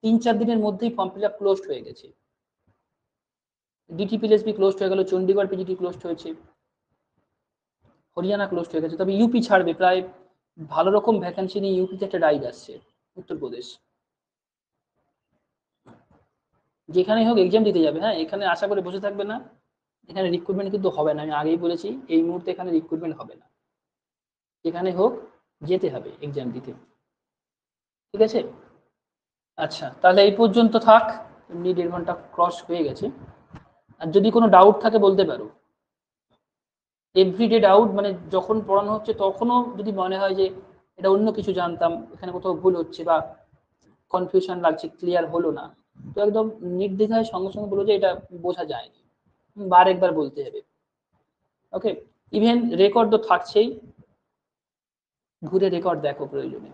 3-4 দিনের মধ্যেই ফর্ম ফিল আপ ক্লোজড হয়ে গেছে। ডিটিপিএলএসবি ক্লোজড হয়ে গেল, চণ্ডীগড় পিজিটি ক্লোজড হয়েছে, হরিয়ানা ক্লোজড হয়ে গেছে, তবে ইউপি ছাড়বে, প্রায় ভালো রকম ভ্যাকান্সি নিয়ে ইউপিতে একটা ডাইভ আসছে, উত্তরপ্রদেশ। যেখানে হোক এক্সাম দিতে যাবে, হ্যাঁ, এখানে আশা করে বসে থাকবে না, এখানে রিক্রুটমেন্ট কিন্তু হবে না, আমি আগেই বলেছি এই মুহূর্তে এখানে রিক্রুটমেন্ট হবে না, যেখানে হোক যেতে হবে এক্সাম দিতে। ঠিক আছে, আচ্ছা তাহলে এই পর্যন্ত থাক, এমনি 1.5 ঘন্টা ক্রস হয়ে গেছে। আর যদি কোনো ডাউট থাকে বলতে পারো, এভরিডে ডাউট, মানে যখন পড়ানো হচ্ছে তখনও যদি মনে হয় যে এটা অন্য কিছু জানতাম, এখানে কোথাও ভুল হচ্ছে বা কনফিউশন লাগছে, ক্লিয়ার হলো না, তো একদম নির্দ্বিধায় সঙ্গে সঙ্গে বলো যে এটা বোঝা যায়নি, আরেকবার বলতে হবে। ওকে, ইভেন রেকর্ড তো থাকছেই, ঘুরে রেকর্ড দেখো প্রয়োজনে।